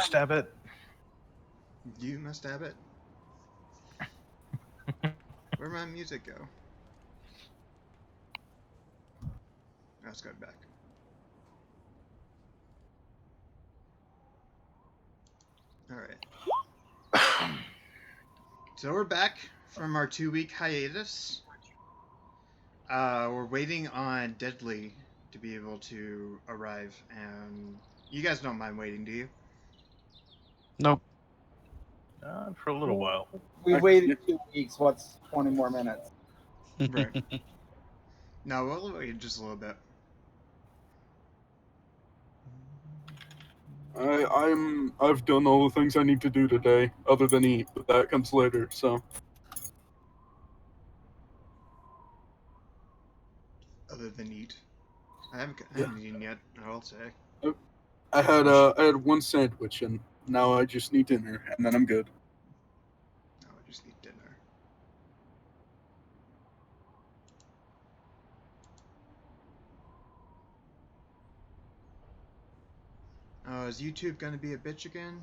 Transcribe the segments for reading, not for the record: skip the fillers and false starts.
Stab it. You must have it. Where'd my music go? Oh, it's going back. Alright. So we're back from our 2-week hiatus. We're waiting on Deadly to be able to arrive, and you guys don't mind waiting, do you? Nope. For a little while. We waited 2 weeks. What's 20 more minutes? Right. No, we'll wait just a little bit. I've done all the things I need to do today, other than eat, but that comes later, so. Other than eat. I haven't eaten yet, I'll say. I had one sandwich, and now I just need dinner, and then I'm good. No, I just need dinner. Is YouTube gonna be a bitch again?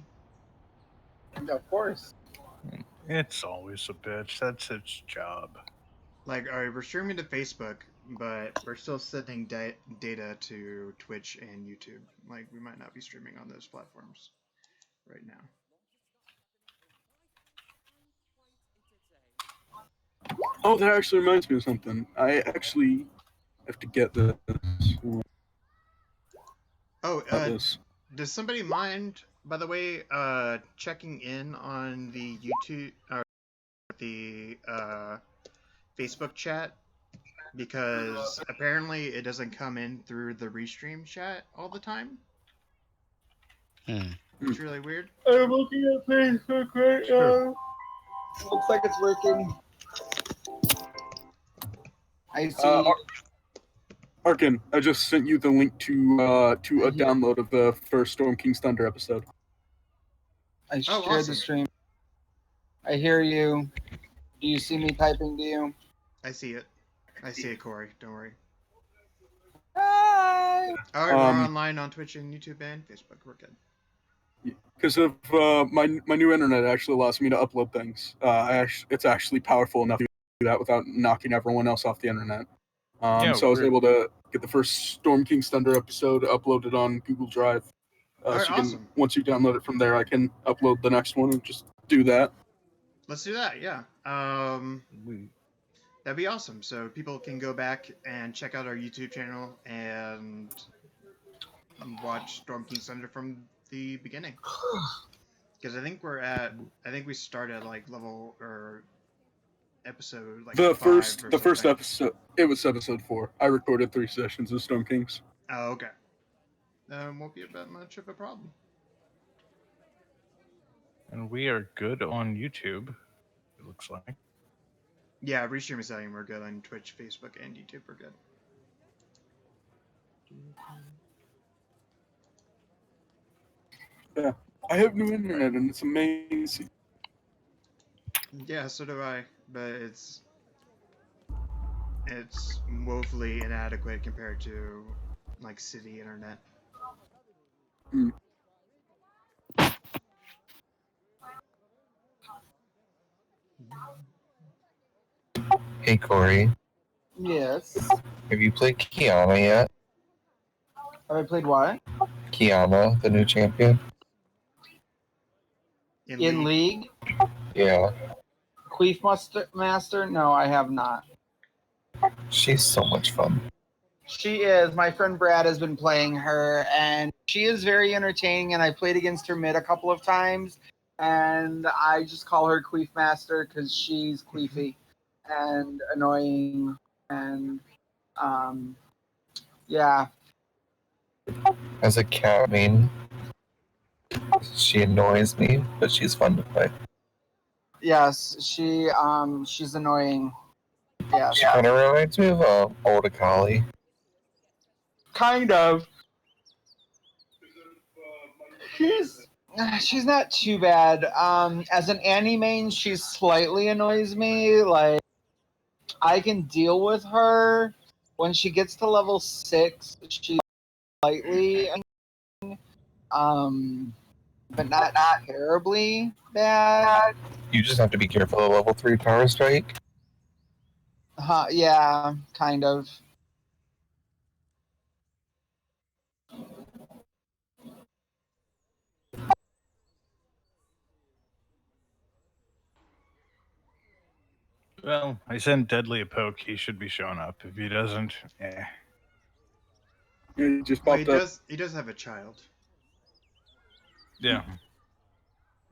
Of course. It's always a bitch. That's its job. Like, alright, we're streaming to Facebook, but we're still sending data to Twitch and YouTube. Like, we might not be streaming on those platforms right now. Oh, that actually reminds me of something. I actually have to get this. Oh, does somebody mind, by the way, checking in on the YouTube, or the, Facebook chat? Because apparently it doesn't come in through the restream chat all the time. It's really weird. I'm looking at Facebook right now. Looks like it's working. I see. Arkin, I just sent you the link to a download of the first Storm King's Thunder episode. I shared awesome. the stream. I hear you. Do you see me typing to you? I see it. I see it, Corey. Don't worry. Hi! Alright, we're online on Twitch and YouTube and Facebook. We're good. Because of my new internet actually allows me to upload things. It's actually powerful enough to do that without knocking everyone else off the internet. So I was able to get the first Storm King's Thunder episode uploaded on Google Drive. Alright, so awesome. Once you download it from there, I can upload the next one and just do that. Let's do that, yeah. That'd be awesome. So people can go back and check out our YouTube channel and watch Storm King's Thunder from the beginning. Because I think we start at like level or episode like the 5 the first episode. It was episode 4. I recorded 3 sessions of Storm Kings. Oh, okay. Won't be that much of a problem. And we are good on YouTube, it looks like. Yeah, restream is saying we're good on Twitch, Facebook, and YouTube. We're good. Yeah, I have new internet and it's amazing. Yeah, so do I, but it's woefully inadequate compared to like city internet. Hey Corey, Yes. have you played Kiana yet? Have I played what? Kiana, the new champion? In League? Yeah. Queef Master? No, I have not. She's so much fun. She is. My friend Brad has been playing her, and she is very entertaining, and I played against her mid a couple of times, and I just call her Queef Master because she's queefy and annoying, and, yeah. As a cat main, she annoys me, but she's fun to play. Yes, she's annoying. Yeah. She kind of reminds me of Old Akali. Kind of. She's not too bad. As an anime, she slightly annoys me. Like, I can deal with her. When she gets to level 6, she's slightly annoying. but not terribly bad. You just have to be careful of level 3 power strike. Yeah, kind of. Well, I sent Deadly a poke. He should be showing up. If he doesn't, Yeah, he just Well, popped up. he does have a child, Yeah.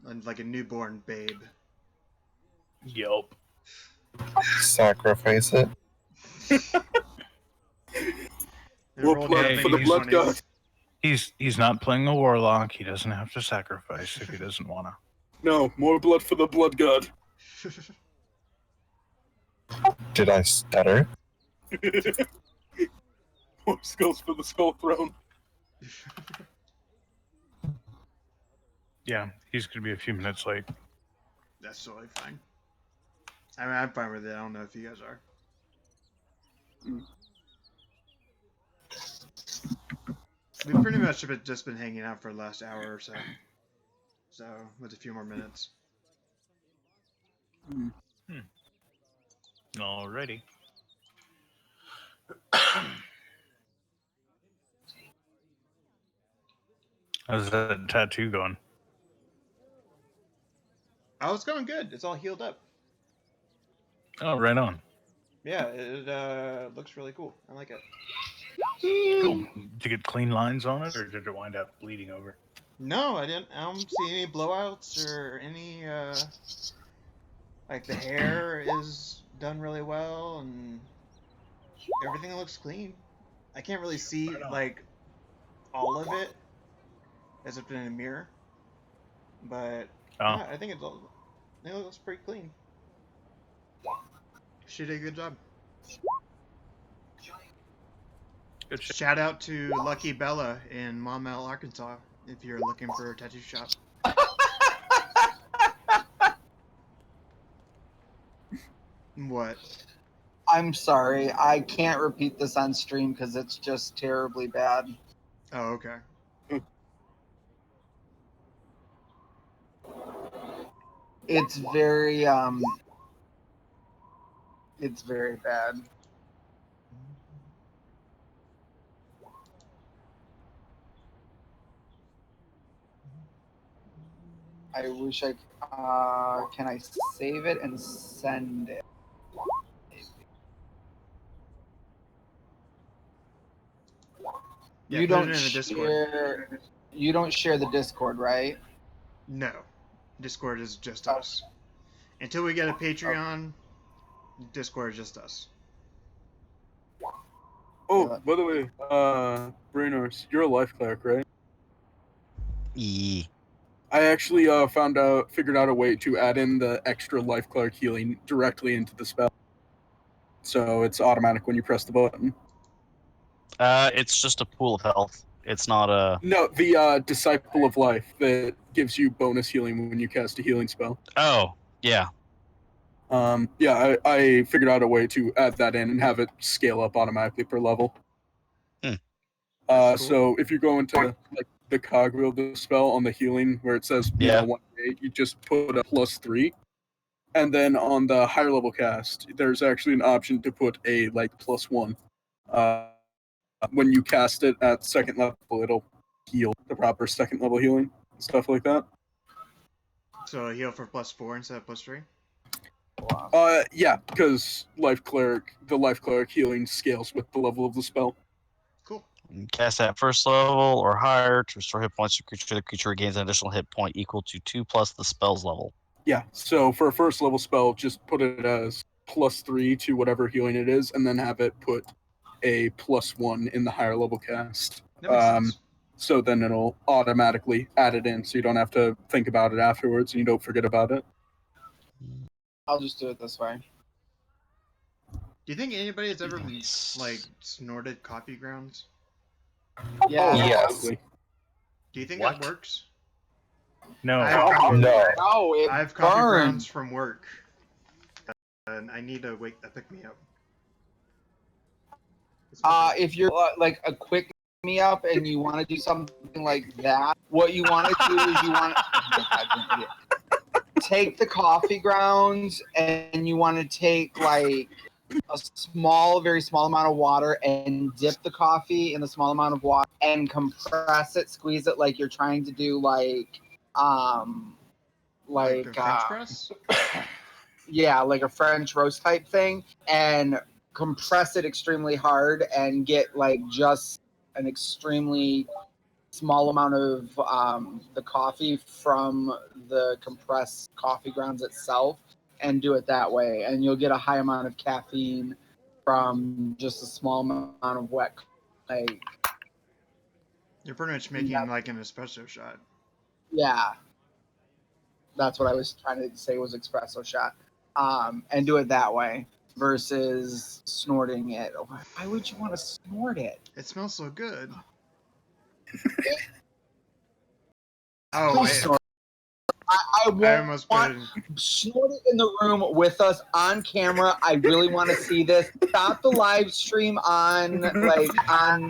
and like a newborn babe. Yelp. Sacrifice it. More blood for the blood god. He's not playing a warlock. He doesn't have to sacrifice if he doesn't want to. No, more blood for the blood god. Did I stutter? More skulls for the skull throne. Yeah, he's gonna be a few minutes late. That's totally fine. I mean, I'm fine with it. I don't know if you guys are. We've pretty much just been hanging out for the last hour or so. So, with a few more minutes. Alrighty. How's that tattoo going? Oh, it's going good. It's all healed up. Oh, right on. Yeah, it looks really cool. I like it. Cool. Did you get clean lines on it, or did it wind up bleeding over? No, I didn't. I don't see any blowouts or any. Like the hair is done really well, and everything looks clean. I can't really see like all of it, as if in a mirror. But yeah, I think it looks pretty clean. She did a good job. Good shit. Shout out to Lucky Bella in Maumelle, Arkansas, if you're looking for a tattoo shop. What? I'm sorry, I can't repeat this on stream because it's just terribly bad. Oh, okay. It's very bad. I wish I can I save it and send it? Yeah, You put it don't in the Discord. share. You don't share the Discord, right? No, Discord is just us. Until we get a Patreon, Discord is just us. Oh, by the way, Brainors, you're a life cleric, right? Yeah. I actually figured out a way to add in the extra life cleric healing directly into the spell. So it's automatic when you press the button. It's just a pool of health. It's not a. No, the Disciple of Life that gives you bonus healing when you cast a healing spell. Oh, yeah. Yeah, I figured out a way to add that in and have it scale up automatically per level. Cool. So if you go into like the cogwheel of the spell on the healing where it says you know 1d8, you just put a +3, and then on the higher level cast, there's actually an option to put a like +1. When you cast it at second level, it'll heal the proper second level healing and stuff like that. So a heal for +4 instead of +3? Yeah, because the life cleric healing scales with the level of the spell. Cool. You cast at first level or higher to restore hit points to creature. The creature gains an additional hit point equal to 2 plus the spell's level. Yeah, so for a first level spell, just put it as +3 to whatever healing it is, and then have it put a +1 in the higher level cast. That makes sense. So then it'll automatically add it in, so you don't have to think about it afterwards, and you don't forget about it. I'll just do it this way. Do you think anybody has ever like snorted coffee grounds? Yeah. Yes. Do you think What? that works? No. No. No, it I have coffee burns. grounds from work, and I need to pick me up. If you're like a quick me up and you want to do something like that, what you want to do is you want to take the coffee grounds and you want to take like a very small amount of water and dip the coffee in a small amount of water and compress it, squeeze it like you're trying to do like a French press? Yeah, like a French roast type thing, and compress it extremely hard and get like just an extremely small amount of the coffee from the compressed coffee grounds itself, and do it that way, and you'll get a high amount of caffeine from just a small amount of wet. Like You're pretty much making like an espresso shot. yeah, that's what I was trying to say was espresso shot, and do it that way versus snorting it. Why would you want to snort it? It smells so good. Please snort. I almost want snort it in the room with us on camera. I really want to see this. Stop the live stream on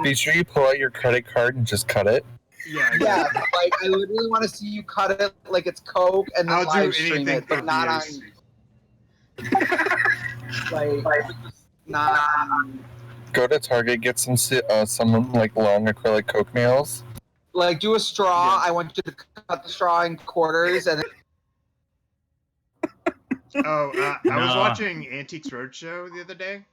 Be sure you pull out your credit card and just cut it. Yeah. Like I literally want to see you cut it like it's Coke and then live stream it, but not on. Not on. Go to Target, get some like long acrylic Coke nails. Like do a straw. Yeah. I want you to cut the straw in quarters and. I was watching Antiques Roadshow the other day,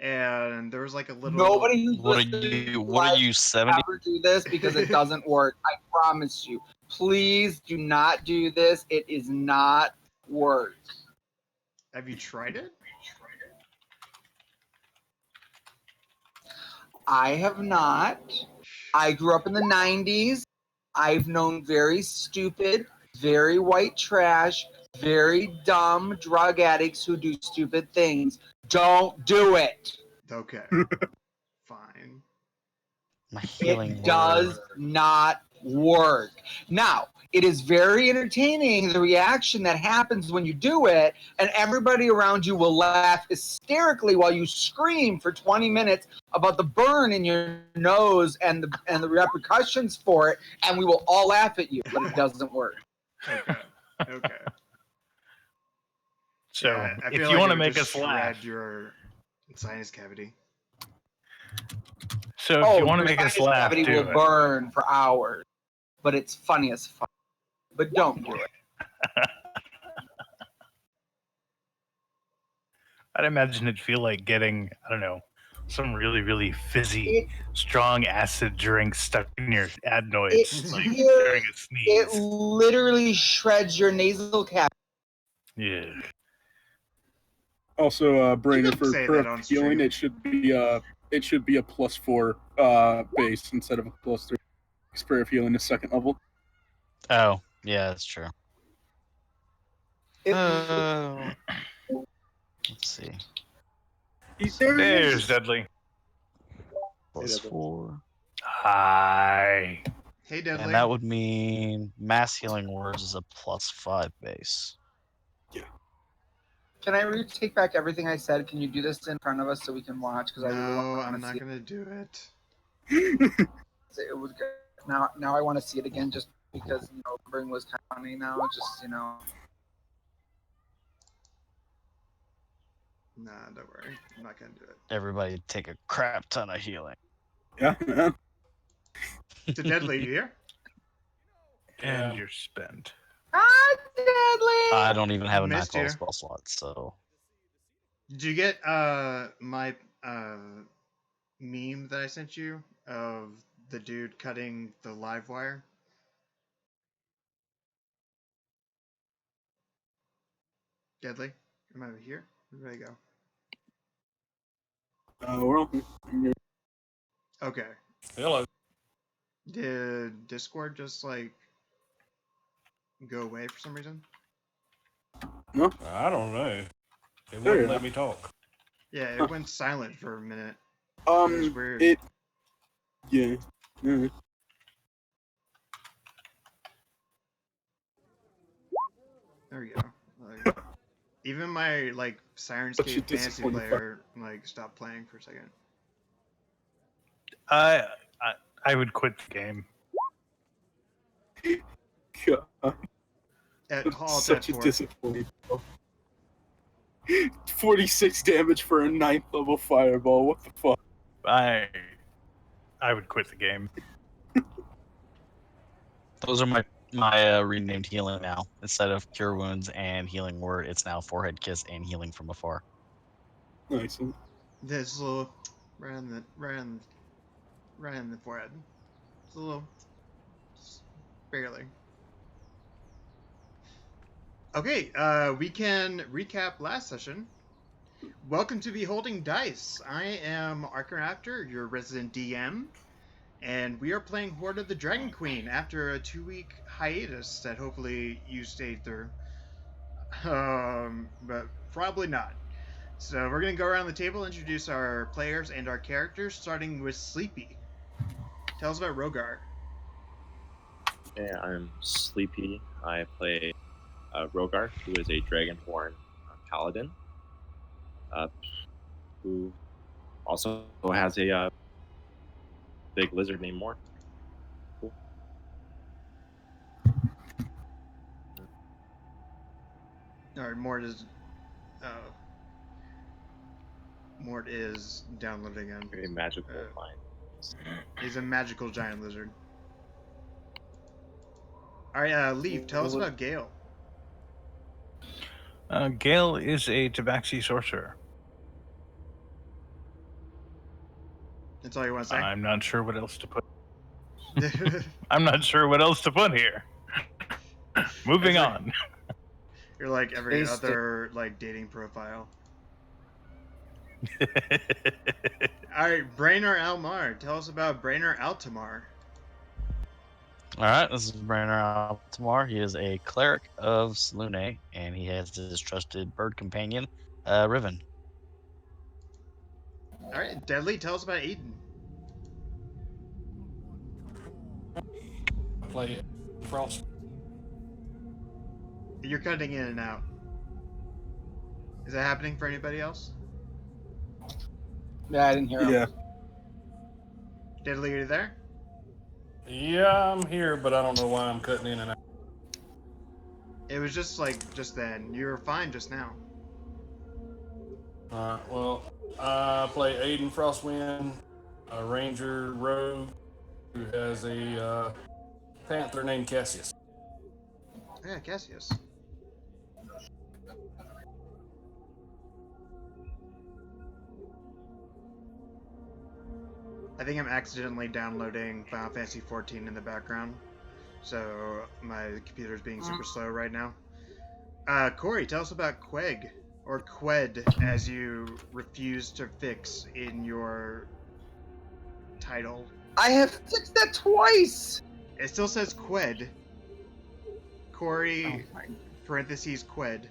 and there was like a little. Nobody who's what are you 70? Ever do this because it doesn't work. I promise you. Please do not do this. It is not work. Have you tried it? I have not. I grew up in the 90s. I've known very stupid, very white trash, very dumb drug addicts who do stupid things. Don't do it. Okay. Fine. My healing It does not work. Now, it is very entertaining, the reaction that happens when you do it, and everybody around you will laugh hysterically while you scream for 20 minutes about the burn in your nose and the repercussions for it, and we will all laugh at you, but it doesn't work. Okay. So, yeah, if you want to make us laugh, your sinus cavity. So, if you want to make us laugh, cavity will burn for hours, but it's funny as fuck. But don't do it. I'd imagine it'd feel like getting, I don't know, some really, really fizzy, strong acid drink stuck in your adenoids during a sneeze. It literally shreds your nasal cavity. Yeah. Also, Brainer, for correct healing, it should be a +4 base instead of a +3. Prayer of healing is second level. Oh, yeah, that's true. Let's see. There's Dudley. +4. Hi. Hey, Dudley. And that would mean mass healing words is a +5 base. Yeah. Can I take back everything I said? Can you do this in front of us so we can watch? Because I'm not gonna do it. It was good. Now I want to see it again, just because Bring was kind of funny now. Just Nah, don't worry. I'm not gonna do it. Everybody take a crap ton of healing. Yeah. So Deadly, you here? And you're spent. ah, Deadly. I don't even have a Missed nightfall you. spell slot, so. Did you get my meme that I sent you of the dude cutting the live wire? Deadly, am I here? Where did I go? We're all here. Okay. Hello. Did Discord just go away for some reason? No. I don't know. It wouldn't let me talk. Yeah, it went silent for a minute. It was weird. Yeah. There we go. Even my Sirenscape fantasy player stopped playing for a second. I would quit the game. God, Halt such at a 4. disappointment. 46 damage for a 9th level fireball. What the fuck? I would quit the game. Those are my renamed healing now. Instead of cure wounds and healing word, it's now forehead kiss and healing from afar. Nice. This little right in the forehead. It's a little, just barely. Okay, we can recap last session. Welcome to Beholding Dice. I am Arcanaptor, your resident DM, and we are playing Hoard of the Dragon Queen after a 2-week hiatus that hopefully you stayed through. But probably not. So we're going to go around the table, introduce our players and our characters, starting with Sleepy. Tell us about Rogar. Okay, I'm Sleepy. I play Rogar, who is a Dragonborn paladin, who also has a big lizard named Mort. Cool. Alright, Mort is downloading again. Very magical mind. He's a magical giant lizard. Alright, Leaf, tell us about Gale. Gale is a Tabaxi sorcerer. That's all you want to say? I'm not sure what else to put. I'm not sure what else to put here. Moving on. You're like every other dating profile. Alright, Brainer Almar. Tell us about Brainer Altamar. Alright, this is Brainer Altamar. He is a cleric of Selune, and he has his trusted bird companion, Riven. Alright, Deadly, tell us about Aiden. Play Frost. You're cutting in and out. Is that happening for anybody else? Yeah, I didn't hear him. Yeah. Deadly, are you there? Yeah, I'm here, but I don't know why I'm cutting in and out. It was just then. You were fine just now. Well, I play Aiden Frostwind, a ranger rogue who has a panther named Cassius. Yeah, Cassius. I think I'm accidentally downloading Final Fantasy XIV in the background, so my computer's being super slow right now. Corey, tell us about Queg, or Qued, as you refuse to fix in your title. I have fixed that twice! It still says Qued. Corey, parentheses, Qued.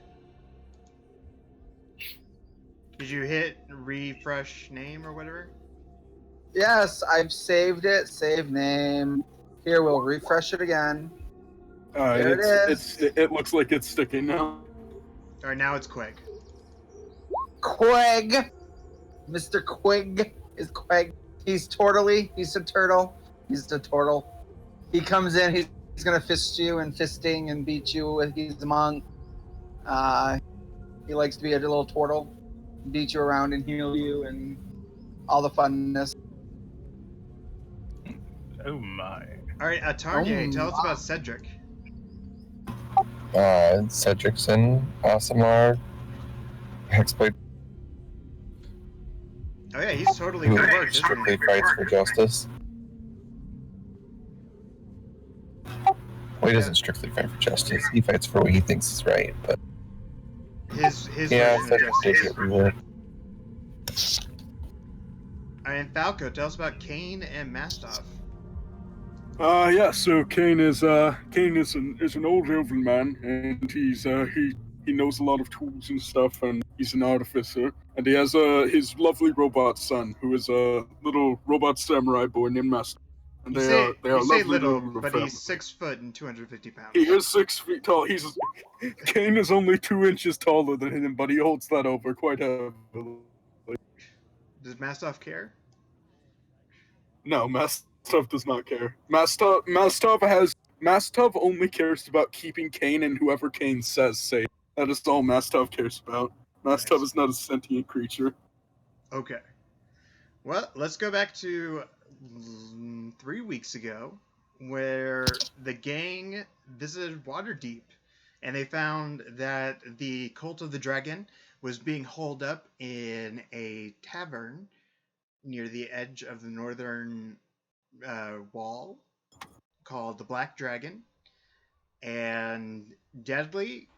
Did you hit refresh name or whatever? Yes, I've saved it. Save name. Here, we'll refresh it again. There it is. It looks like it's sticking now. Alright, now it's Queg. Queg! Mr. Quig is Queg. He's turtly. He's a turtle. He's a turtle. He comes in, he's gonna fist you and fisting and beat you. He's a monk. He likes to be a little turtle. Beat you around and heal you and all the funness. Oh my. Alright, Atarnia, tell us about Cedric. Cedric's in Asimar. Hexblade. Oh yeah, he's totally Who good work, isn't strictly he? fights for justice. Well, he doesn't strictly fight for justice. He fights for what he thinks is right, but His yeah, version of Cedric justice. did get reward. And Falco, tell us about Kane and Mastoff. Yeah. So Kane is an old elven man, and he knows a lot of tools and stuff, and he's an artificer. And he has his lovely robot son, who is a little robot samurai boy named Master. And You they say are lovely little, little but family. he's 6 foot and 250 pounds. He is 6 feet tall. Kane is only 2 inches taller than him, but he holds that over quite heavily. Does Mastoff care? No, Mastoff Mastov does not care. Mastov only cares about keeping Kane and whoever Kane says safe. That is all Mastov cares about. Mastov is not a sentient creature. Okay. Well, let's go back to 3 weeks ago, where the gang visited Waterdeep, and they found that the Cult of the Dragon was being holed up in a tavern near the edge of the northern wall called the Black Dragon, and Deadly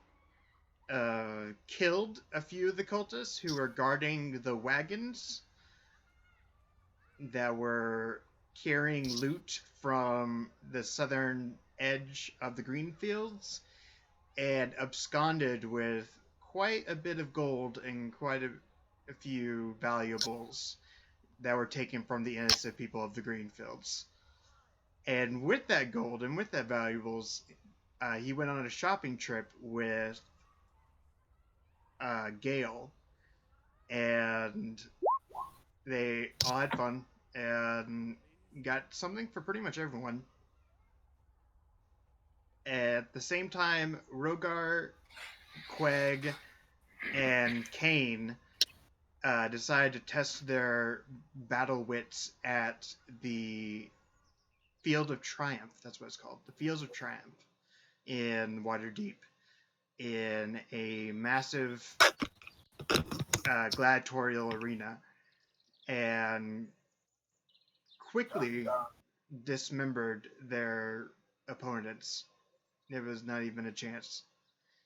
killed a few of the cultists who were guarding the wagons that were carrying loot from the southern edge of the green fields, and absconded with quite a bit of gold and quite a few valuables that were taken from the innocent people of the green fields. And with that gold and with that valuables, he went on a shopping trip with Gale, and they all had fun and got something for pretty much everyone. At the same time, Rogar, Queg, and Kane decided to test their battle wits at the Field of Triumph. That's what it's called. The Fields of Triumph in Waterdeep, in a massive gladiatorial arena, and quickly dismembered their opponents. There was not even a chance.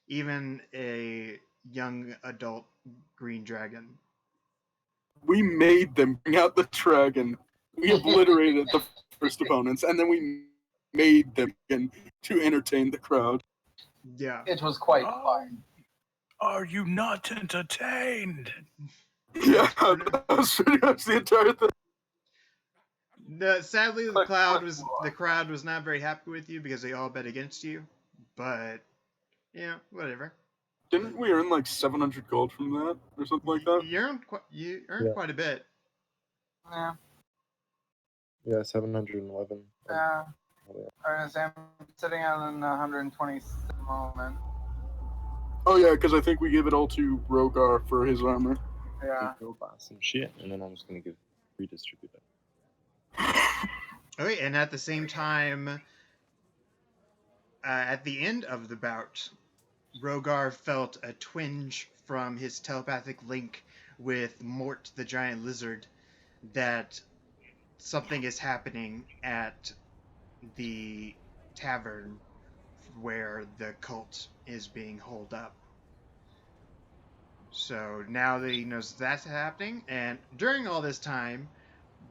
Even a young adult green dragon. We made them bring out the dragon. We obliterated the first opponents, and then we made them to entertain the crowd. Yeah. It was quite fun. Are you not entertained? Yeah, that was pretty much the entire thing. Sadly, the crowd was not very happy with you because they all bet against you. But yeah, whatever. Didn't we earn like 700 gold from that or something like that? You earned quite a bit. Yeah. Yeah, 711. Yeah. I'm sitting on 126 at the moment. Oh yeah, because I think we gave it all to Rogar for his armor. Yeah. Go buy some shit, and then I'm just gonna redistribute it. Okay, and at the same time, at the end of the bout, Rogar felt a twinge from his telepathic link with Mort the giant lizard that something is happening at the tavern where the cult is being holed up. So now that he knows that's happening, and during all this time,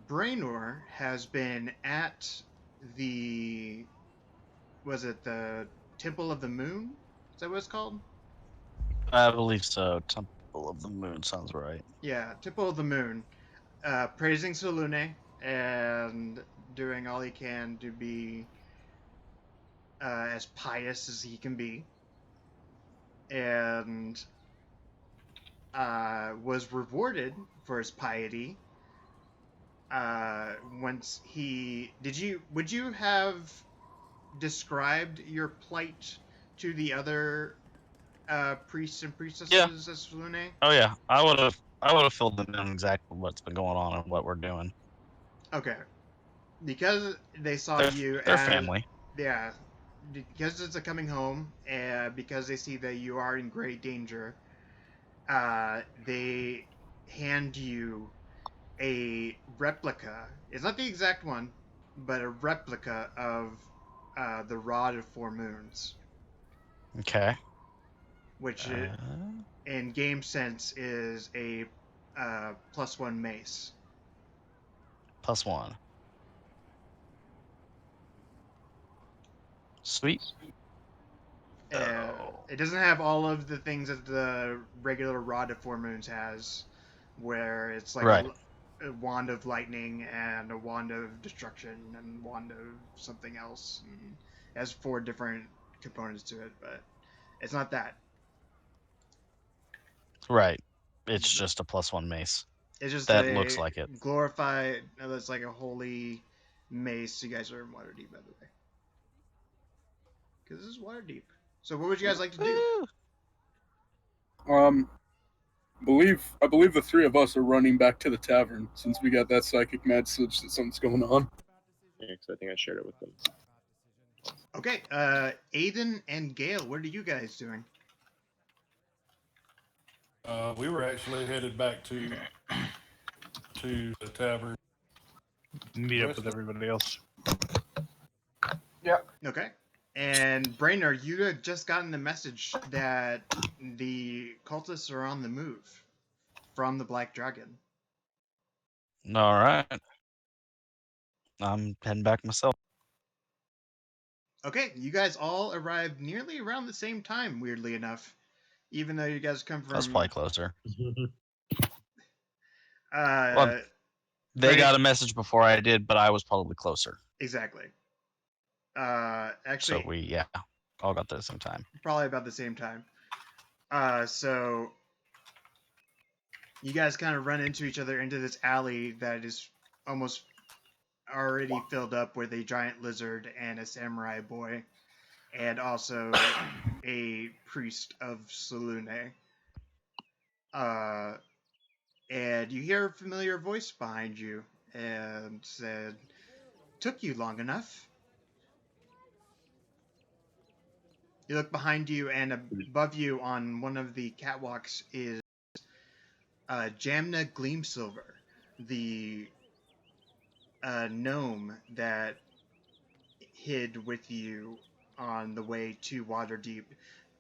Brainor has been at the the Temple of the Moon? Is that what it's called? I believe so. Temple of the Moon sounds right. Yeah, Temple of the Moon. Praising Selune and doing all he can to be as pious as he can be. And was rewarded for his piety once he would you have described your plight to the other priests and priestesses of Selune? Oh yeah, I would have filled them in exactly what's been going on and what we're doing. Okay, because they saw you they're as family. Yeah, because it's a coming home, and because they see that you are in great danger, they hand you a replica. It's not the exact one, but a replica of the Rod of Four Moons. Okay. Which, in game sense, is a +1 mace. +1. Sweet. It doesn't have all of the things that the regular Rod of Four Moons has, where it's like a wand of lightning and a wand of destruction and wand of something else. And it has 4 different components to it, but it's not that. Right. It's just a +1 mace. It's just that looks like it. Glorified. It's like a holy mace. You guys are in Waterdeep, by the way. Because this is Waterdeep. So what would you guys like to do? I believe the three of us are running back to the tavern since we got that psychic message that something's going on. Yeah, because I think I shared it with them. Okay, Aiden and Gale, what are you guys doing? We were actually headed back to the tavern. Meet up with everybody else. Yep. Okay. And Brainerd, you had just gotten the message that the cultists are on the move from the Black Dragon. All right. I'm heading back myself. Okay, you guys all arrived nearly around the same time, weirdly enough. Even though you guys come from... That's probably closer. Well, they got a message before I did, but I was probably closer. Exactly. Actually... So we, all got there at the same time. Probably about the same time. So... You guys kind of run into each other into this alley that is almost already filled up with a giant lizard and a samurai boy, and also a priest of Selune. And you hear a familiar voice behind you, and said, "Took you long enough." You look behind you, and above you on one of the catwalks is Jamna Gleamsilver, the gnome that hid with you on the way to Waterdeep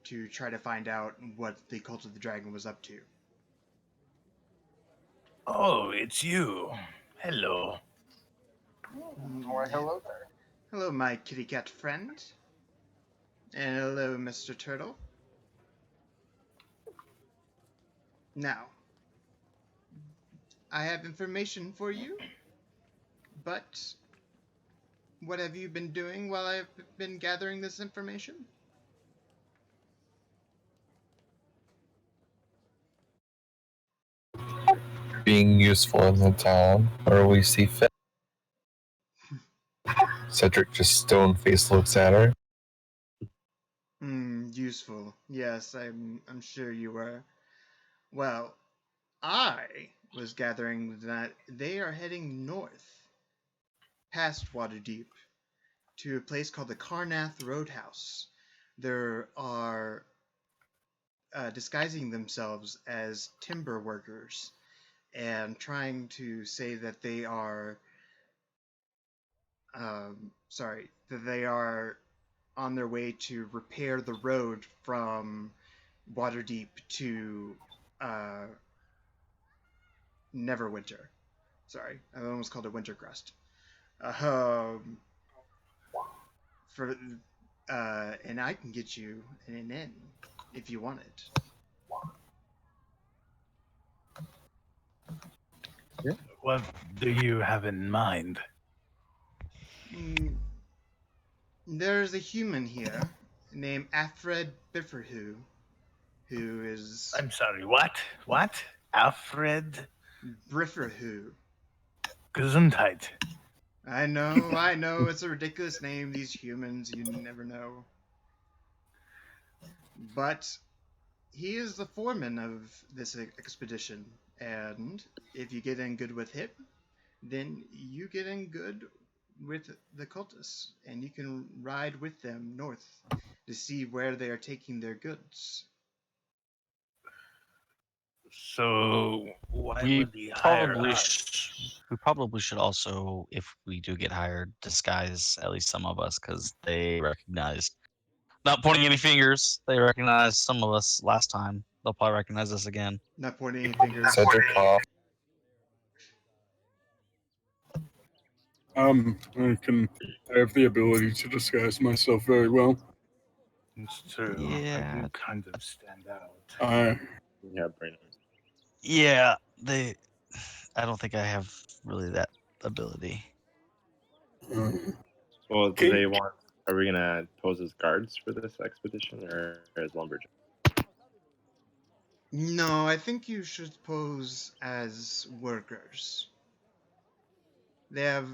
to try to find out what the Cult of the Dragon was up to. Oh, it's you. Hello. Why, hello there. Hello, my kitty cat friend. And hello, Mr. Turtle. Now, I have information for you, but what have you been doing while I've been gathering this information? Being useful in the town where we see fit. Cedric just stone-faced looks at her. Useful. Yes, I'm sure you were. Well, I was gathering that they are heading north, past Waterdeep, to a place called the Karnath Roadhouse. There are disguising themselves as timber workers and trying to say that they are that they are on their way to repair the road from Waterdeep to Neverwinter. Sorry, I almost called it Wintercrest. And I can get you an inn if you want it. What do you have in mind? There's a human here named Alfred Bifferhu, who is... I'm sorry, what? What? Alfred? Bifferhu. Gesundheit. I know, it's a ridiculous name, these humans, you never know. But he is the foreman of this expedition, and if you get in good with him, then you get in good with the cultists, and you can ride with them north to see where they are taking their goods. So why We would he hire probably us? we probably should also, if we do get hired, disguise at least some of us, because they recognized. Not pointing any fingers. They recognized some of us last time. They'll probably recognize us again. Not pointing any fingers. Cedric coughs. I have the ability to disguise myself very well. It's true. Yeah. I do kind of stand out. Yeah, brain. Yeah, I don't think I have really that ability. Well, do they want? Are we gonna pose as guards for this expedition or as lumberjacks? No, I think you should pose as workers. They have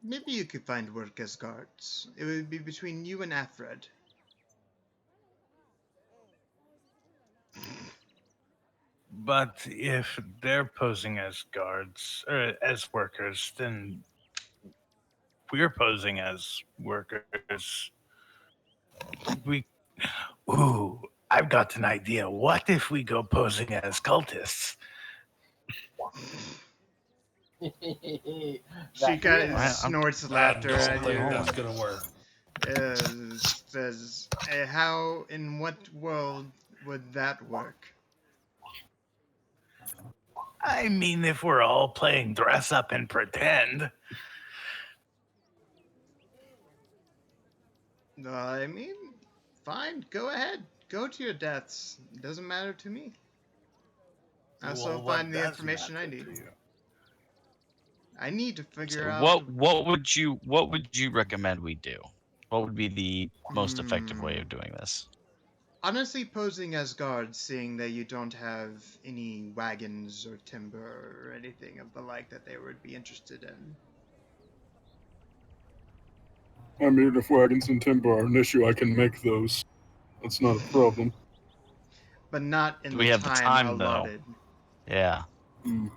Maybe you could find work as guards. It would be between you and Alfred. But if they're posing as guards or as workers, then we're posing as workers. We, ooh, I've got an idea. What if we go posing as cultists? She kind of I- I'm- snorts I laughter don't at think you. that's gonna work. Says, how, in what world would that work? I mean, if we're all playing dress up and pretend. I mean, fine, go ahead. Go to your deaths. It doesn't matter to me. I also Well, what find the does information I matter need. to you? I need to figure So out. what would you recommend we do? What would be the most effective way Hmm. of doing this? Honestly, posing as guards, seeing that you don't have any wagons or timber or anything of the like that they would be interested in. I mean, if wagons and timber are an issue, I can make those. That's not a problem. But not in Do the we have the time time though? allotted. Yeah, Mm.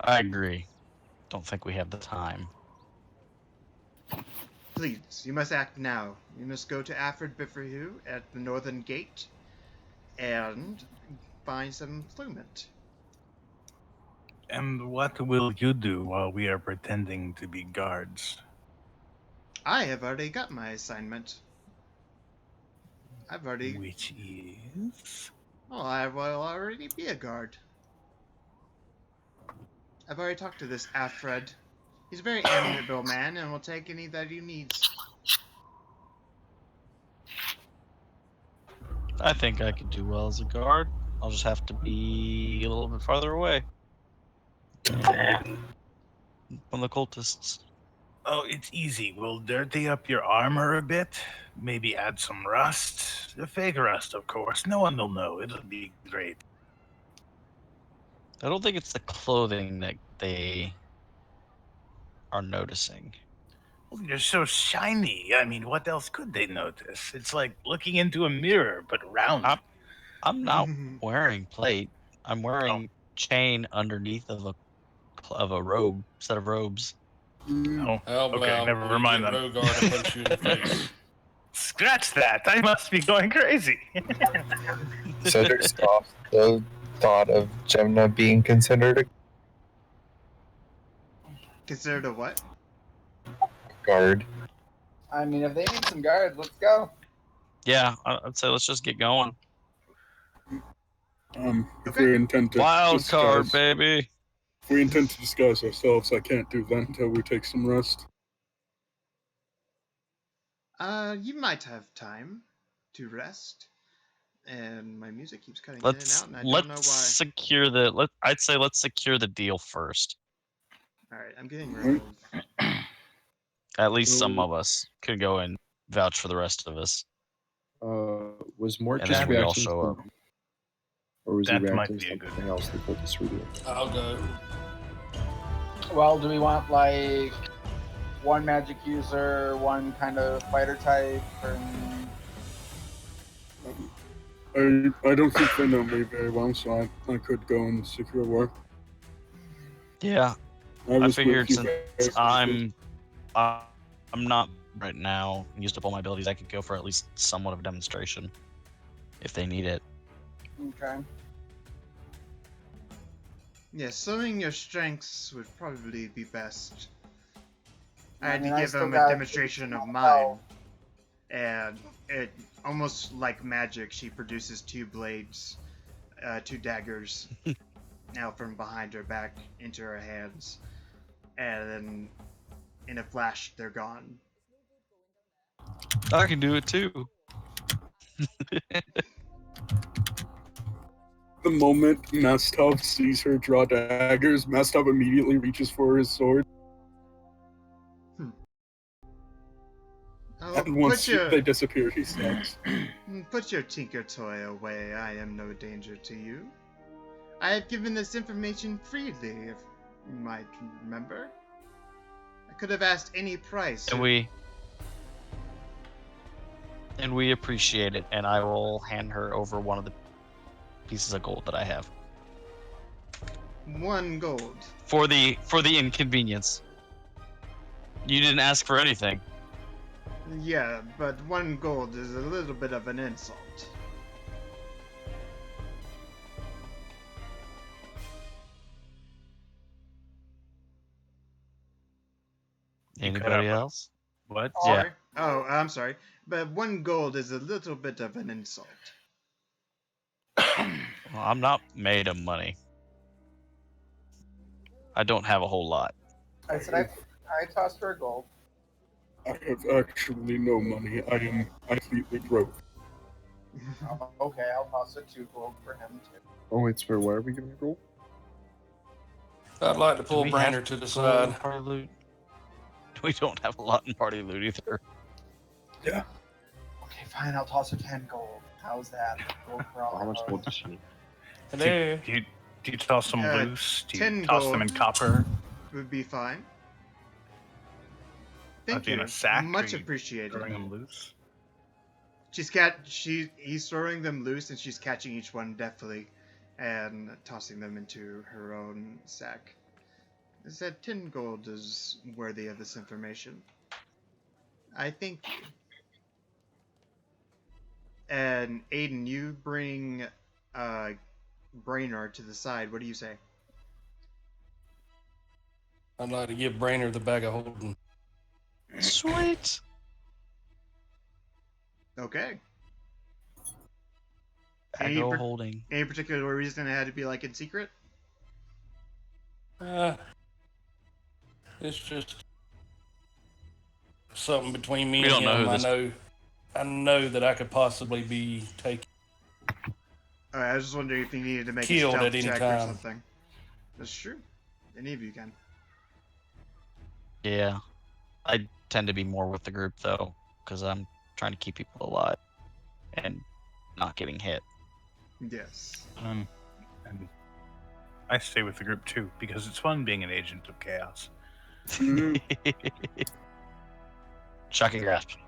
I agree. Don't think we have the time. Please, you must act now. You must go to Alfred Bifferhu at the northern gate and find some employment. And what will you do while we are pretending to be guards? I have already got my assignment. I've already. Which is? Oh, I will already be a guard. I've already talked to this Alfred. He's a very amiable man and will take any that he needs. I think I could do well as a guard. I'll just have to be a little bit farther away from the cultists. Oh, it's easy. We'll dirty up your armor a bit. Maybe add some rust. The fake rust, of course. No one will know. It'll be great. I don't think it's the clothing that they are noticing. Oh, you're so shiny. I mean, what else could they notice? It's like looking into a mirror, but round. I'm not wearing plate. I'm wearing chain underneath of a robe, set of robes. Oh, How okay, about never we mind get then. Rogar to punch you in the face? Scratch that. I must be going crazy. Cedric scoffs the thought of Gemna being considered a Considered a what? guard. I mean, if they need some guards, let's go. Yeah, I'd say let's just get going. If we intend to Wild card, disguise, baby. if we intend to disguise ourselves, I can't do that until we take some rest. You might have time to rest. And my music keeps cutting in and Let's out, and I don't know why. secure the. I'd say let's secure the deal first. All right, I'm getting rid of. At least some So- of us could go and vouch for the rest of us. Was Mort And just then we all reacting show to up. or was That he might reacting be to a good something else the cultists were doing? I'll go. Well, do we want like one magic user, one kind of fighter type, and I don't think they know me very well, so I could go and secure work. Yeah, I was figured with you since guys. I'm not right now used up all my abilities, I could go for at least somewhat of a demonstration if they need it. okay? Yeah, sowing your strengths would probably be best. I I had mean, to I give still him a got demonstration of 16 mine, and it almost like magic. She produces two blades, two daggers, now from behind her back into her hands, and then in a flash they're gone. I can do it too. The moment Mastov sees her draw daggers, Mastov immediately reaches for his sword. Oh, And once they disappear, he stops. Put your tinker toy away. I am no danger to you. I have given this information freely, if you might remember. could have asked any price. And we appreciate it, and I will hand her over one of the pieces of gold that I have. 1 gold. For the inconvenience. You didn't ask for anything. Yeah, but 1 gold is a little bit of an insult. Anybody else? What? Sorry? Yeah. Oh, I'm sorry. But 1 gold is a little bit of an insult. Well, I'm not made of money. I don't have a whole lot. I said I tossed her a gold. I have actually no money. I am completely broke. Okay, I'll toss a 2 gold for him too. Oh wait, Spare, why are we giving gold? I'd like to pull Brainer to the side. Party loot? We don't have a lot in party loot either. Yeah. Okay, fine. I'll toss her 10 gold. How's that? Gold for all How much of gold us. does she need? Hello. Do you toss them loose? Do you 10 toss gold them in copper? Would be fine. Are Thank they in you. a sack? Much Are you appreciated. throwing them loose? He's throwing them loose and she's catching each one deftly and tossing them into her own sack. I said 10 gold is worthy of this information. I thank you. And Aiden, you bring Brainerd to the side. What do you say? I'd like to give Brainer the bag of holding. Sweet. Okay. I go holding. Any particular reason it had to be like in secret? It's just something between me We and don't know him. who this- I know that I could possibly be taken. Alright, I was just wondering if you needed to make Killed a stealth at any check or time. something. That's true. Any of you can. Yeah. I tend to be more with the group though, because I'm trying to keep people alive and not getting hit. Yes. And I stay with the group too because it's fun being an agent of chaos. Shocking grasp.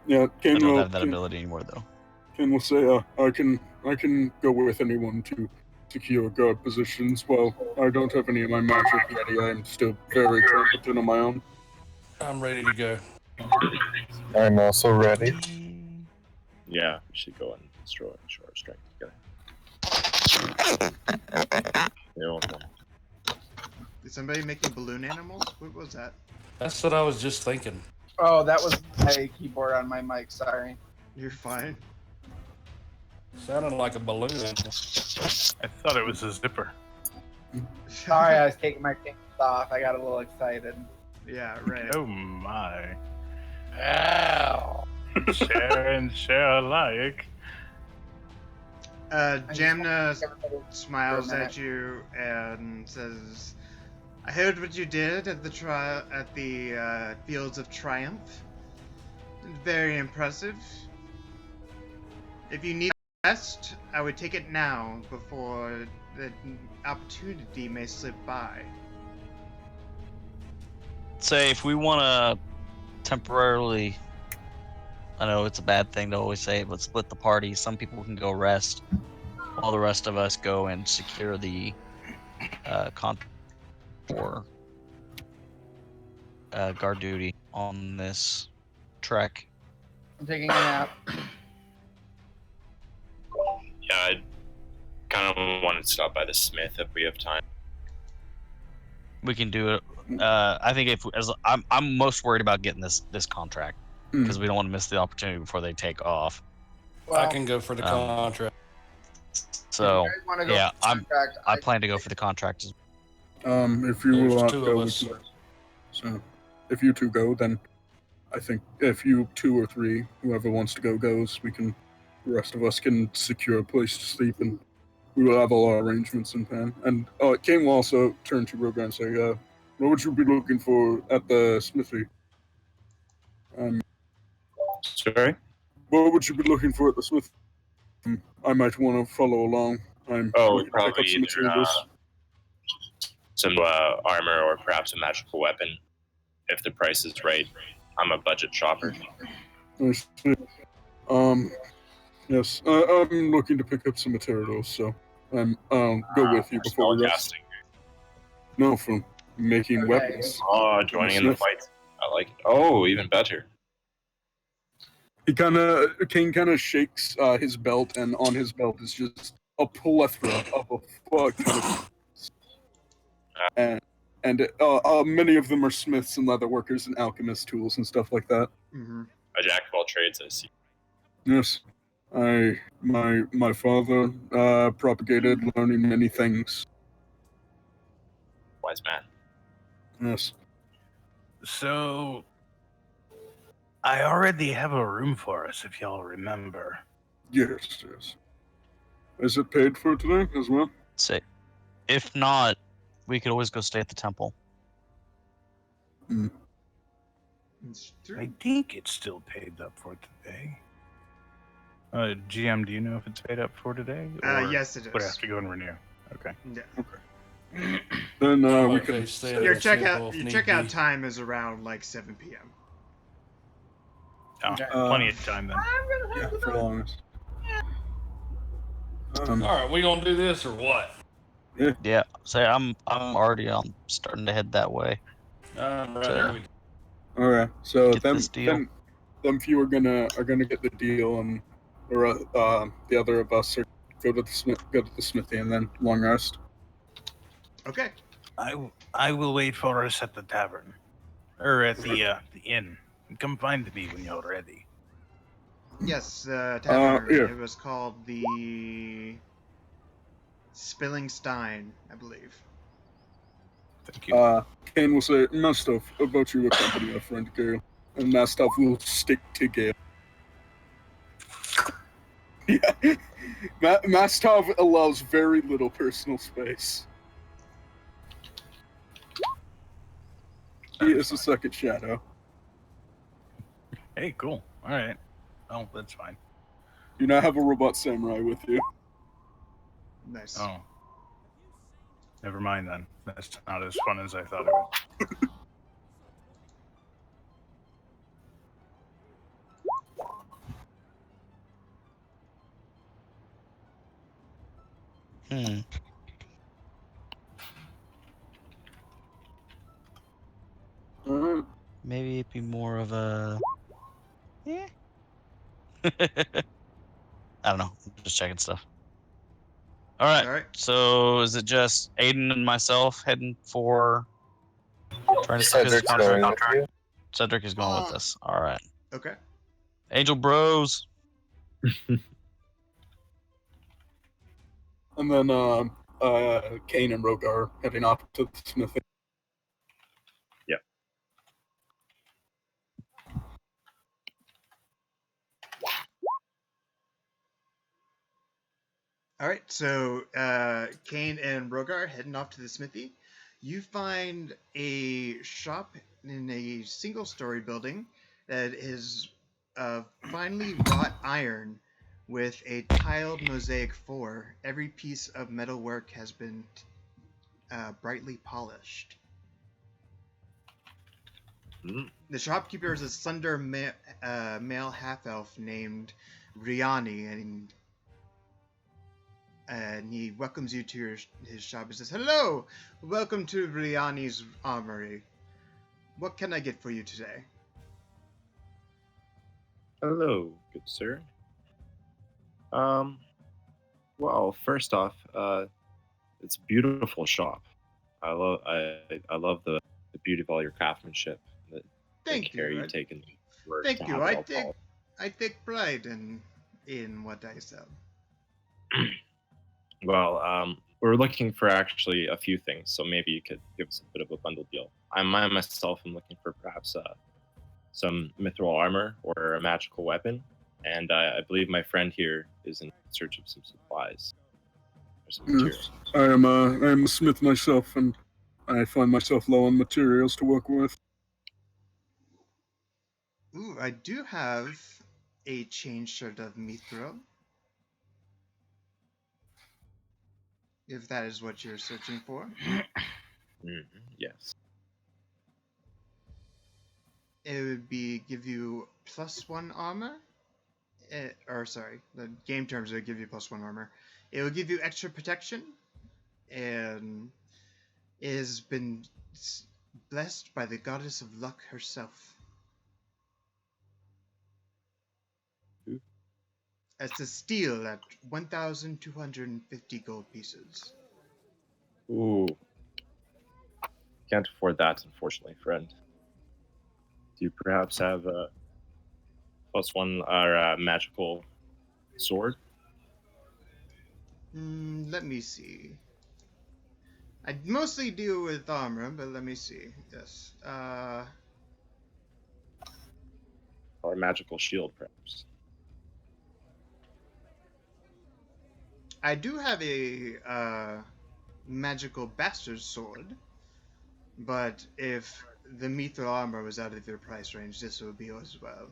Yeah, Ken I don't will, have that ability anymore though. Ken will say, I can go with anyone to secure guard positions. Well, I don't have any of my magic yet. I'm still very competent on my own. I'm ready to go. I'm also ready. Yeah, we should go and show our strength together. Is somebody making balloon animals? What was that? That's what I was just thinking. Oh, that was my keyboard on my mic. Sorry. You're fine. Sounded like a balloon. I thought it was a zipper. Sorry, I was taking my pants off. I got a little excited. Yeah, right. Oh my. Ow. Share and share alike. Jamna smiles at you and says, "I heard what you did at the Fields of Triumph. Very impressive. If you need rest, I would take it now before the opportunity may slip by." Say if we want to temporarily, I know it's a bad thing to always say, but split the party. Some people can go rest, while the rest of us go and secure the for guard duty on this trek. I'm taking a nap. Yeah, I kind of want to stop by the smith if we have time. We can do it. I think I'm most worried about getting this contract because we don't want to miss the opportunity before they take off. Well, I can go for the contract. So if you guys wanna go yeah, for the contract, I plan to go for the contract. If you There's will not two go of with us. me. So, if you two go, then I think if you 2 or 3, whoever wants to go goes, the rest of us can secure a place to sleep and we will have all our arrangements in plan. And King will also turn to Rogan and say, what would you be looking for at the smithy? Sorry? What would you be looking for at the smithy? I might want to follow along. We'd probably either some armor or perhaps a magical weapon if the price is right. I'm a budget shopper. I see. Yes, I'm looking to pick up some materials, so I'll go with you before we rest. No, from making weapons. Oh, joining in the fight. I like it. Oh, even better. Kane kind of shakes his belt, and on his belt is just a plethora of a fuck ton of and many of them are smiths and leather workers and alchemist tools and stuff like that. Mm-hmm. A jack of all trades, I see. Yes, my father propagated learning many things. Wise man. Yes. So, I already have a room for us, if y'all remember. Yes. Is it paid for today as well? Say, if not, we could always go stay at the temple. I think it's still paid up for today. GM, do you know if it's paid up for today? Or yes, it is. would I have to go and renew? Okay. Yeah. Okay. Then we can. Your checkout time is around like 7 p.m. Oh, plenty of time then. Yeah, for long. All right, we gonna do this or what? Yeah. Say, I'm already starting to head that way. Right. All right. So Get this deal. them few are gonna get the deal, and the other of us are go to the smithy, and then long rest. Okay. I will wait for us at the tavern, or at the inn. Come find me when you're ready. Yes, tavern. Here. It was called the Spilling Stein, I believe. Thank you. Kane will say, Mastov, about you accompany our friend Gale, and Mastov will stick to Gale. Yeah. Mastov allows very little personal space. He is a second shadow. Hey, cool. All right. Oh, that's fine. You now have a robot samurai with you. Nice. Oh. Never mind then. That's not as fun as I thought it would. Maybe it'd be more of a. Yeah. I don't know. I'm just checking stuff. All right. So is it just Aiden and myself heading for trying to see his contract? Cedric is going with us. All right. Okay. Angel Bros. And then Kane and Rogar are heading off to the smithy. Yep. All right, so Kane and Rogar heading off to the smithy. You find a shop in a single-story building that is finely wrought iron with a tiled mosaic floor. Every piece of metalwork has been brightly polished. The shopkeeper is a slender male half-elf named Riani, and he welcomes you to his shop and says, "Hello, welcome to Riani's Armory. What can I get for you today?" Hello, good sir. Well, first off, it's a beautiful shop. I love the beauty of all your craftsmanship. Thank care you. you take in work. Thank you. I take pride in what I sell. Well, we're looking for actually a few things, so maybe you could give us a bit of a bundle deal. I myself am looking for perhaps some mithril armor or a magical weapon, and I believe my friend here is in search of some supplies or some materials. I am a smith myself, and I find myself low on materials to work with. Ooh, I do have a chain shirt of mithril. If that is what you're searching for. Yes. It would give you +1 armor. Or sorry, the game terms would give you +1 armor. It will give you extra protection, and it has been blessed by the goddess of luck herself. It's a steel at 1,250 gold pieces. Ooh. Can't afford that, unfortunately, friend. Do you perhaps have a +1 or a magical sword? Let me see. I mostly deal with armor, but let me see. Yes. Or a magical shield, perhaps? I do have a magical bastard sword, but if the mithril armor was out of your price range, this would be as well.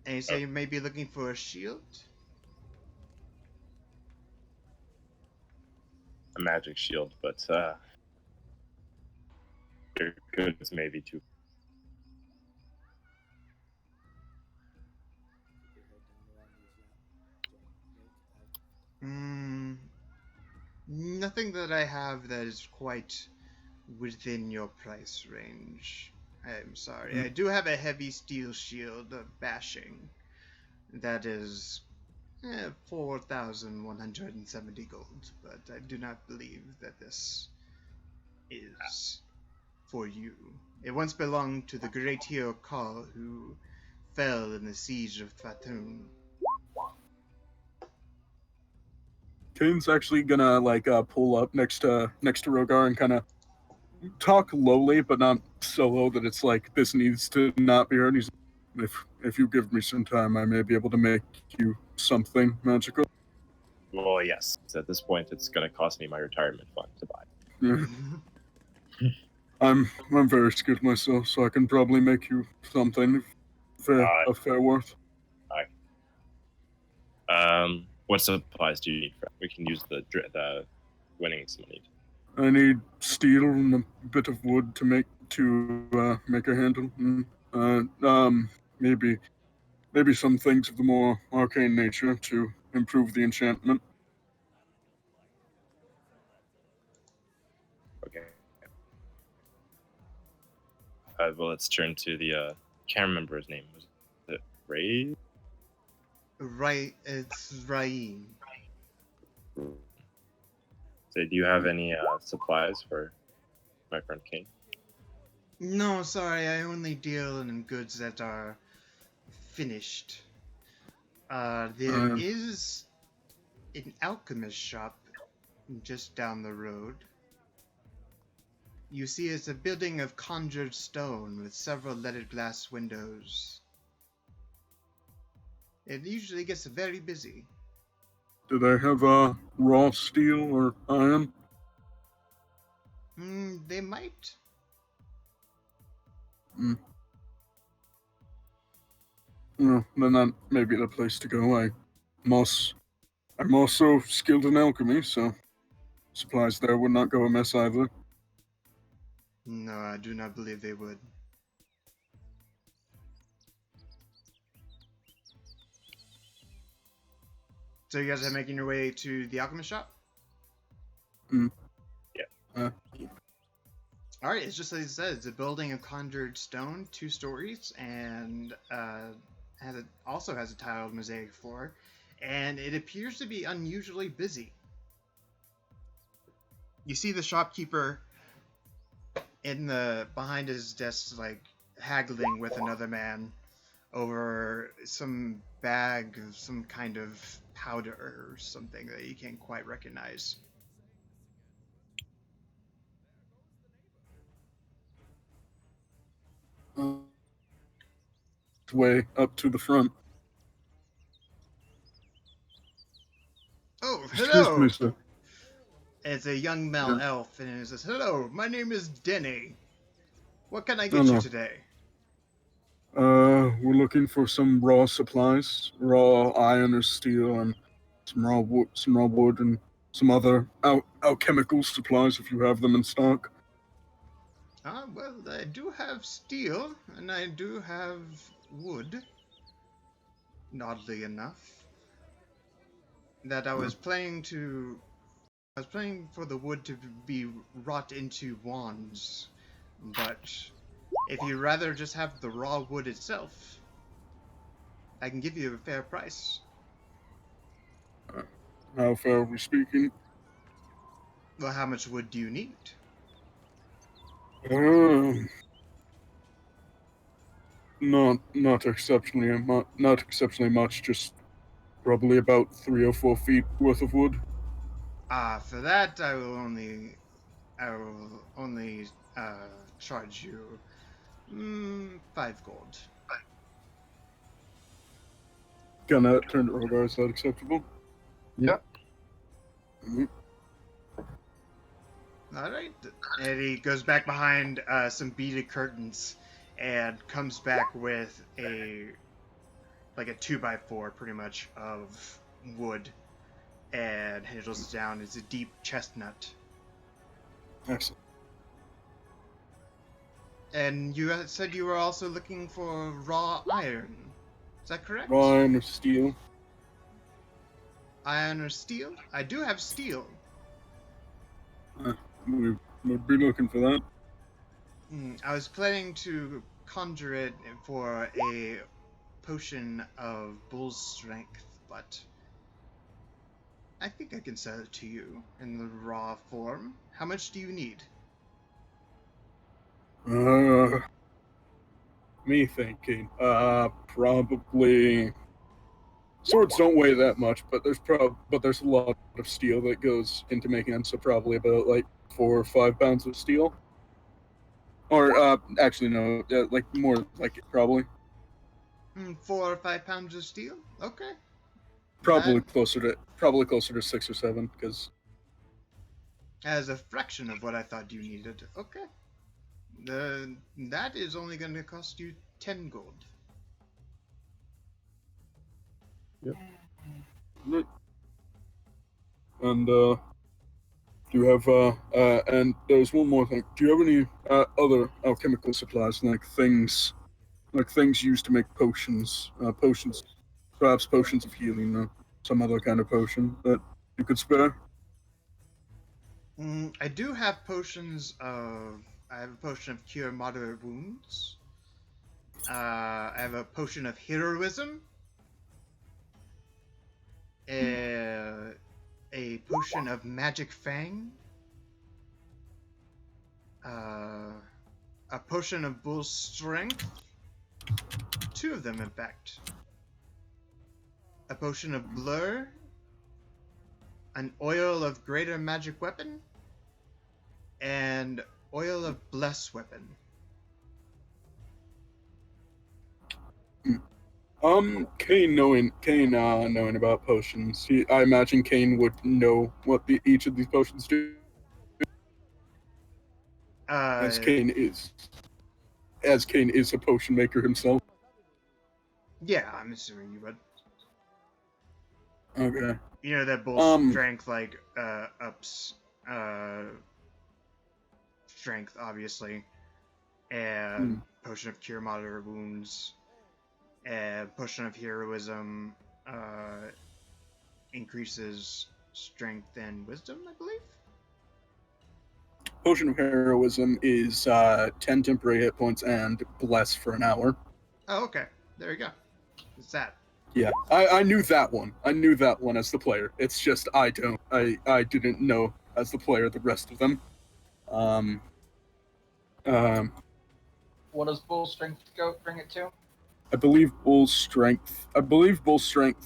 And you say you may be looking for a shield? A magic shield, but your goods may be too. Nothing that I have that is quite within your price range. I'm sorry. I do have a heavy steel shield of bashing. That is 4,170 gold, but I do not believe that this is for you. It once belonged to the great hero Karl, who fell in the siege of Thratun. Kane's actually gonna pull up next to Rogar and kind of talk lowly, but not so low that it's like this needs to not be heard. He's, if you give me some time, I may be able to make you something magical. Well, yes. At this point, it's going to cost me my retirement fund to buy. Yeah. I'm very skilled myself, so I can probably make you something of fair worth. What supplies do you need? We can use the winnings money. I need steel and a bit of wood to make a handle. Maybe some things of the more arcane nature to improve the enchantment. Okay. Well, let's turn to the. Can't remember his name. Was it Ray? Right, it's Raim. So, do you have any supplies for my friend Kane? No, sorry, I only deal in goods that are finished. There is an alchemist shop just down the road. You see, it's a building of conjured stone with several leaded glass windows. It usually gets very busy. Do they have raw steel or iron? They might. No, then that may be the place to go. I'm also skilled in alchemy, so supplies there would not go amiss either. No, I do not believe they would. So you guys are making your way to the alchemist shop? Yeah. Alright, it's just like it says. It's a building of conjured stone, 2 stories, and also has a tiled mosaic floor, and it appears to be unusually busy. You see the shopkeeper behind his desk, like haggling with another man over some bag of some kind of powder or something that you can't quite recognize. Way up to the front. Oh, hello! Excuse me, sir. It's a young male elf, and it says, "Hello, my name is Denny. What can I get you today?" We're looking for some raw supplies, raw iron or steel, and some raw wood, and some other alchemical supplies if you have them in stock. Well, I do have steel, and I do have wood. Oddly enough, that I was planning for the wood to be wrought into wands, but if you'd rather just have the raw wood itself, I can give you a fair price. How fair are we speaking? Well, how much wood do you need? Not exceptionally much. Just probably about 3 or 4 feet worth of wood. For that, I will only charge you 5 gold. Gonna turn to Rogar. Is that acceptable? Yeah. Mm-hmm. All right. And he goes back behind some beaded curtains and comes back with a 2x4 pretty much of wood and handles it down. It's a deep chestnut. Excellent. And you said you were also looking for raw iron. Is that correct? Raw iron or steel? Iron or steel? I do have steel. We would be looking for that. I was planning to conjure it for a potion of bull's strength, but I think I can sell it to you in the raw form. How much do you need? Me thinking. Probably. Swords don't weigh that much, but there's a lot of steel that goes into making them, so probably about like 4 or 5 pounds of steel. Or actually no, like more like it probably. 4 or 5 pounds of steel? Okay. Probably closer to 6 or 7, because As a fraction of what I thought you needed. Okay. That is only going to cost you 10 gold. Yep. And do you have and there's one more thing. Do you have any other alchemical supplies, like things used to make potions? Perhaps potions of healing, or some other kind of potion that you could spare? I do have potions of. I have a potion of cure moderate wounds. I have a potion of heroism. A potion of magic fang. A potion of bull strength. 2 of them, in fact. A potion of blur. An oil of greater magic weapon. And oil of bless weapon. Kane knowing about potions, I imagine Kane would know what each of these potions do. As Kane is a potion maker himself. Yeah, I'm assuming you would. Okay. You know that bull strength ups strength obviously, and potion of cure moderate wounds, and potion of heroism increases strength and wisdom, I believe. Potion of heroism is 10 temporary hit points and bless for an hour. Oh, okay. There you go. It's that. Yeah, I knew that one. I knew that one as the player. It's just I didn't know as the player the rest of them. What does bull strength bring it to? I believe bull strength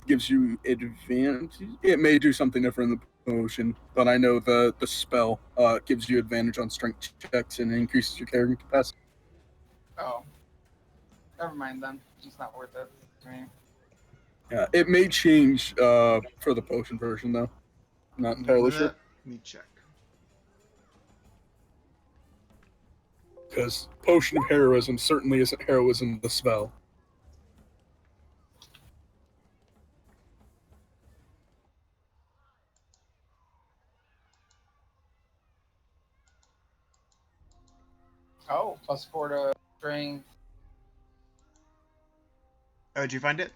gives you advantage. It may do something different in the potion, but I know the spell gives you advantage on strength checks and increases your carrying capacity. Oh, never mind then. It's not worth it to me. Yeah, it may change for the potion version though. I'm not entirely sure. Let me check. Because potion of heroism certainly isn't heroism the spell. Oh, +4 to strength. Oh, did you find it?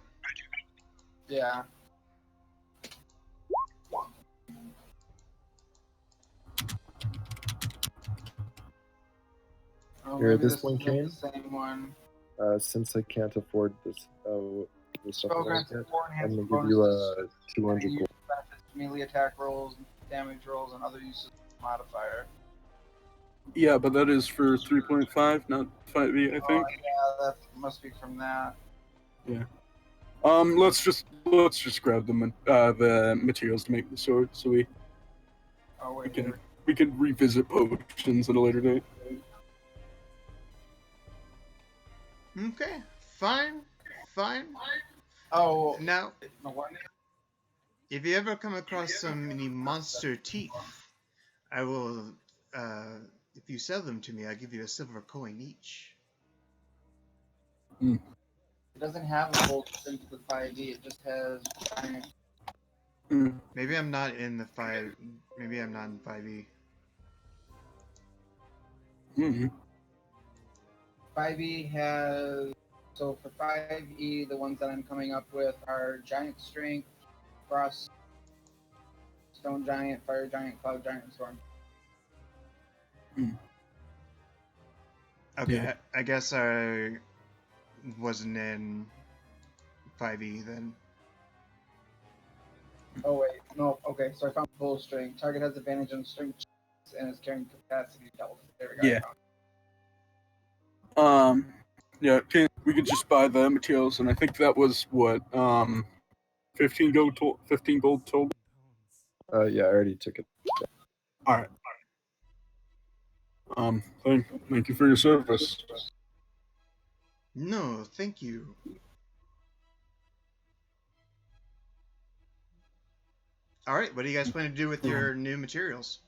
Yeah. Oh, Here, at maybe this this point, isn't Kane, the same one. since I can't afford this, the stuff Spell that I grants get, 4 I'm enhancement gonna give you bonuses. 200 Use gold. benefits, melee attack rolls, damage rolls, and other uses of the modifier. Yeah, but that is for 3.5, not 5e, I think. Yeah, that must be from that. Yeah. Let's just grab the materials to make the sword, so we can revisit potions at a later date. Okay, fine. Oh, now, if you ever come across any monster teeth, I will. If you sell them to me, I'll give you a silver coin each. It doesn't have a gold into the 5e. It just has giant. Maybe I'm not in the 5. Maybe I'm not in 5e. 5e has. So for 5e, the ones that I'm coming up with are Giant Strength, Frost, Stone Giant, Fire Giant, Cloud Giant, and Storm. Okay, Yeah. I guess I wasn't in 5e then. Oh wait, no. Okay, so I found full strength. Target has advantage on strength checks and its carrying capacity doubled. There we go. Yeah. Yeah, we could just buy the materials, and I think that was what 15 gold total. Yeah, I already took it. All right. Thank you for your service. No, thank you. All right, what do you guys plan to do with your new materials?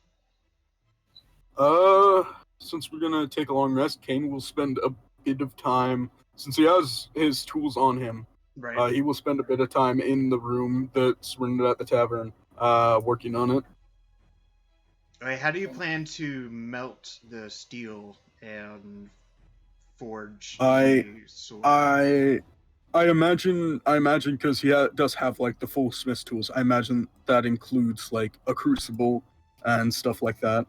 Since we're gonna take a long rest, Kane will spend a bit of time, since he has his tools on him. Right. He will spend a bit of time in the room that's rented at the tavern, working on it. All right, how do you plan to melt the steel and forge the sword? I imagine because he does have like the full smith's tools. I imagine that includes like a crucible and stuff like that.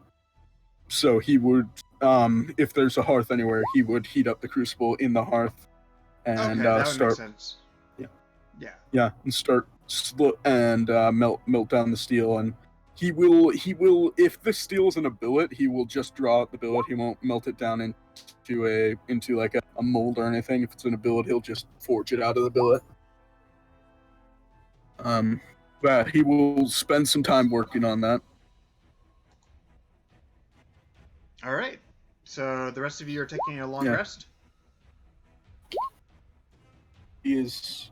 So he would, if there's a hearth anywhere, he would heat up the crucible in the hearth and Okay, that would start. make sense. Yeah, and start melt down the steel, and he will if the steel isn't a billet, he will just draw out the billet. He won't melt it down into like a mold or anything. If it's in a billet, he'll just forge it out of the billet. But he will spend some time working on that. All right. So the rest of you are taking a long rest? He is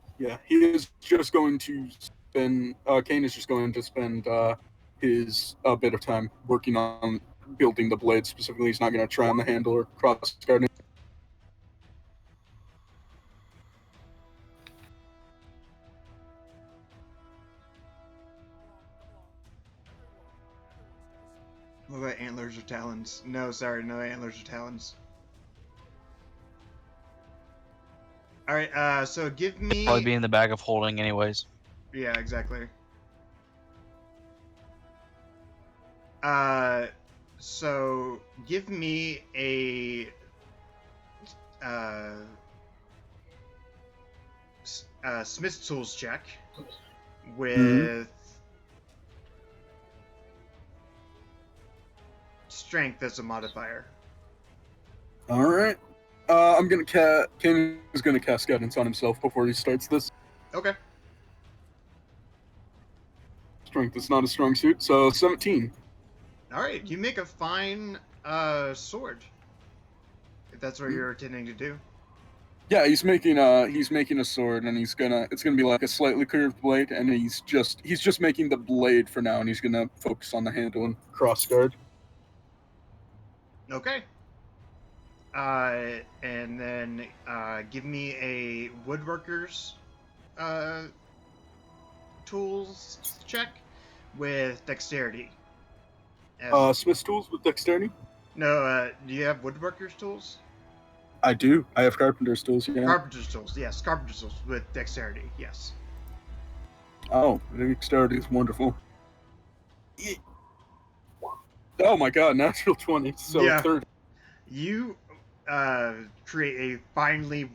just going to spend Kane is just going to spend his bit of time working on building the blade specifically. He's not going to try on the handle or cross guarding. What about antlers or talons? No, sorry, no antlers or talons. All right, so give me. Probably be in the bag of holding, anyways. Yeah, exactly. So give me a Smith's tools check with strength as a modifier. All right. Kane is gonna cast guidance on himself before he starts this. Okay. Strength is not a strong suit, so 17. All right, you make a fine sword. If that's what you're intending to do. Yeah, he's making a sword, and it's gonna be like a slightly curved blade, and he's just making the blade for now, and he's gonna focus on the handle and cross guard. Okay. And then give me a woodworker's tools check with dexterity. Smith's tools with dexterity. No, do you have woodworker's tools? I do. I have carpenter's tools. Yeah. Carpenter's tools, yes. Carpenter's tools with dexterity, yes. Oh, dexterity is wonderful. Oh my god, natural 20. So Yeah. 30. You create a finely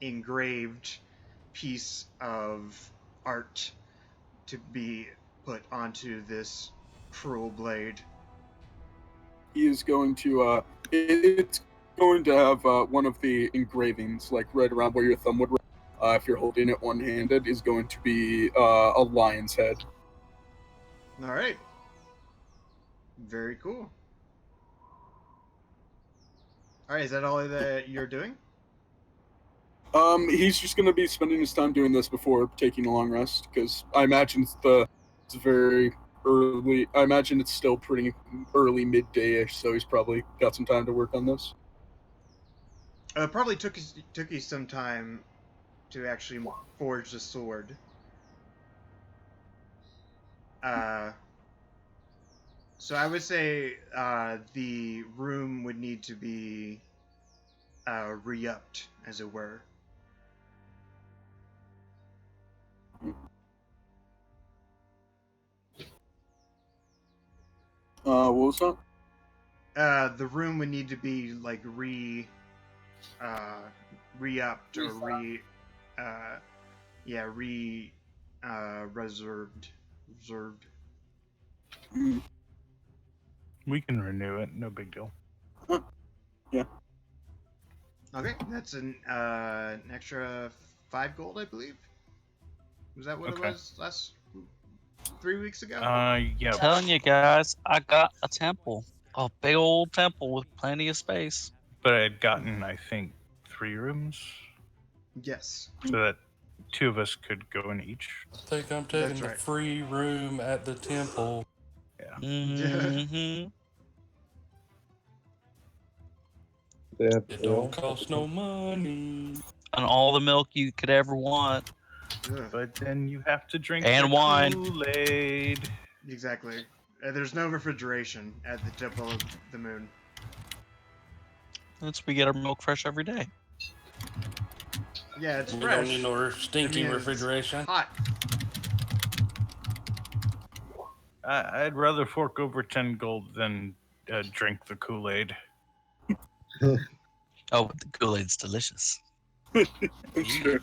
engraved piece of art to be put onto this cruel blade. He is going to it's going to have one of the engravings, like right around where your thumb would if you're holding it one-handed, is going to be a lion's head. All right. Very cool. All right, is that all that you're doing? He's just going to be spending his time doing this before taking a long rest, because I imagine it's very early. I imagine it's still pretty early midday-ish, so he's probably got some time to work on this. Probably took you some time to actually forge the sword. So I would say the room would need to be re-upped, as it were. What was that? The room would need to be like re-upped or reserved. We can renew it. No big deal. Yeah. Okay, that's an extra 5 gold, I believe. Was that what it was last 3 weeks ago? Yeah. Telling you guys, I got a temple, a big old temple with plenty of space. But I had gotten, I think, 3 rooms. Yes. So that 2 of us could go in each. I think I'm taking the free room at the temple. Yeah. Mm-hmm. It don't cost no money. And all the milk you could ever want. But then you have to drink and the wine. Kool-Aid. Exactly. There's no refrigeration at the Temple of the Moon. We get our milk fresh every day. Yeah, it's We fresh. don't need no stinky refrigeration. Hot. I'd rather fork over 10 gold than drink the Kool-Aid. Oh, the Kool-Aid's delicious. Sure.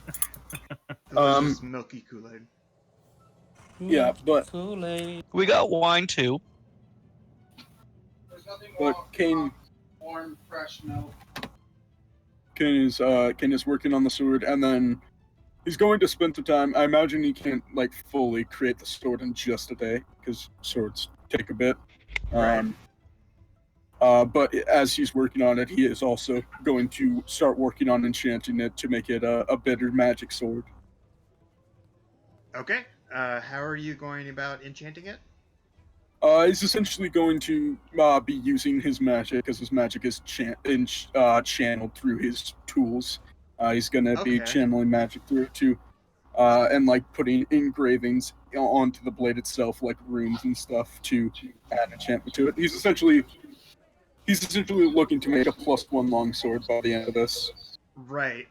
Delicious milky Kool-Aid. Yeah, but Kool-Aid. We got wine too. But Kane, warm, fresh milk. Kane is working on the sword, and then he's going to spend some time. I imagine he can't like fully create the sword in just a day because swords take a bit. Right. But as he's working on it, he is also going to start working on enchanting it to make it a better magic sword. Okay. How are you going about enchanting it? He's essentially going to be using his magic, because his magic is channeled through his tools. He's going to be channeling magic through it too, and like putting engravings onto the blade itself, like runes and stuff, to add enchantment to it. He's essentially looking to make a +1 longsword by the end of this. Right.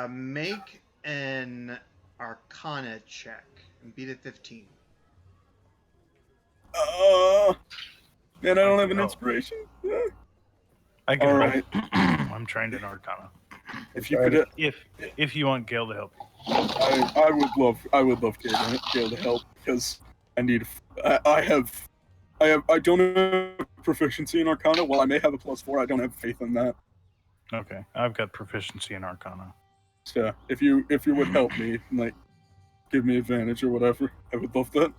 Make an Arcana check and beat it 15. Man, I don't have an inspiration. I can All roll. right. I'm trained in Arcana. If you could, if you want Gale to help, I would love Gale to help, because I need. I don't have proficiency in Arcana. While I may have a +4, I don't have faith in that. Okay, I've got proficiency in Arcana. So if you would help me, like, give me advantage or whatever, I would love that.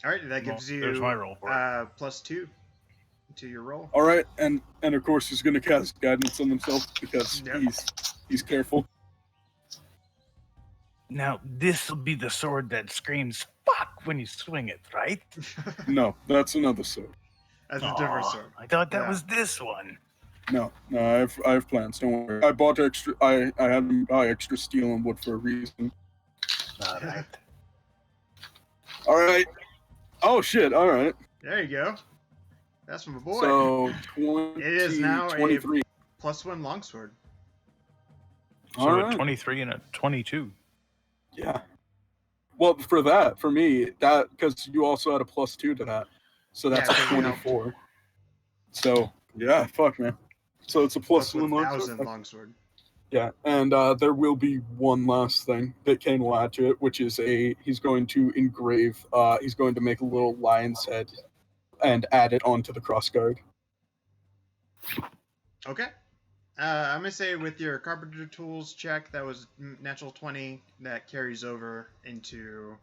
All right, that gives you there's my roll for it. +2 to your roll. All right, and of course he's going to cast guidance on himself because he's careful. Now this will be the sword that screams "fuck" when you swing it, right? No, that's another sword. That's a different sword. I thought that was this one. No, I have plans. Don't worry. I bought extra. I had to buy extra steel and wood for a reason. All right. All right. Oh shit! All right. There you go. That's from a boy. So 20, It is now 23. a +1 longsword. So All a right. 23 and a 22. Yeah. Well, for me, that because you also had a +2 to that, so that's Yeah, 'cause you helped. 24. So yeah, fuck man. So it's a +1 +1,000 longsword. longsword. Yeah, and there will be one last thing that Kane will add to it, which is he's going to engrave. He's going to make a little lion's head, and add it onto the crossguard. Okay. I'm gonna say with your carpenter tools check, that was natural 20. That carries over into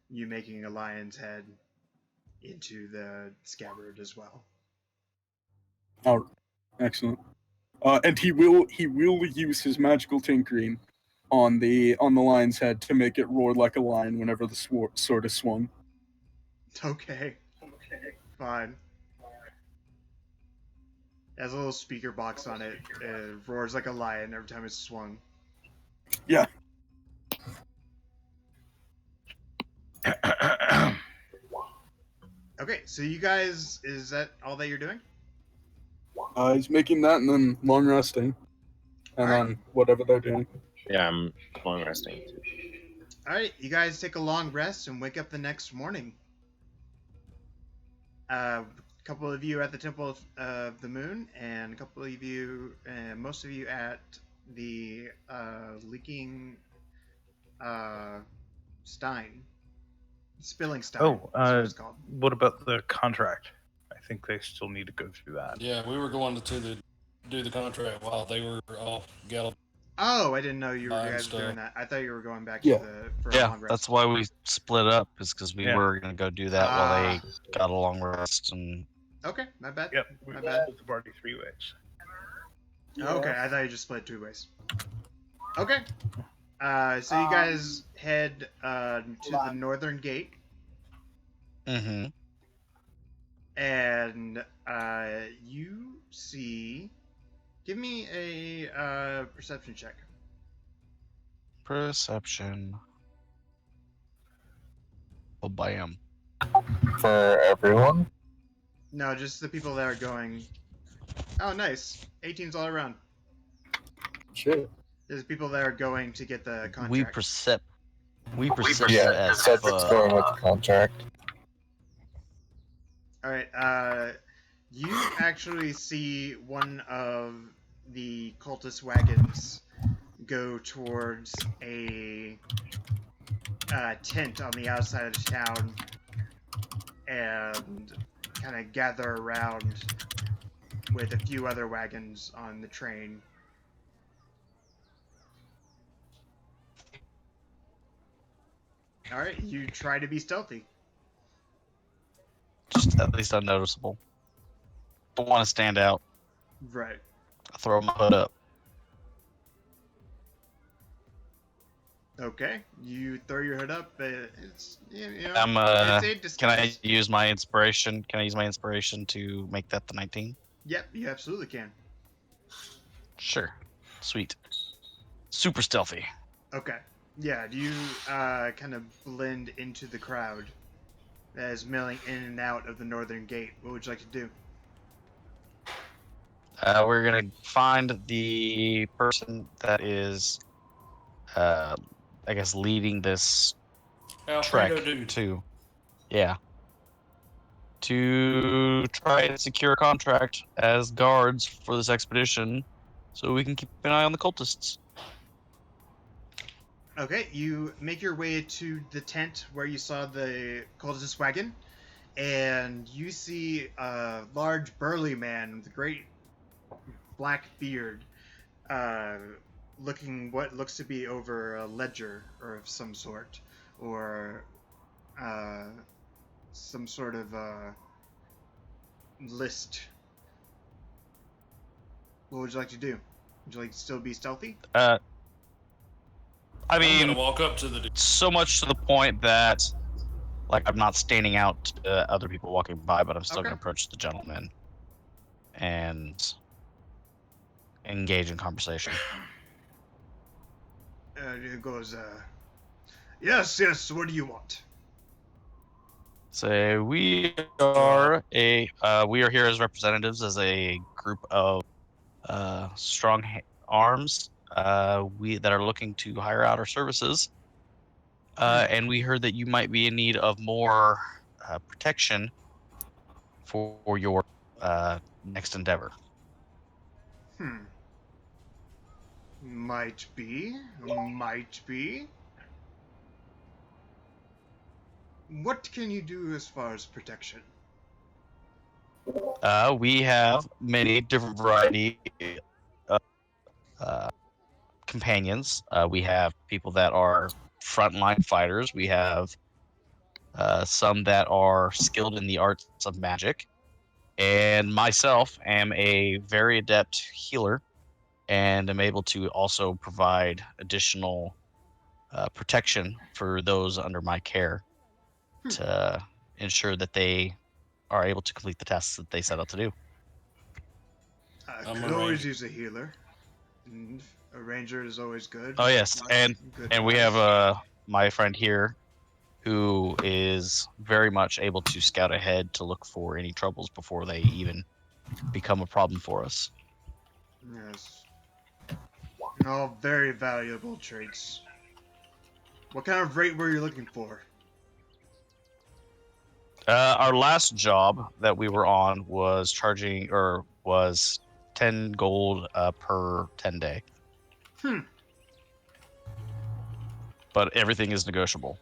you making a lion's head into the scabbard as well. Oh, excellent. And he will use his magical tinkering on the lion's head to make it roar like a lion whenever the sword is swung. Okay. Fine. It has a little speaker box on it. It roars like a lion every time it's swung. Yeah. Okay, so you guys, is that all that you're doing? He's making that and then long resting, and then whatever they're doing. Yeah, I'm long resting too. All right, you guys take a long rest and wake up the next morning. A couple of you at the Temple of the Moon, and a couple of you, most of you at the leaking Stein. Spilling Stein. Oh, is what it's called. what about the contract? I think they still need to go through that. Yeah, we were going to do the contract while they were off gallivanting. Oh, I didn't know you guys were doing that. I thought you were going back for a Yeah, long rest. that's why we split up, is because we were going to go do that while they got a long rest. And Okay, my bad. Yep, we my bad. split the party 3 ways. Okay, I thought you just split 2 ways. Okay. So you guys head to the northern gate. Mm-hmm. And you see... Give me a perception check. Perception. Oh, bam. For everyone? No, just the people that are going... Oh, nice. 18's all around. Shit. There's people that are going to get the contract. We perceive Yeah, as Cedric's going with the contract. Alright, you actually see one of the cultist wagons go towards a tent on the outside of the town and kind of gather around with a few other wagons on the train. Alright, you try to be stealthy. just at least unnoticeable. Don't want to stand out. Right. I throw my hood up. Okay, you throw your hood up. It's I'm it's a can I disguise. use my inspiration? Can I use my inspiration to make that the 19? Yep, you absolutely can. Sure. Sweet. Super stealthy. Okay. Yeah, you kind of blend into the crowd that is milling in and out of the northern gate. What would you like to do? We're gonna find the person that is, I guess, leading this Alfredo trek dude. to try and secure a contract as guards for this expedition, so we can keep an eye on the cultists. Okay, you make your way to the tent where you saw the cultist wagon, and you see a large burly man with a great black beard, looking what looks to be over a ledger or of some sort, or some sort of list. What would you like to do? Would you like to still be stealthy? I I'm mean, gonna walk up to the dude. so much to the point that, like, I'm not standing out to other people walking by, but I'm still Okay. gonna approach the gentleman and engage in conversation. It goes, yes, what do you want? So we are here as representatives, as a group of strong arms that are looking to hire out our services. And we heard that you might be in need of more protection for your next endeavor. Might be. Might be. What can you do as far as protection? We have many different variety of companions. We have people that are frontline fighters. We have some that are skilled in the arts of magic. And myself am a very adept healer and am able to also provide additional protection for those under my care to ensure that they are able to complete the tasks that they set out to do. Could always use a healer. And a ranger is always good. Oh yes, and we have my friend here who is very much able to scout ahead to look for any troubles before they even become a problem for us. Yes. All very valuable traits. What kind of rate were you looking for? Our last job that we were on was was 10 gold per 10 day. But everything is negotiable.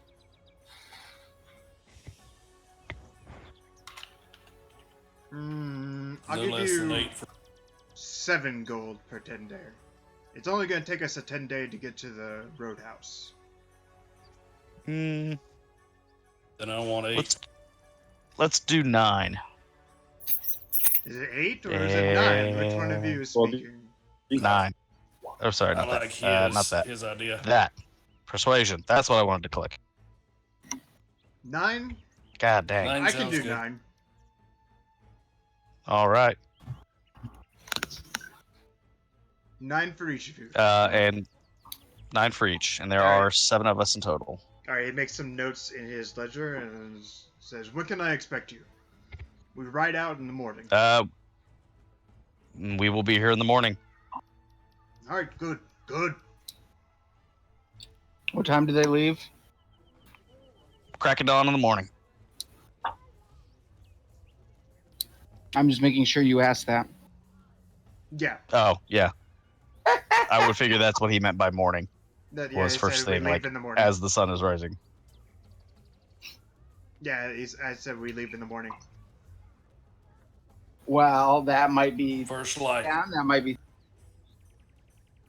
I'll give you 7 gold per 10 day. It's only going to take us a 10 day to get to the Roadhouse. Then I want 8. Let's do 9. Is it 8 or is it 9? Which one of you is speaking? 9. Oh, sorry, not I like that. Not that. his idea. That. Persuasion. That's what I wanted to click. 9? God dang. I can do 9. All right. 9 for each of you. And 9 for each, and there are 7 of us in total. All right, he makes some notes in his ledger and says, "When can I expect you? We ride out in the morning." We will be here in the morning. All right, good. What time do they leave? Crack of dawn in the morning. I'm just making sure you asked that. Yeah. Oh, yeah. I would figure that's what he meant by morning. Was first thing, like, in the morning. as the sun is rising. Yeah, I said we leave in the morning. Well, that might be first light. Yeah, that might be.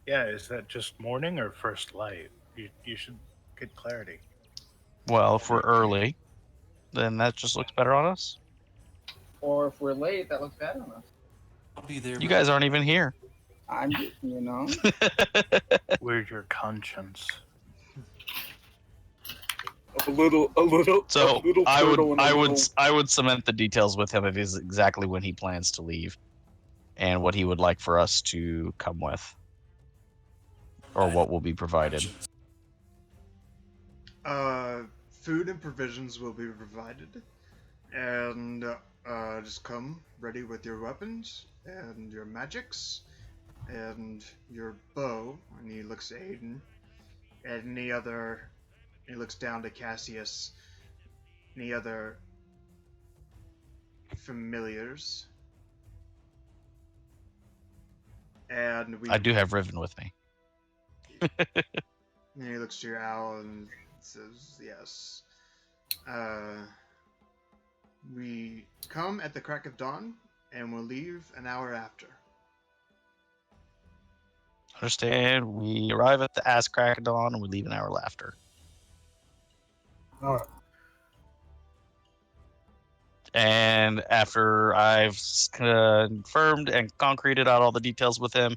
Yeah, is that just morning or first light? You should get clarity. Well, if we're early, then that just looks better on us. Or if we're late, that looks bad on us. I'll be there. You guys aren't even here. I'm just, Where's your conscience? A little. So a little I would cement the details with him of exactly when he plans to leave, and what he would like for us to come with, or what will be provided. Food and provisions will be provided, and just come ready with your weapons and your magics and your bow. And he looks at Aiden and any other. He looks down to Cassius. Any other familiars? And I do have Riven with me. And he looks to your owl and says, "Yes. We come at the crack of dawn, and we'll leave an hour after." Understand? We arrive at the ass crack of dawn, and we leave an hour after. All right. And after I've confirmed and concreted out all the details with him,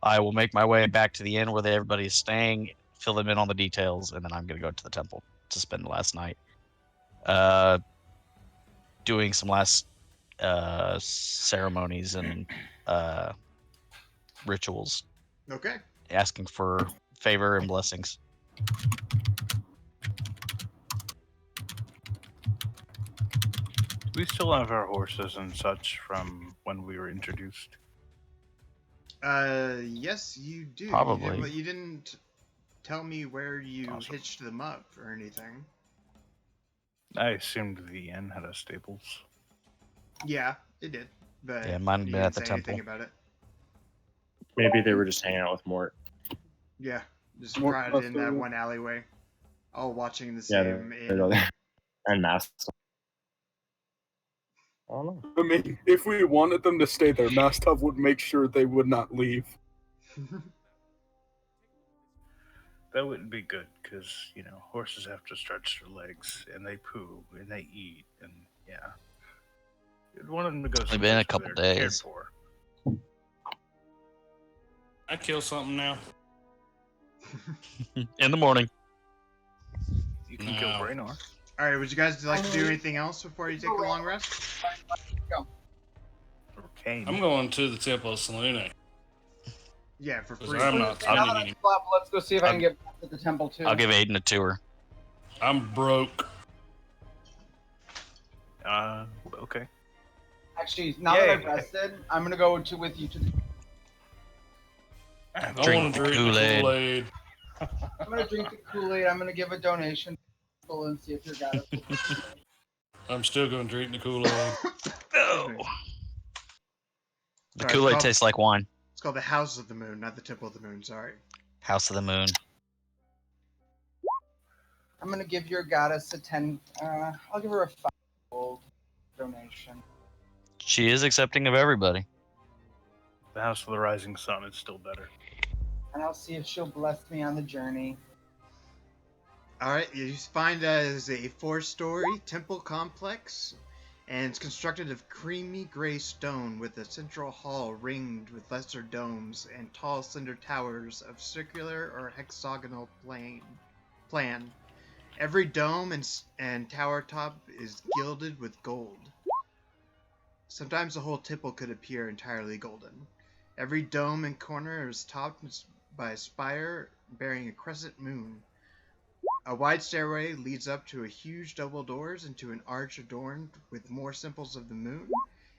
I will make my way back to the inn where everybody is staying, fill them in on the details, and then I'm going to go to the temple to spend the last night. Doing some last ceremonies and rituals. Okay. Asking for favor and blessings. We still have our horses and such from when we were introduced. Yes, you do. Probably. You didn't tell me where you Awesome. hitched them up or anything. I assumed the inn had a stables. Yeah, it did, but Yeah, mine you been at didn't the say anything temple. about it. Maybe they were just hanging out with Mort. Yeah, just More crowded in that custodian. one alleyway, all watching the Yeah, same they're inn. there. And masks. I don't know. I mean, if we wanted them to stay there, Mastov would make sure they would not leave. That wouldn't be good because, horses have to stretch their legs and they poo and they eat and yeah. You'd want them to go Only been a someplace couple where they're cared days. for. I kill something now. In the morning. You can kill No. Brainor. All right, would you guys like to do anything else before you take a long rest? Okay. I'm going to the Temple of Selene. Yeah, for 'Cause free. I'm not Now that spending I'm any. up, let's go see if I can get back to the temple too. I'll give Aiden a tour. I'm broke. Okay. Actually, now that I've rested, I'm gonna go with you to the. I Drink want to drink Kool-Aid. Kool-Aid. I'm gonna drink the Kool-Aid. I'm gonna give a donation and see if your goddess. I'm still going to drink the Kool-Aid. No. The Sorry, Kool-Aid tastes like wine. It's called the House of the Moon, not the Temple of the Moon. Sorry. House of the Moon. I'm gonna give your goddess a 10. I'll give her a 5 gold donation. She is accepting of everybody. The House of the Rising Sun is still better. And I'll see if she'll bless me on the journey. All right, you find that it is a 4-story temple complex, and it's constructed of creamy gray stone with a central hall ringed with lesser domes and tall, slender towers of circular or hexagonal plan. Every dome and tower top is gilded with gold. Sometimes the whole temple could appear entirely golden. Every dome and corner is topped by a spire bearing a crescent moon. A wide stairway leads up to a huge double doors into an arch adorned with more symbols of the moon,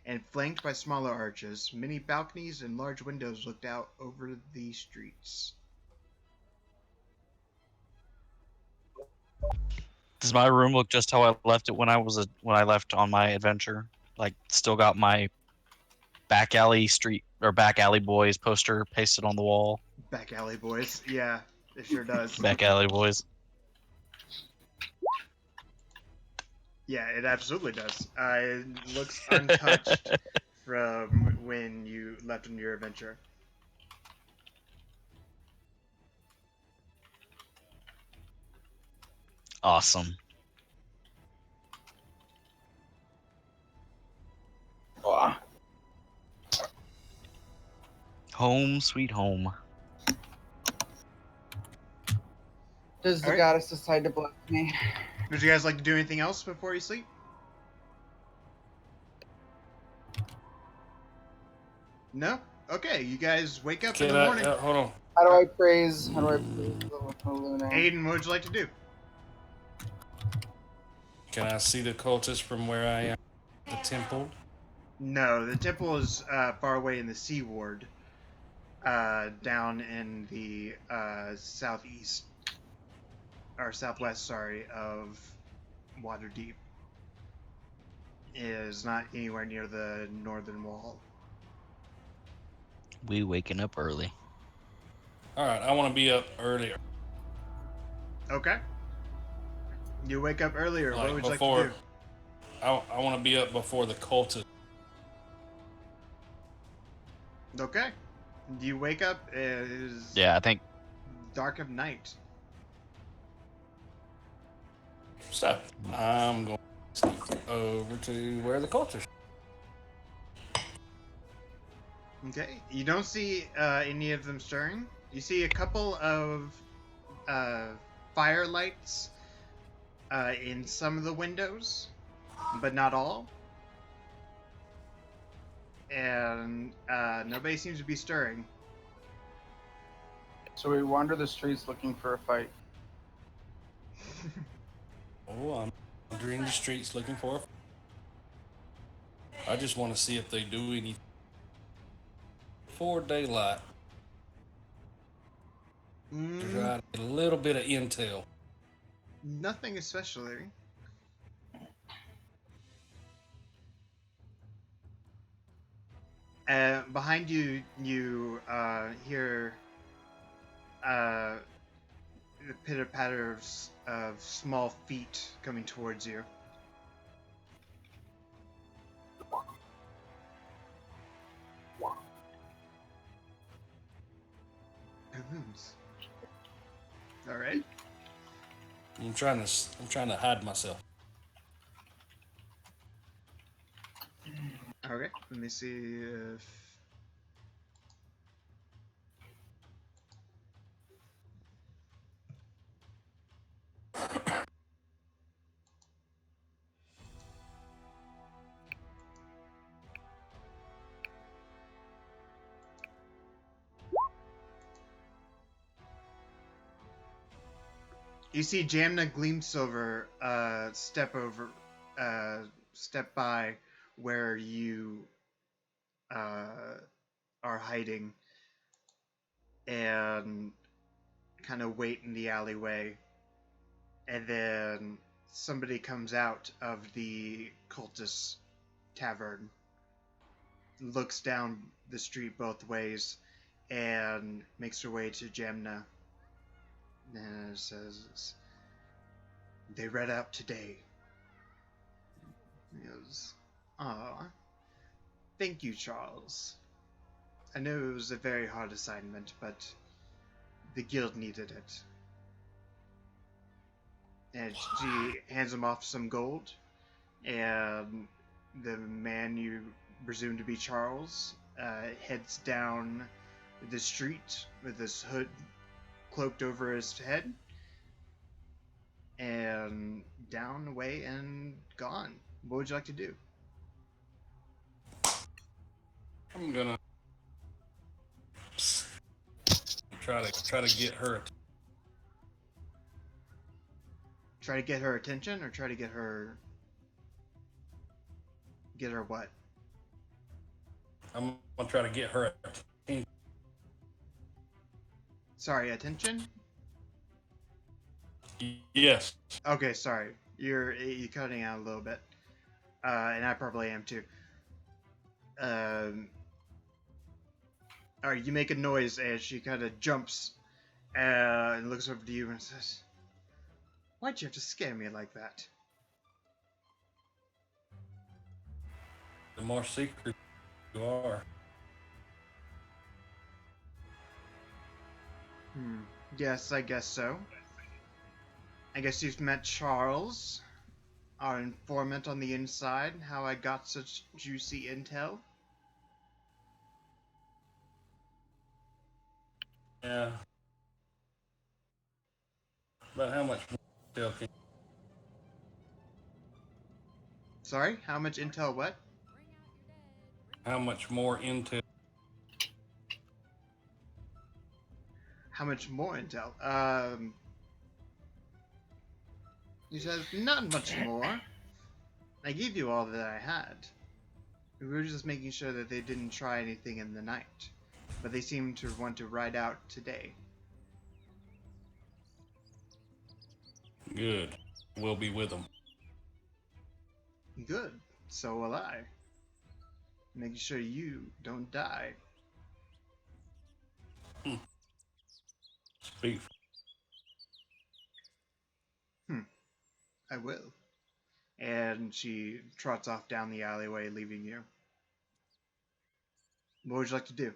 and flanked by smaller arches. Many balconies and large windows looked out over the streets. Does my room look just how I left it when I left on my adventure? Like, still got my back alley boys poster pasted on the wall. Back alley boys, yeah, it sure does. Back alley boys. Yeah, it absolutely does. It looks untouched from when you left on your adventure. Awesome. Oh. Home sweet home. Does the Alright. goddess decide to bless me? Would you guys like to do anything else before you sleep? No? Okay, you guys wake up in the morning. Hold on. How do I praise Luna? Aiden, what would you like to do? Can I see the cultist from where I am? The temple? No, the temple is far away in the Sea Ward, down in the southeast, or southwest, sorry, of Waterdeep. It is not anywhere near the northern wall. We waking up early. All right, I want to be up earlier. Okay. You wake up earlier. Like what would you before, like to do? I want to be up before the cultist. Okay. You wake up, it is Yeah, I think dark of night. So I'm going to sneak over to where the cultist. Okay. You don't see any of them stirring. You see a couple of firelights in some of the windows, but not all. And nobody seems to be stirring. So we wander the streets looking for a fight. Oh, I'm wandering the streets looking for. I just want to see if they do anything before daylight. Try to get a little bit of intel. Nothing especially. Behind you, you hear the pitter patter of small feet coming towards you. Baboons. All right. I'm trying to hide myself. Okay. Let me see if. You see Jamna Gleamsilver step by where you are hiding and kind of wait in the alleyway. And then somebody comes out of the cultist tavern, looks down the street both ways, and makes her way to Jamna. And says, "They read out today." He goes, "Aw, thank you, Charles. I know it was a very hard assignment, but the guild needed it." And she hands him off some gold, and the man you presume to be Charles heads down the street with his hood cloaked over his head, and down, away, and gone. What would you like to do? I'm gonna try to get her. Try to get her attention, or try to get her what? I'm gonna try to get her attention. Sorry, attention? Yes. Okay, sorry. You're cutting out a little bit. And I probably am too. Alright, you make a noise as she kind of jumps and looks over to you and says, "Why'd you have to scare me like that?" The more secret you are. Yes, I guess so. I guess you've met Charles, our informant on the inside, how I got such juicy intel. Yeah. But how much more intel can? Sorry, how much intel what? How much more intel? How much more intel? He says, "Not much more. I gave you all that I had. We were just making sure that they didn't try anything in the night. But they seem to want to ride out today." Good. We'll be with them. Good. So will I. Making sure you don't die. Speak. I will. And she trots off down the alleyway, leaving you. What would you like to do?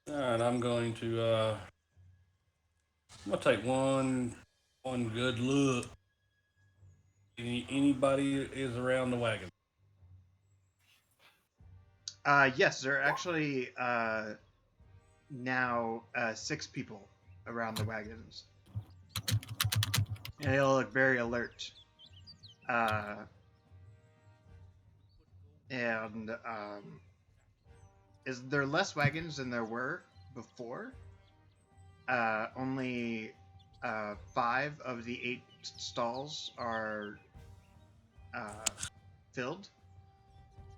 All right, I'm going to take one good look. Anybody is around the wagon? Yes, there are actually now 6 people around the wagons. And they all look very alert. And is there less wagons than there were before? Only 5 of the 8 stalls are filled,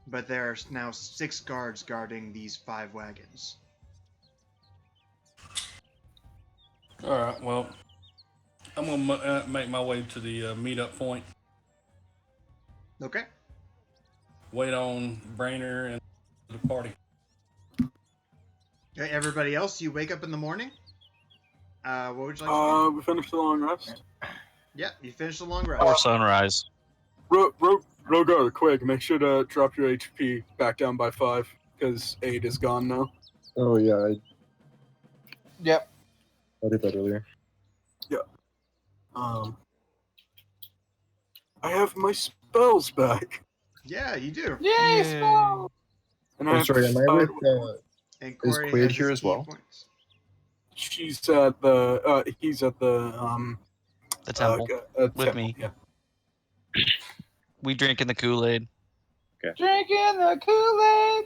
but there are now 6 guards guarding these 5 wagons. All right. Well, I'm gonna make my way to the meetup point. Okay. Wait on Brainer and the party. Okay, everybody else, you wake up in the morning. What would you like to do? We finished the long rest. Yeah, you finish the long rest. Or sunrise. Rogar, quick, make sure to drop your HP back down by 5, because 8 is gone now. Oh yeah, Yep. I did that earlier. Yeah. I have my spells back. Yeah, you do. Yay, spell! And I'm sorry, am I with And is Corey Quaid has here his as key well? points. She's at the he's at the temple with temple, me. Yeah. We drinking the Kool-Aid. Drinking the Kool-Aid.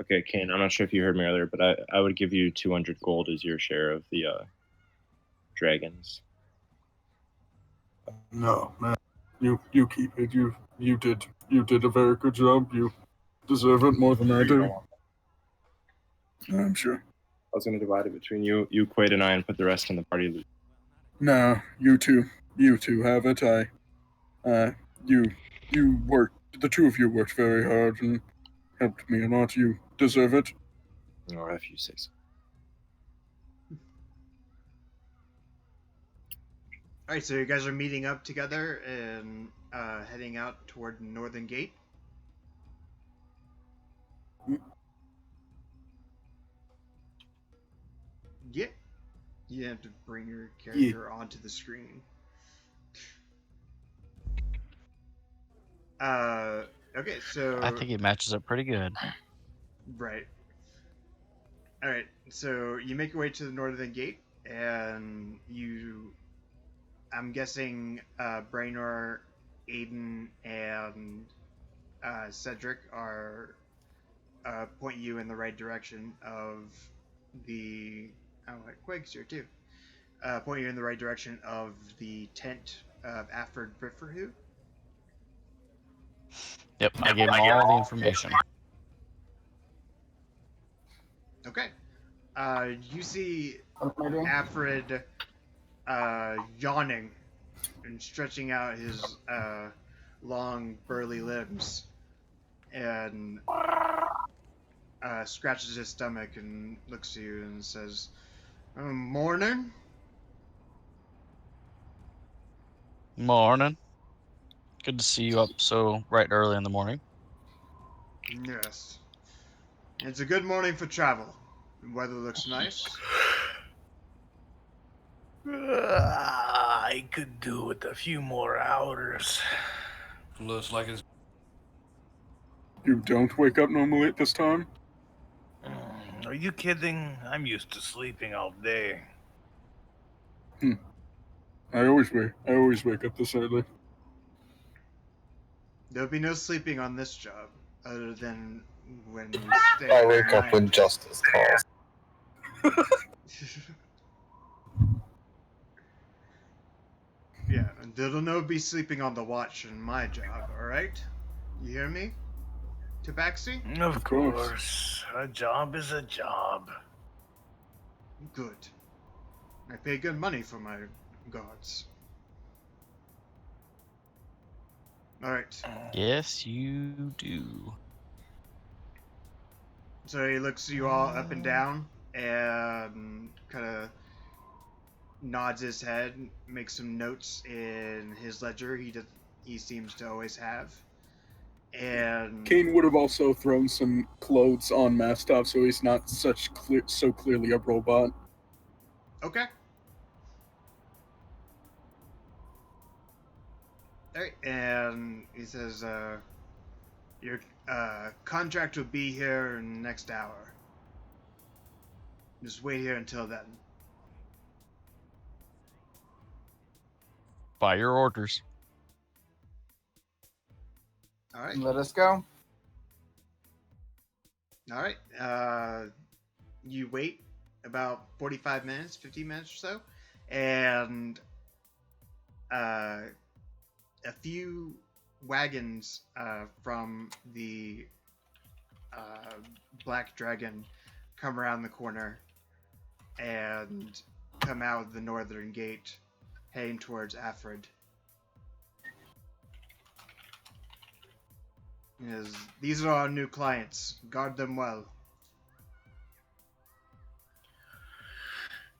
Okay, Kane, I'm not sure if you heard me earlier, but I would give you 200 gold as your share of the dragons. No, man. You keep it. You did a very good job. You deserve it more than I do. I'm sure. I was going to divide it between you, Quaid, and I, and put the rest in the party loot. No, you two have it. You worked. The two of you worked very hard and helped me a lot. You deserve it. Oh, if you say so. All right, so you guys are meeting up together and heading out toward Northern Gate. Yeah. You have to bring your character onto the screen. Okay, so I think it matches up pretty good. right. All right, so you make your way to the Northern Gate, and I'm guessing Brainor, Aiden, and Cedric are point you in the right direction of the. Oh, Quig's here too. Point you in the right direction of the tent of Afford Brifferhu. Yep, I gave him all the information. Okay. You see What am I doing? Afford yawning and stretching out his long, burly limbs, and scratches his stomach and looks at you and says, "Morning." Morning. Good to see you up so right early in the morning. Yes. It's a good morning for travel. The weather looks nice. I could do with a few more hours. Looks like it's. You don't wake up normally at this time? Are you kidding? I'm used to sleeping all day. I always wake up this early. There'll be no sleeping on this job, other than when you stay. I wake up when justice calls. Yeah, and there'll no be sleeping on the watch in my job, alright? You hear me? Tabaxi? Of course. A job is a job. Good. I pay good money for my guards. Alright. Yes, you do. So he looks you all up and down and kind of nods his head, makes some notes in his ledger he seems to always have. And Kane would have also thrown some clothes on Mastov so he's not so clearly a robot. okay. Alright, and he says, your contract will be here in the next hour. Just wait here until then. By your orders. Alright. Let us go. Alright. You wait about 45 minutes, 50 minutes or so, and a few wagons from the Black Dragon come around the corner and come out of the northern gate, heading towards Afrid. These are our new clients. Guard them well.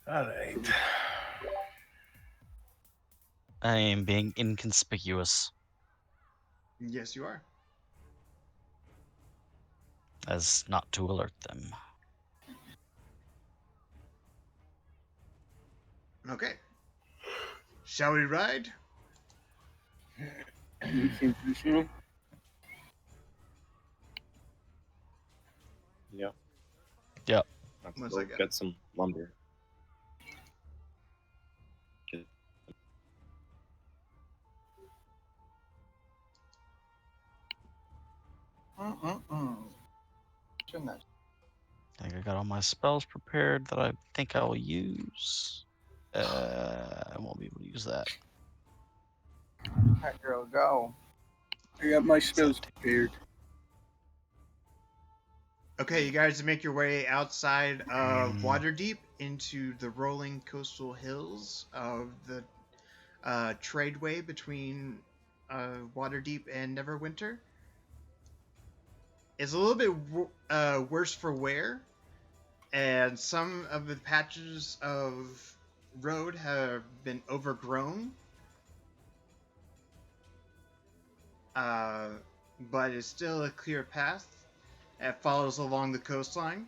All right. I am being inconspicuous Yes, you are. as not to alert them. Okay. Shall we ride? Yeah. Yep. Let's One go second. get some lumber. Get- Turn that. I think I got all my spells prepared that I think I will use. I won't be able to use that. Alright, girl, go. I got my spells prepared. Okay, you guys make your way outside of Waterdeep into the rolling coastal hills of the tradeway between Waterdeep and Neverwinter. It's a little bit worse for wear, and some of the patches of road have been overgrown. But it's still a clear path that follows along the coastline.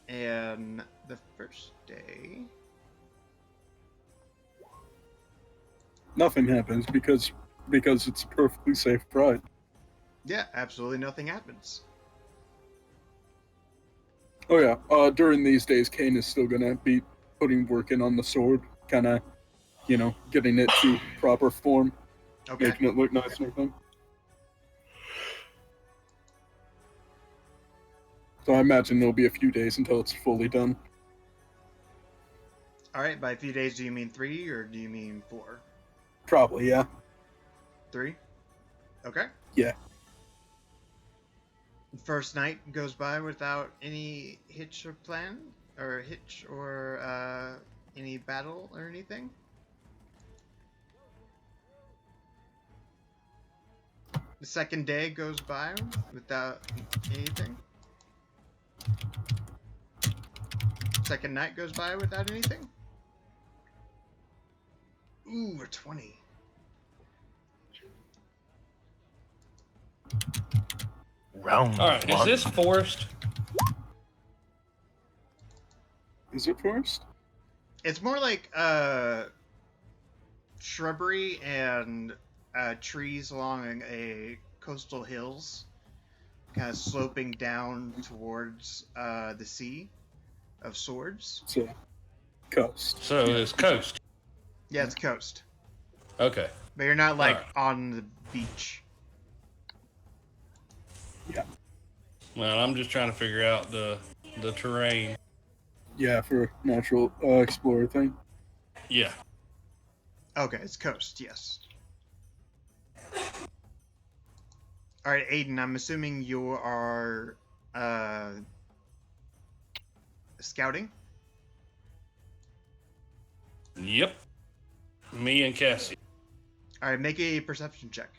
And the first day, Nothing happens because it's a perfectly safe ride. yeah, absolutely nothing happens. Oh yeah. During these days, Kane is still gonna be putting work in on the sword, kind of, getting it to proper form, Okay. making it look nice and everything. So I imagine there'll be a few days until it's fully done. All right. By a few days, do you mean 3 or do you mean 4? Probably, yeah. 3. Okay. Yeah. First night goes by without any hitch or any battle or anything. The second day goes by without anything. Second night goes by without anything. Ooh, a 20. Round All right, is one. this forest? Is it forest? It's more like shrubbery and trees along a coastal hills, kind of sloping down towards the sea of swords. It's a coast. So it's coast. Yeah, it's coast, Okay. but you're not like Alright. on the beach. Yeah. Well, I'm just trying to figure out the terrain. Yeah, for a natural explorer thing. Yeah. Okay, it's coast, yes. All right, Aiden, I'm assuming you are scouting. Yep. Me and Cassie. All right, make a perception check.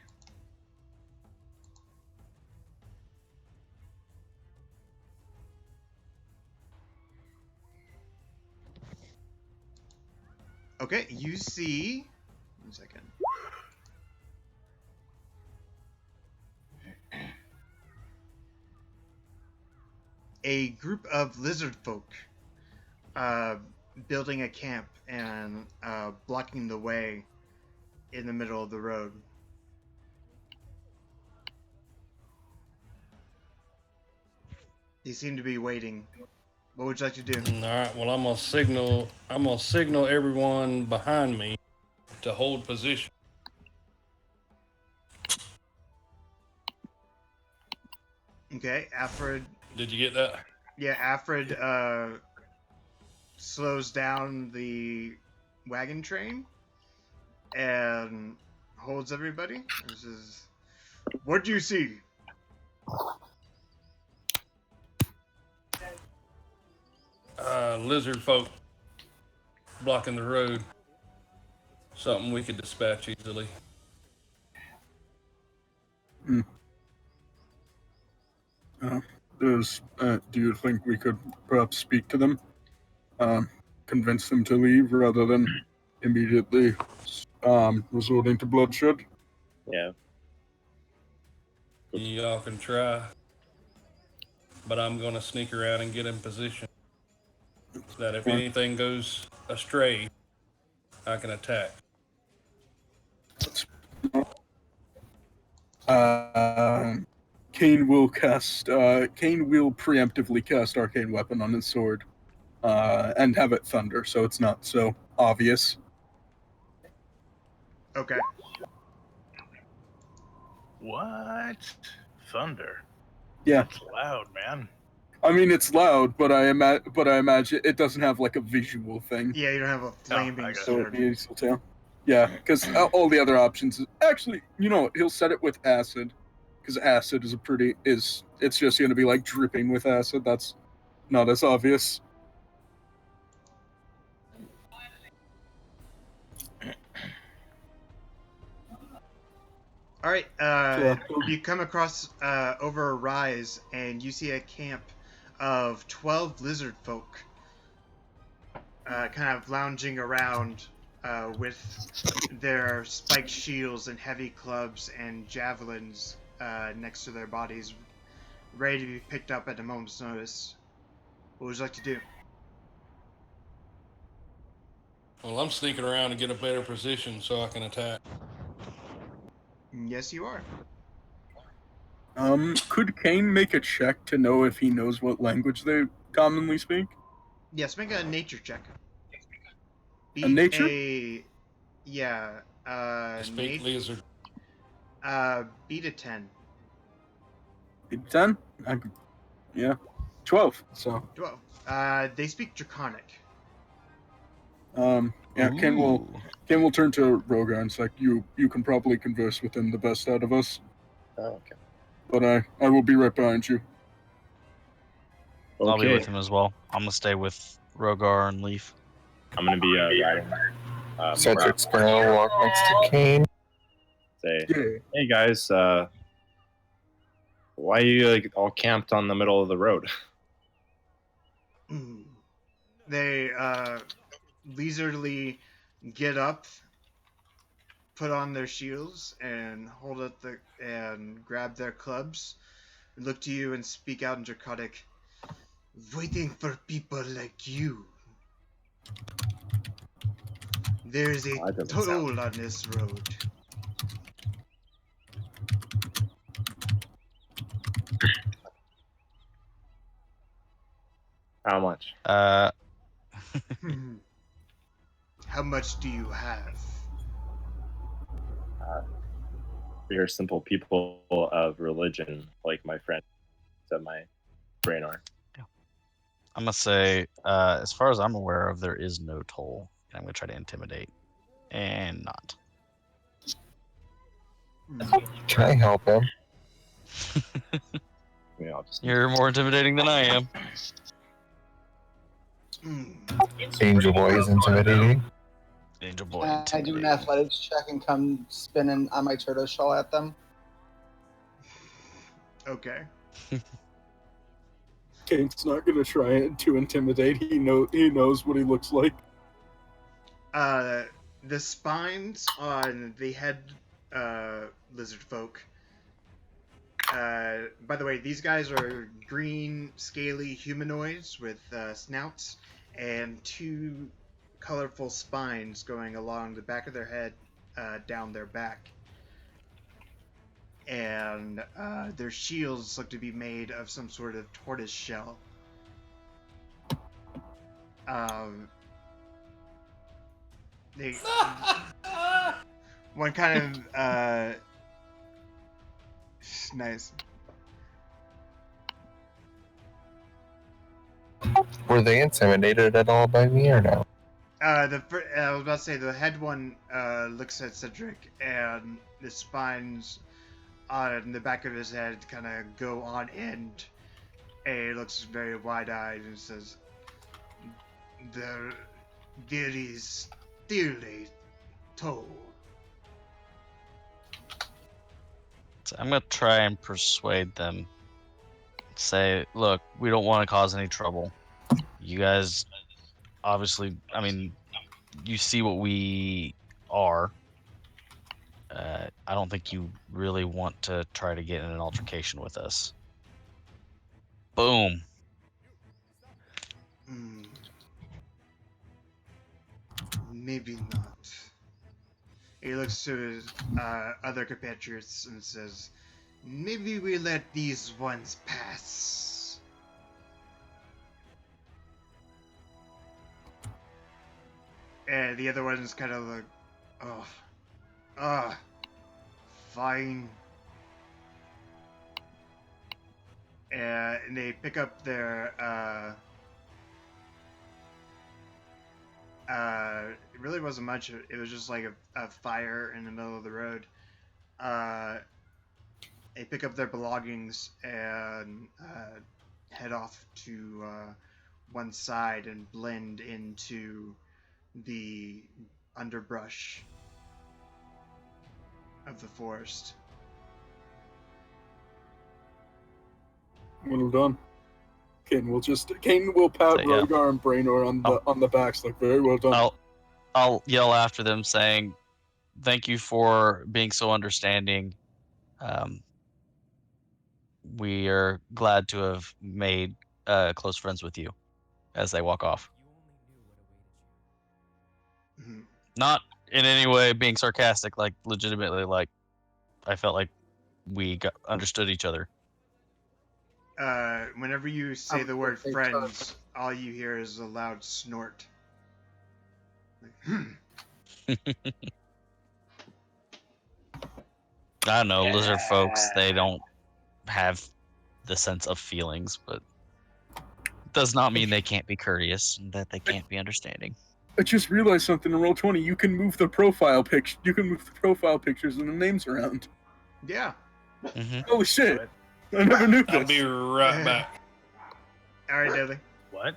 Okay, you see. 1 second. A group of lizard folk building a camp and blocking the way in the middle of the road. They seem to be waiting. What would you like to do? All right. Well, I'm gonna signal everyone behind me to hold position. Okay, Afrid. Did you get that? Yeah, Afrid slows down the wagon train and holds everybody. This is. What do you see? Lizard folk blocking the road. Something we could dispatch easily. Do you think we could perhaps speak to them? Convince them to leave rather than immediately resorting to bloodshed? Yeah. Y'all can try. But I'm going to sneak around and get in position so that if anything goes astray, I can attack. Kane will preemptively cast Arcane Weapon on his sword and have it thunder, so it's not so obvious. Okay. What? Thunder? Yeah. It's loud, man. I mean, it's loud, but I imagine it doesn't have like a visual thing. Yeah, you don't have a flaming sword. Yeah, because all the other options. Actually, he'll set it with acid, because acid it's just going to be like dripping with acid. That's not as obvious. All right. You come across over a rise, and you see a camp of 12 lizard folk, kind of lounging around with their spiked shields and heavy clubs and javelins next to their bodies, ready to be picked up at a moment's notice. What would you like to do? Well, I'm sneaking around to get a better position so I can attack. Yes, you are. Could Kane make a check to know if he knows what language they commonly speak? Yes, make a nature check. A nature? Yeah. Speak lizard. Beat a 10. Beat a 10? Yeah. 12. So. 12. They speak Draconic. Yeah. Kane will turn to Rogar and say, "You can probably converse with him the best out of us." Oh, okay. But I will be right behind you. Okay. I'll be with him as well. I'm gonna stay with Rogar and Leaf. I'm gonna be riding. Cedric's gonna walk next to Kane. Say, hey guys, why are you all camped on the middle of the road? They leisurely get up, put on their shields, and hold up and grab their clubs, look to you and speak out in Draconic. Waiting for people like you. There's a toll on this road. How much? How much do you have? We are simple people of religion, like my friend said my brain are. I'm gonna say, as far as I'm aware of, there is no toll. I'm gonna try to intimidate, and not. Can I help him? You're more intimidating than I am. Angel Boy is intimidating. Angel Boy. I do an athletics check and come spinning on my turtle shell at them. Okay. Kane's not gonna try to intimidate. He knows what he looks like. The spines on the head lizard folk. By the way, these guys are green, scaly humanoids with snouts and two colorful spines going along the back of their head, down their back. And their shields look to be made of some sort of tortoise shell. They one kind of nice. Were they intimidated at all by me or no? I was about to say the head one looks at Cedric, and the spines on the back of his head kind of go on end. And he looks very wide-eyed and says, "There is still a toll." So I'm gonna try and persuade them. Say, look, we don't want to cause any trouble. You guys, obviously, I mean, you see what we are. I don't think you really want to try to get in an altercation with us. Boom. Maybe not. He looks to his other compatriots and says, "Maybe we let these ones pass." And the other one's kind of like, fine. And they pick up their, it really wasn't much. It was just like a fire in the middle of the road. They pick up their belongings and head off to one side and blend into the underbrush of the forest. When we're done, Caden will pat Rogar and Brainor on the backs, like, very well done. I'll yell after them saying, "Thank you for being so understanding. We are glad to have made close friends with you." As they walk off. Mm-hmm. Not in any way being sarcastic, like legitimately, like I felt like we understood each other. Whenever you say the word friends, all you hear is a loud snort. I don't know, lizard folks, they don't have the sense of feelings, but it does not mean they can't be courteous and that they can't be understanding. I just realized something in Roll20. You can move the profile picture. You can move the profile pictures and the names around. Yeah. Mm-hmm. Holy shit! I never knew this. I'll be right back. All right, Dudley. What?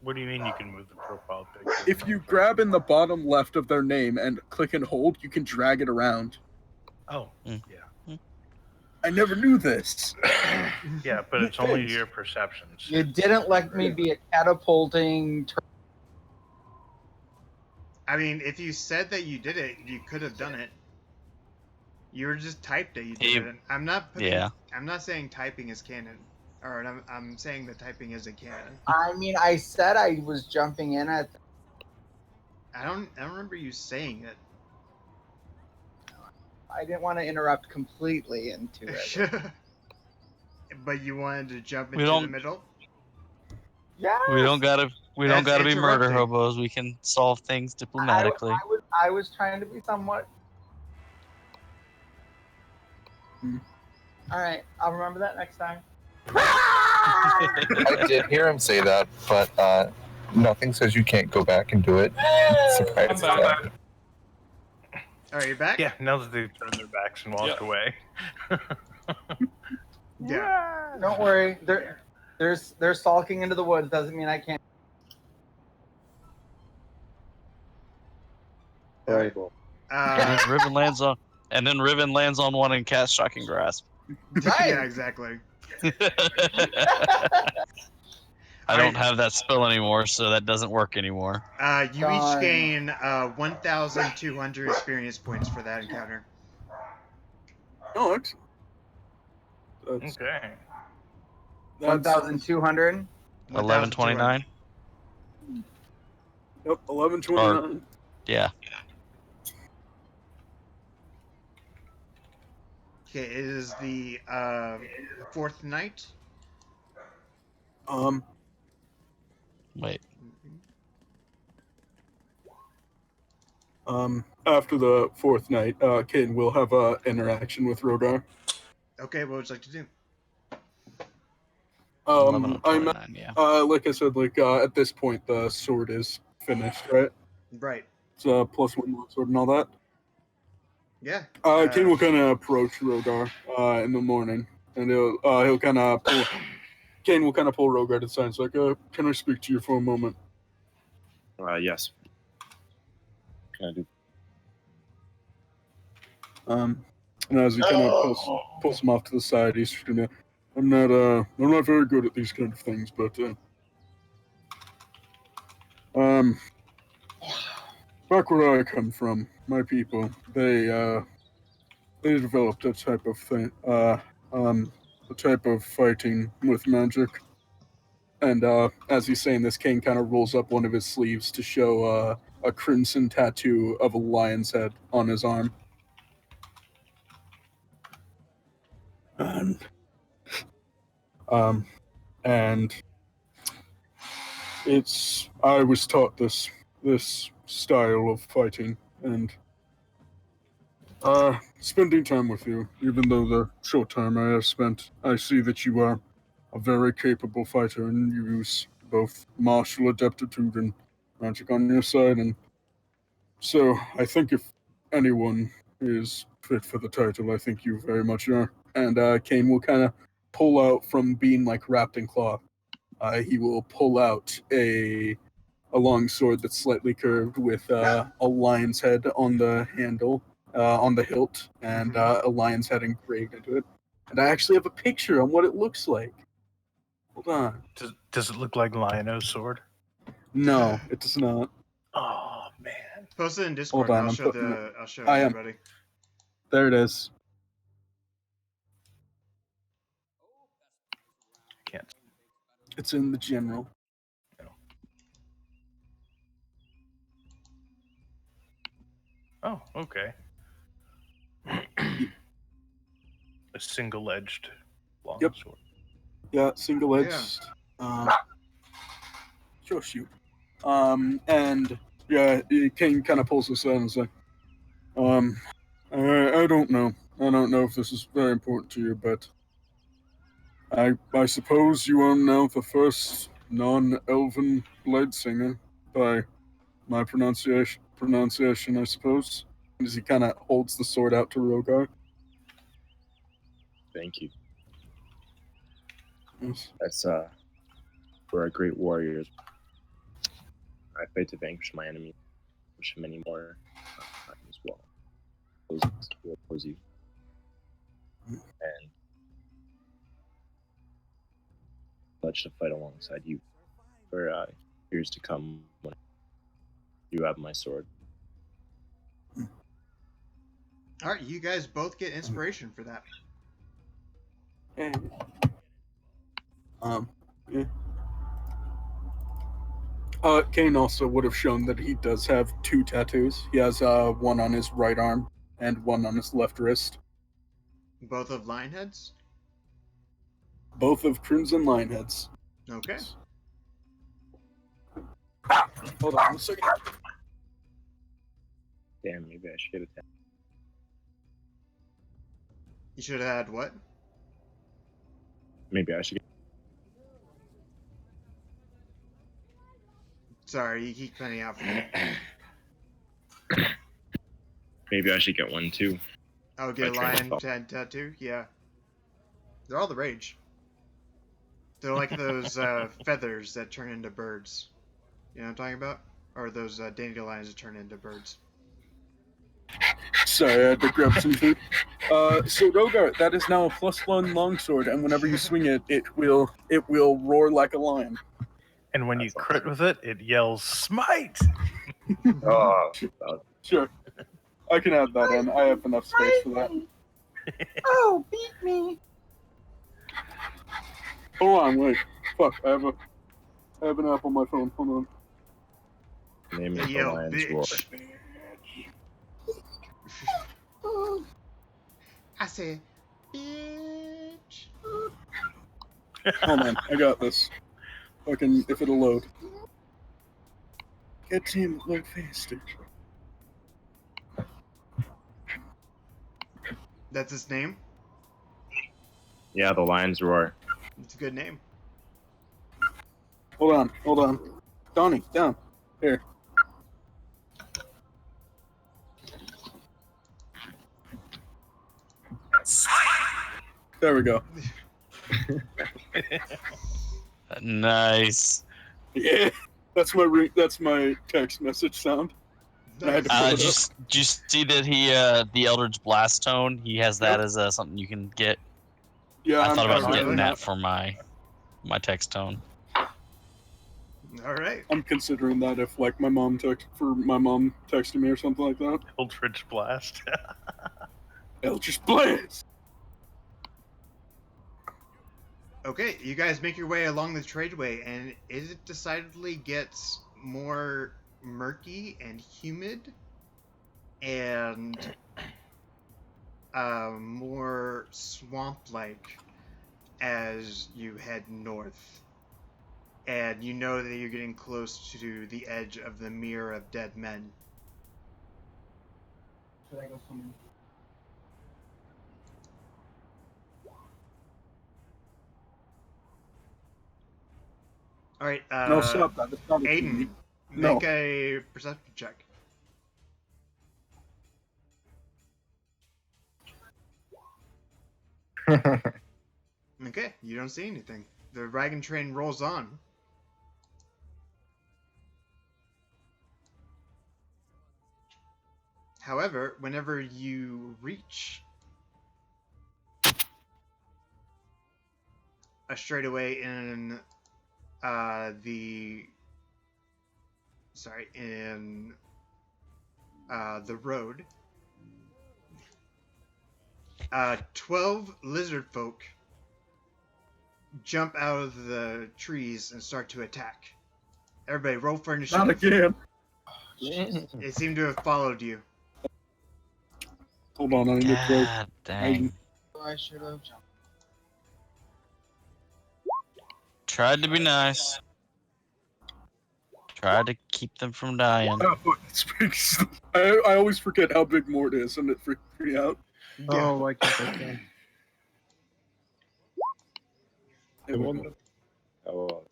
What do you mean you can move the profile picture? If you grab in the bottom left of their name and click and hold, you can drag it around. Oh, yeah. I never knew this. Yeah, but it's only your perceptions. You didn't let me be a catapulting. I mean, if you said that you did it, you could have done it. You were just typed that you did it. I'm not putting. Yeah. I'm not saying typing is canon, or I'm saying that typing isn't canon. I mean, I said I was jumping in at. I don't remember you saying it. I didn't want to interrupt completely into it. But you wanted to jump into the middle? Yeah. We don't gotta be murder hobos. We can solve things diplomatically. I was trying to be somewhat. All right, I'll remember that next time. I did hear him say that, but nothing says you can't go back and do it. Surprise attack. Are you back? Yeah, now that they've turned their backs and walked away. Yeah. Don't worry. They're sulking into the woods. Doesn't mean I can't. All right. Well. And then Riven lands on one and casts Shocking Grasp. Yeah, exactly. I don't have that spell anymore, so that doesn't work anymore. You each gain 1,200 experience points for that encounter. Oh, excellent. Okay. 1,200. 1129. Yep, 1129. Yeah. Okay, it is the fourth night. Wait. After the fourth night, Caden will have an interaction with Rodar. Okay, what would you like to do? I'm like I said, at this point the sword is finished, right? Right. It's +1 longsword and all that. Yeah. Kane will kind of approach Rogar in the morning, and he'll kind of pull. Kane will kind of pull Rogar to the side. It's like, can I speak to you for a moment? Yes. Can I do? And as he kind of pulls him off to the side, he's gonna. I'm not very good at these kind of things, but back where I come from, my people, they developed a type of thing, a type of fighting with magic. And as he's saying this, Kane kind of rolls up one of his sleeves to show a crimson tattoo of a lion's head on his arm. And I was taught this style of fighting, and spending time with you, even though the short time I have spent, I see that you are a very capable fighter, and you use both martial adeptitude and magic on your side, and so I think if anyone is fit for the title, I think you very much are. And Kane will kind of pull out from being like wrapped in cloth. He will pull out a long sword that's slightly curved with a lion's head on the handle, on the hilt, and a lion's head engraved into it. And I actually have a picture on what it looks like. Hold on. Does it look like Lion-O's sword? No, it does not. Oh man! Post it in Discord. Hold on, I'll I'm show putting it. I'll show I am. everybody. There it is. Can't. It's in the general. Oh, okay. A single-edged longsword. Yeah, single-edged. Sure, shoot. And yeah, King kind of pulls this out and is like, I don't know. I don't know if this is very important to you, but I suppose you are now the first non-elven blade singer by my pronunciation, I suppose. As he kind of holds the sword out to Rogar. Thank you. Yes. That's we're a great warriors. I fight to vanquish my enemy, which many more as well. Those will oppose you, and pledge to fight alongside you for years to come when you have my sword. All right, you guys both get inspiration for that. Yeah. Yeah. Kane also would have shown that he does have 2 tattoos. He has one on his right arm and one on his left wrist. Both of lion heads? Both of crimson lion heads. Okay. Hold on a second. Damn, maybe I should get a tattoo. You should have had what? Maybe I should get... Sorry, you keep cutting out for me. Maybe I should get one too. Oh, get a lion tattoo? Yeah. They're all the rage. They're like those feathers that turn into birds. You know what I'm talking about? Or those dandelions that turn into birds. Sorry, I had to grab some food. So Rogar, that is now a +1 longsword, and whenever you swing it, it will roar like a lion. And when you crit with it, it yells "Smite!" Oh, sure. I can add that in. I have enough space for that. Oh, beat me! Hold on, wait. Fuck, I have an app on my phone. Hold on. Name is the lion's roar. I say, bitch. Hold on, I got this. Fucking, if it'll load. God damn it, load faster. That's his name? Yeah, the lion's roar. It's a good name. Hold on. Donnie, down. Here. There we go. Nice. Yeah, that's my text message sound. I had to pull it up. Just see that he the Eldritch Blast tone. He has that as something you can get. Yeah, I thought about really? getting that for my text tone. All right. I'm considering that if like my mom texting me or something like that. Eldritch Blast. Eldritch Blast. Okay, you guys make your way along the tradeway, and it decidedly gets more murky and humid, and more swamp-like as you head north. And you know that you're getting close to the edge of the Mirror of Dead Men. Should I go swimming? All right, No, stop that. It's not a Aiden, TV. No. make a perception check. Okay, you don't see anything. The wagon train rolls on. However, whenever you reach a straightaway in the road, 12 lizard folk jump out of the trees and start to attack. Everybody roll for initiative. Not again. They seem to have followed you. Hold on, I need to throw. God dang. I should have jumped. Tried to be nice. Tried to keep them from dying. I always forget how big Mort is, and it freaks me out. Oh, why can't I can? Oh,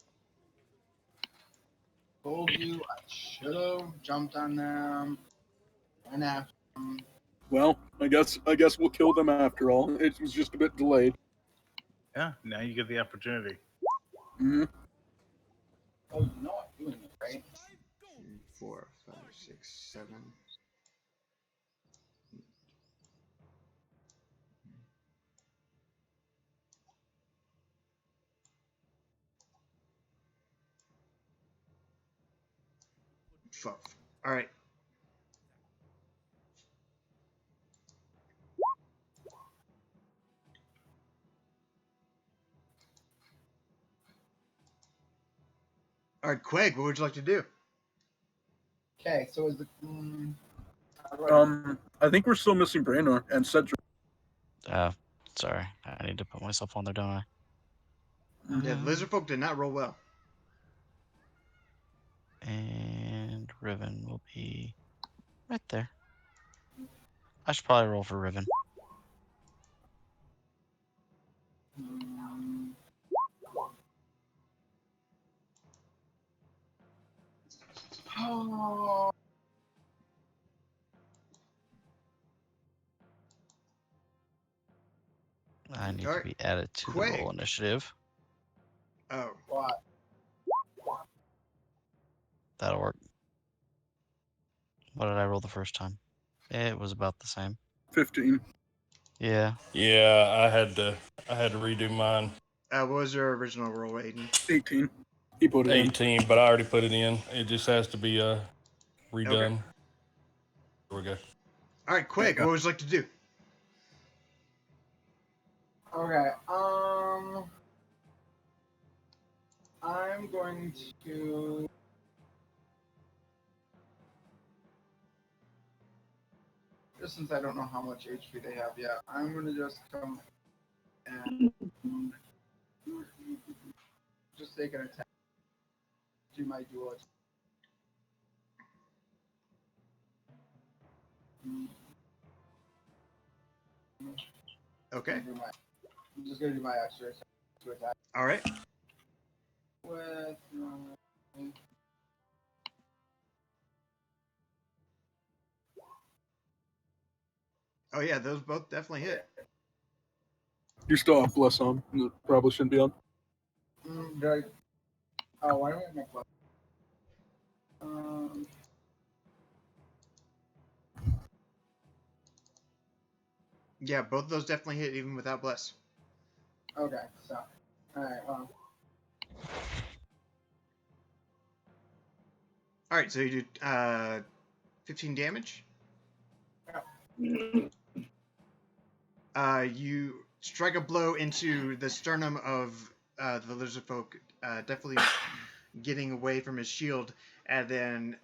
Told you I should have jumped on them. Went after them. Well, I guess we'll kill them after all. It was just a bit delayed. Yeah, now you get the opportunity. Mm-hmm. Oh, you know I'm doing it, right? 4, 5, 6, 7. All right. All right, Quag, what would you like to do? Okay, so is the I think we're still missing Brainor and Cedric. Sorry. I need to put myself on there, don't I? Yeah, Lizardfolk did not roll well. And Riven will be right there. I should probably roll for Riven. Oh. I need to be added to the roll initiative. Oh. What? That'll work. What did I roll the first time? It was about the same. 15. Yeah. Yeah, I had to redo mine. What was your original roll, Aiden? 18. He put it 18, but I already put it in. It just has to be redone. Okay. There we go. All right, Quag, what would you like to do? Okay. I'm going to. Just since I don't know how much HP they have yet, I'm gonna just come and just take an attack. Do my dual attack. Okay. I'm just gonna do my extra attack to attack. All right. With Oh yeah, those both definitely hit. You still have Bless on. Probably shouldn't be on. Oh, why do I have my plus? Yeah, both of those definitely hit even without bless. Okay, so. Alright, Alright, so you do 15 damage. You strike a blow into the sternum of the lizard folk, definitely getting away from his shield, and then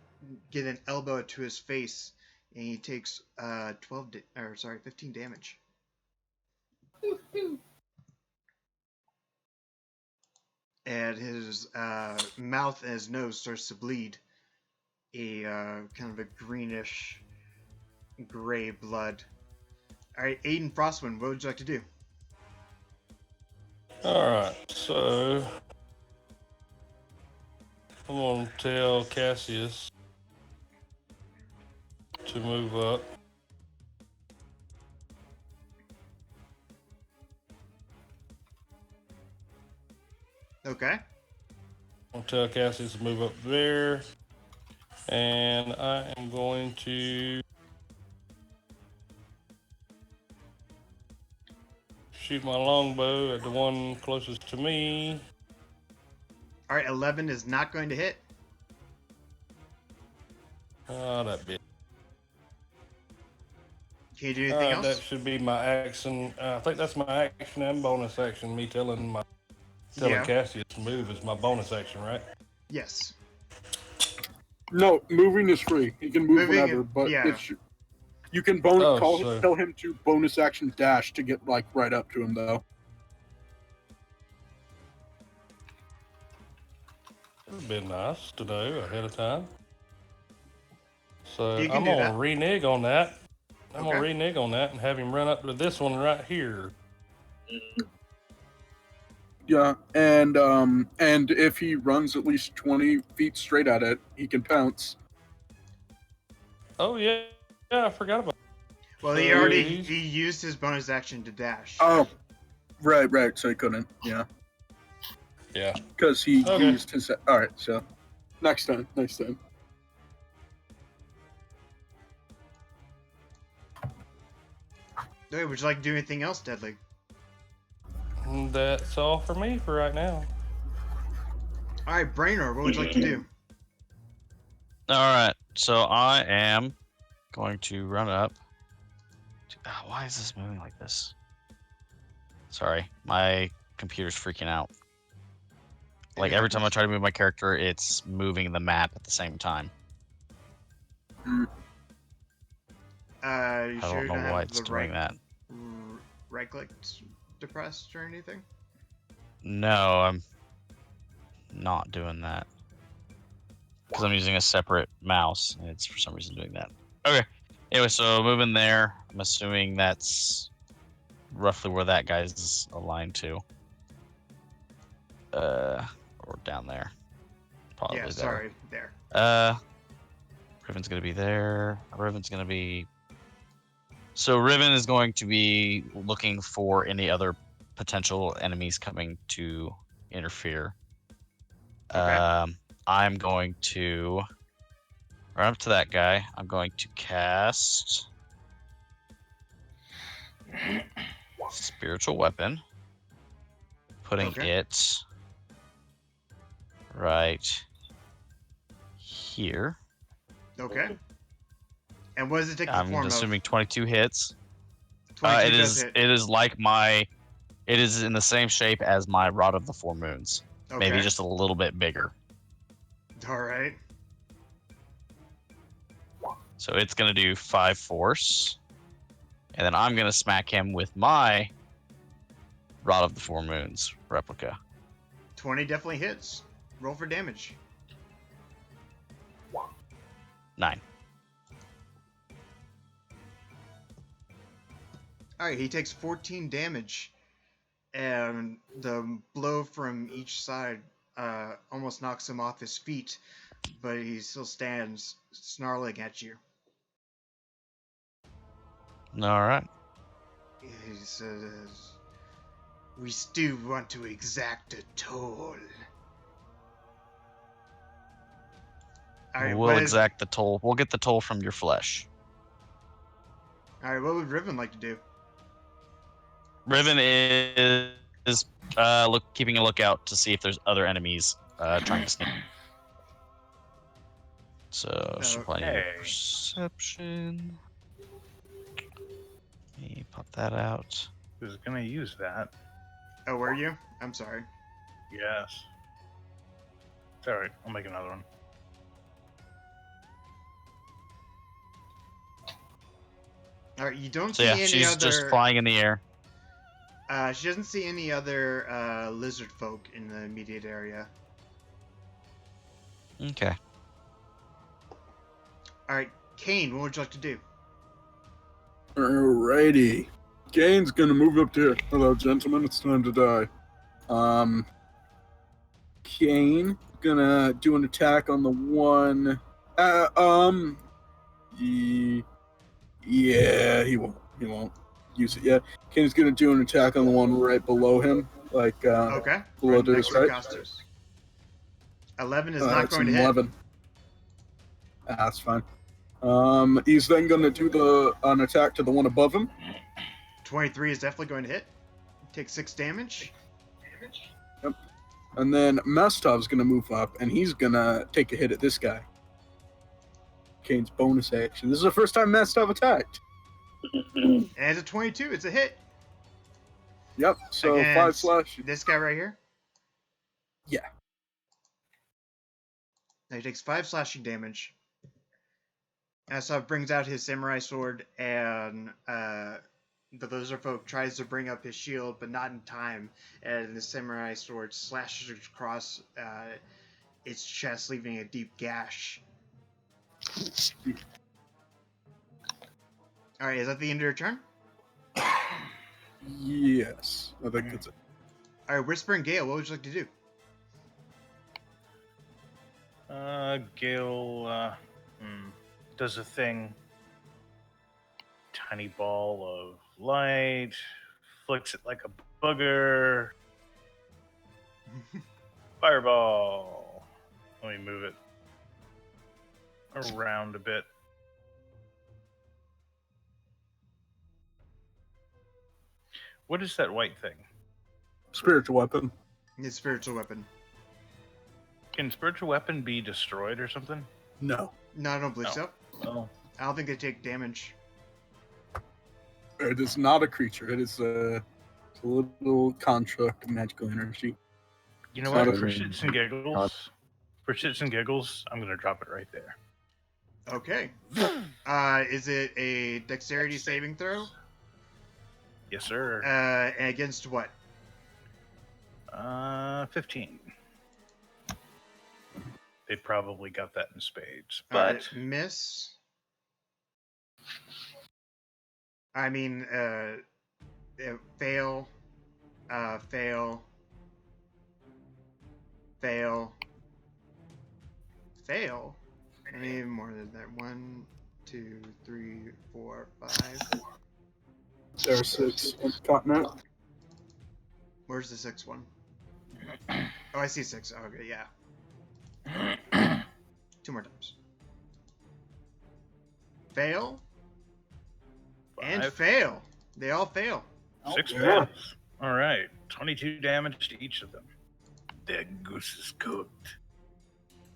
get an elbow to his face, and he takes 15 damage. And his mouth and his nose starts to bleed a kind of a greenish gray blood. All right, Aiden Frostwind, what would you like to do? All right, so I'm gonna tell Cassius to move up. Okay. I'll tell Cassius to move up there, and I am going to shoot my longbow at the one closest to me. All right, 11 is not going to hit. Oh, that bit. Can you do anything else? That should be my action. I think that's my action and bonus action. Me telling Cassius to move is my bonus action, right? Yes. No, moving is free. He can move whenever, but you can tell him to bonus action dash to get like right up to him though. It would have been nice to know ahead of time. So I'm gonna renege on that. I'm gonna renege on that and have him run up to this one right here. Yeah, and if he runs at least 20 feet straight at it, he can pounce. Oh yeah, I forgot about. Well, he used his bonus action to dash. Oh, right. So he couldn't. Yeah. Yeah. Because he used his. All right. So next time. Hey, would you like to do anything else, Deadly? That's all for me for right now. All right, Brainor, what would you like to do? All right, so I am going to run up. Why is this moving like this? Sorry, my computer's freaking out. Like every time I try to move my character, it's moving the map at the same time. I don't know why it's doing that. Right click depressed or anything? No, I'm not doing that. Because I'm using a separate mouse, and it's for some reason doing that. Okay. Anyway, so moving there. I'm assuming that's roughly where that guy's aligned to. Or down there. Probably there. Sorry, there. Riven's gonna be there. Riven's gonna be. So Riven is going to be looking for any other potential enemies coming to interfere. Okay. I'm going to run up to that guy. I'm going to cast Spiritual Weapon, putting it right here. Okay. And what does it take the form of? I'm assuming 22 hits. 22 does hit. It is like my. It is in the same shape as my Rod of the Four Moons. Okay. Maybe just a little bit bigger. All right. So it's going to do 5 force. And then I'm going to smack him with my Rod of the Four Moons replica. 20 definitely hits. Roll for damage. 9. All right, he takes 14 damage, and the blow from each side almost knocks him off his feet, but he still stands snarling at you. All right. He says, We still want to exact a toll. Alright, We'll exact the toll. We'll get the toll from your flesh. Alright, what would Riven like to do? Riven is keeping a lookout to see if there's other enemies trying to sneak. So she'll probably need a perception. Let me pop that out. Who's gonna use that? Oh, were you? I'm sorry. Yes. It's alright, I'll make another one. Alright, you don't So see yeah, any she's other... just flying in the air. She doesn't see any other lizard folk in the immediate area. Okay. Alright, Kane, what would you like to do? Alrighty. Kane's gonna move up to... Hello, gentlemen. It's time to die. Kane gonna do an attack on the one... Yeah, he won't. He won't use it yet. Kane's gonna do an attack on the one right below him. Like, Okay. below Dice, right? 11 is not going to hit. 11. That's fine. He's then gonna do an attack to the one above him. 23 is definitely going to hit. Take 6 damage. Yep. And then Mastov's gonna move up, and he's gonna take a hit at this guy. Kane's bonus action. This is the first time Mastov attacked. And it's a 22. It's a hit. Yep. So Against 5 slash. This guy right here. Yeah. Now he takes 5 slashing damage. Masov brings out his samurai sword, and the lizard folk tries to bring up his shield, but not in time. And the samurai sword slashes across its chest, leaving a deep gash. Alright, is that the end of your turn? Yes. I think that's it. Alright, Whisper and Gale, what would you like to do? Gale does a thing. Tiny ball of light, flicks it like a booger. Fireball. Let me move it around a bit. What is that white thing? Spiritual weapon. His spiritual weapon. Can spiritual weapon be destroyed or something? No. No, I don't believe so. Oh. I don't think they take damage. It is not a creature. It is a little construct of magical energy. You know what? For shits and giggles, I'm gonna drop it right there. Okay. Is it a dexterity saving throw? Yes, sir. And against what? 15. They probably got that in spades, but miss. I mean, fail, fail, fail, fail. I need more than that. 1, 2, 3, 4, 5. There's 6 continent. Where's the 6th one? Oh, I see 6. Oh, okay, yeah. 2 more times. Fail. And fail. They all fail. 6 fails. All right, 22 damage to each of them. That goose is cooked.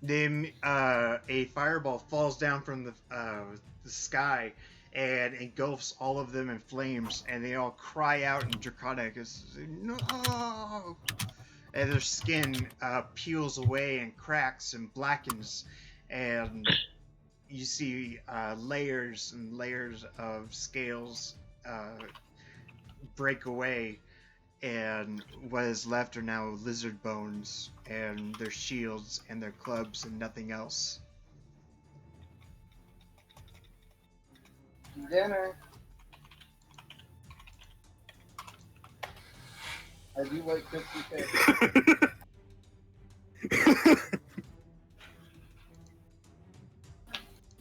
Then a fireball falls down from the sky and engulfs all of them in flames, and they all cry out in Draconic, "No!" And their skin peels away and cracks and blackens, and you see layers and layers of scales break away, and what is left are now lizard bones and their shields and their clubs and nothing else. Dinner. I do like crispy fish.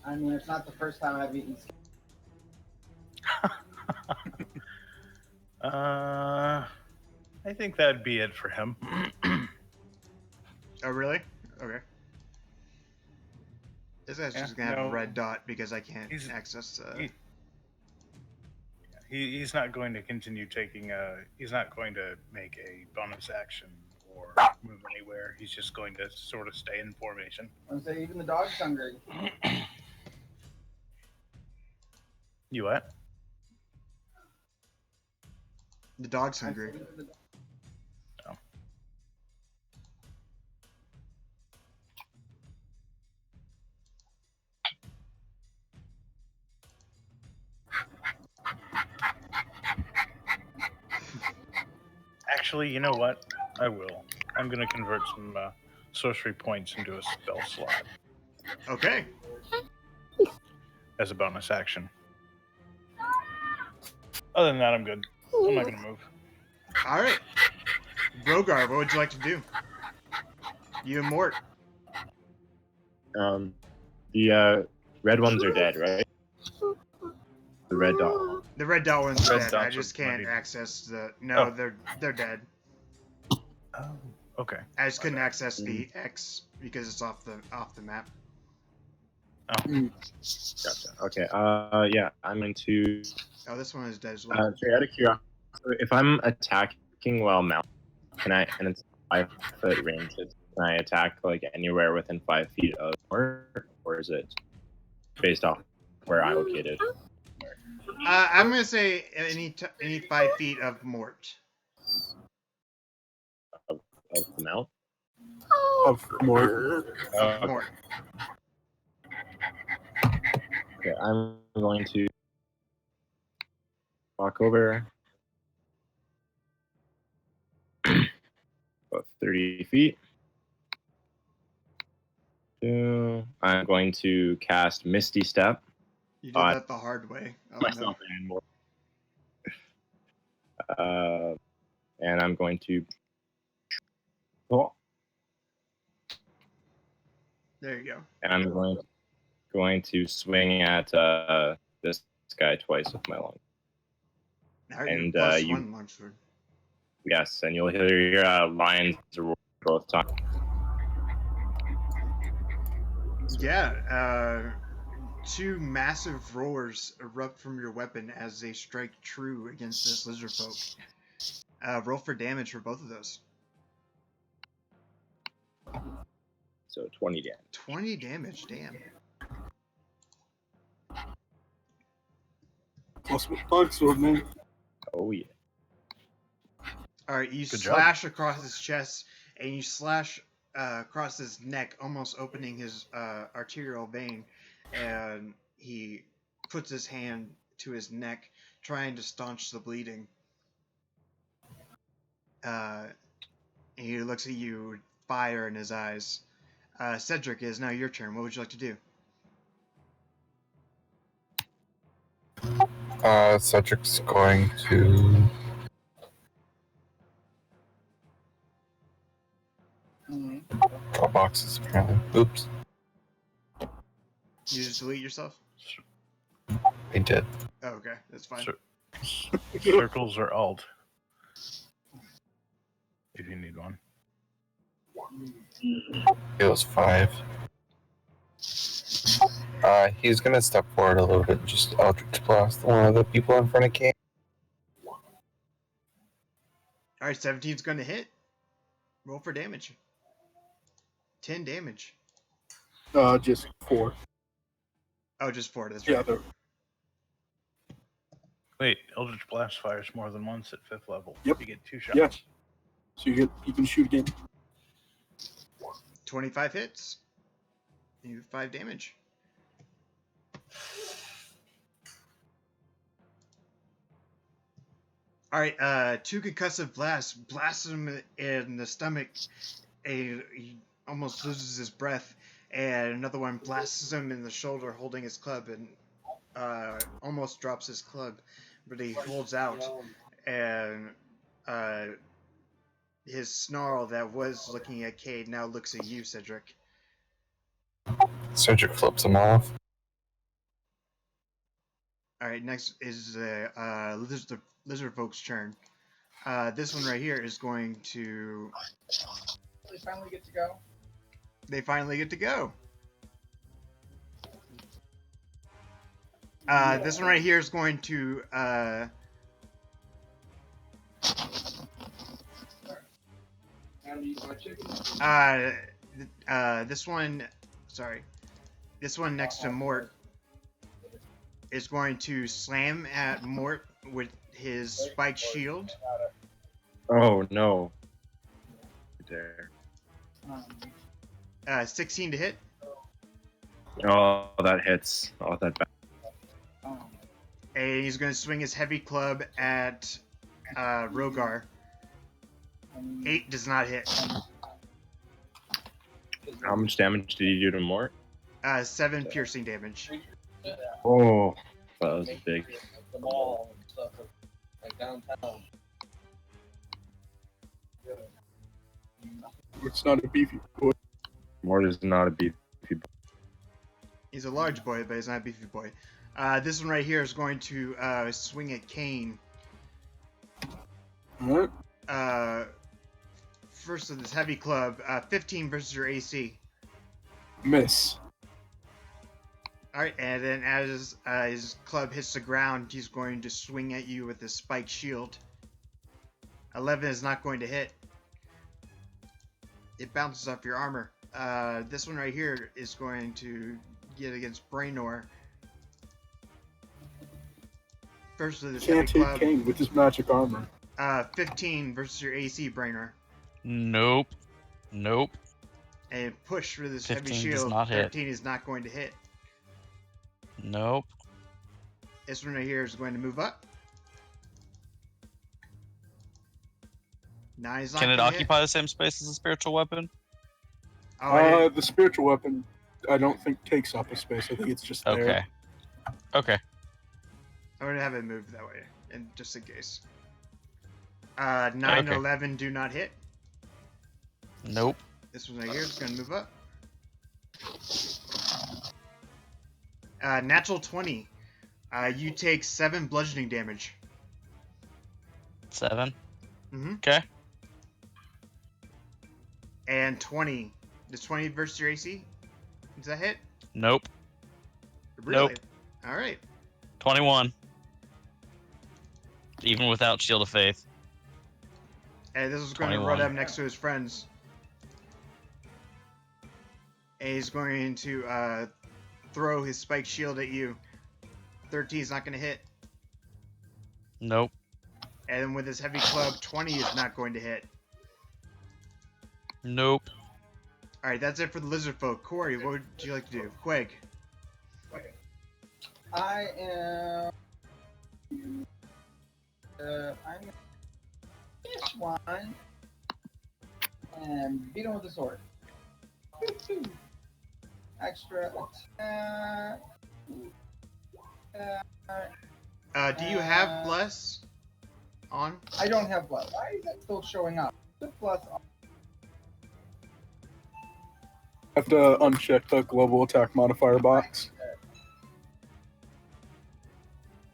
I mean, it's not the first time I've eaten. I think that'd be it for him. Oh, really? Okay. This guy's just gonna have a red dot because I can't access. He's not going to continue taking a. He's not going to make a bonus action or move anywhere. He's just going to sort of stay in formation. I'm saying even the dog's hungry. You what? The dog's hungry. Oh. Actually, you know what? I will. I'm going to convert some sorcery points into a spell slot. Okay. As a bonus action. Other than that, I'm good. I'm not going to move. All right. Brogar, what would you like to do? You and Mort. The red ones are dead, right? The red dot. The red dot one's Red dead. I dots just are can't bloody. access the. No, Oh. they're dead. Oh, okay. I just couldn't access the X because it's off the map. Oh. Gotcha. Okay. Yeah, I'm into. Oh, this one is dead as well. So out of curiosity, if I'm attacking while mounted, can I? And it's 5-foot range. Can I attack like anywhere within 5 feet of Mort, or is it based off where I'm located? I'm gonna say any 5 feet of Mort. Of the mount? Of Mort. Mort. Okay, I'm going to walk over about 30 feet. I'm going to cast Misty Step. You did that the hard way. Oh, myself and Mort. And I'm going to. Oh, there you go. and I'm going to swing at this guy twice with my long. Now you're And +1 launchword. Yes, and you'll hear your lions roar both times. Yeah, 2 massive roars erupt from your weapon as they strike true against this lizard folk. Roll for damage for both of those. So 20 damage. 20 damage, damn. Plus my bug sword, man. Oh yeah. Alright, you Good slash across his chest, and you slash across his neck, almost opening his arterial vein, and he puts his hand to his neck, trying to staunch the bleeding. And he looks at you with fire in his eyes. Cedric, it is now your turn. What would you like to do? Cedric's going to. Draw boxes, apparently. Oops. You just delete yourself? I did. Oh, okay, that's fine. Circles or alt. If you need one. It was 5. He's gonna step forward a little bit and just Eldritch Blast one of the people in front of Kane. Alright, 17's going to hit. Roll for damage. 10 damage. Just 4. Oh, just 4, that's Yeah, right. they're... Wait, Eldritch Blast fires more than once at 5th level. Yep. You get 2 shots. Yeah. So you can shoot again. 25 hits. You 5 damage. Alright, 2 concussive blasts blast him in the stomach. He almost loses his breath. And another one blasts him in the shoulder holding his club and almost drops his club. But he holds out. And his snarl that was looking at Cade now looks at you, Cedric. Cedric flips him off. Alright, next is the lizard folk's turn. This one right here is going to. They finally get to go. They finally get to go. This one right here is going to. This one. Sorry. This one next to Mort is going to slam at Mort with his spiked shield. Oh no. There. 16 to hit. Oh, that hits. Oh, that bad. And he's going to swing his heavy club at Rogar. 8 does not hit. How much damage did you do to Mort? 7 piercing damage. Oh, that was big. The mall and stuff like downtown. It's not a beefy boy. Mort is not a beefy boy. He's a large boy, but he's not a beefy boy. This one right here is going to swing at Kane. Alright. First with this heavy club, 15 versus your AC. Miss. Alright, and then as his club hits the ground, he's going to swing at you with his spiked shield. 11 is not going to hit. It bounces off your armor. This one right here is going to get against Brainor. First with his Can't heavy hit club. Kane with his magic armor. 15 versus your AC, Brainor. Nope. Nope. And push with his heavy 15 does shield. not hit. 13 is not going to hit. Nope. This one right here is going to move up. 9 is not Can it going to occupy the same space as a spiritual weapon? hit. Oh, The spiritual weapon, I don't think takes up a space. I think it's just there. Okay. Okay. I'm going to have it moved that way, and just in case. 9 and 11 do not hit. Nope. This one right here is going to move up. Natural 20. You take 7 bludgeoning damage. 7. Mm-hmm. Okay. And 20. Does 20 versus your AC? Does that hit? Nope. Really? Nope. All right. 21. Even without Shield of Faith. And this is going to 21. run up next to his friends. And he's going to throw his spiked shield at you. 13 is not going to hit. Nope. And then with his heavy club, 20 is not going to hit. Nope. Alright, that's it for the lizard folk. Corey, what would you like to do? Quig. I am. I'm this one and beat him with the sword. Extra attack. Do you have bless on? I don't have bless. Why is that still showing up? Put bless on. I have to uncheck the global attack modifier box.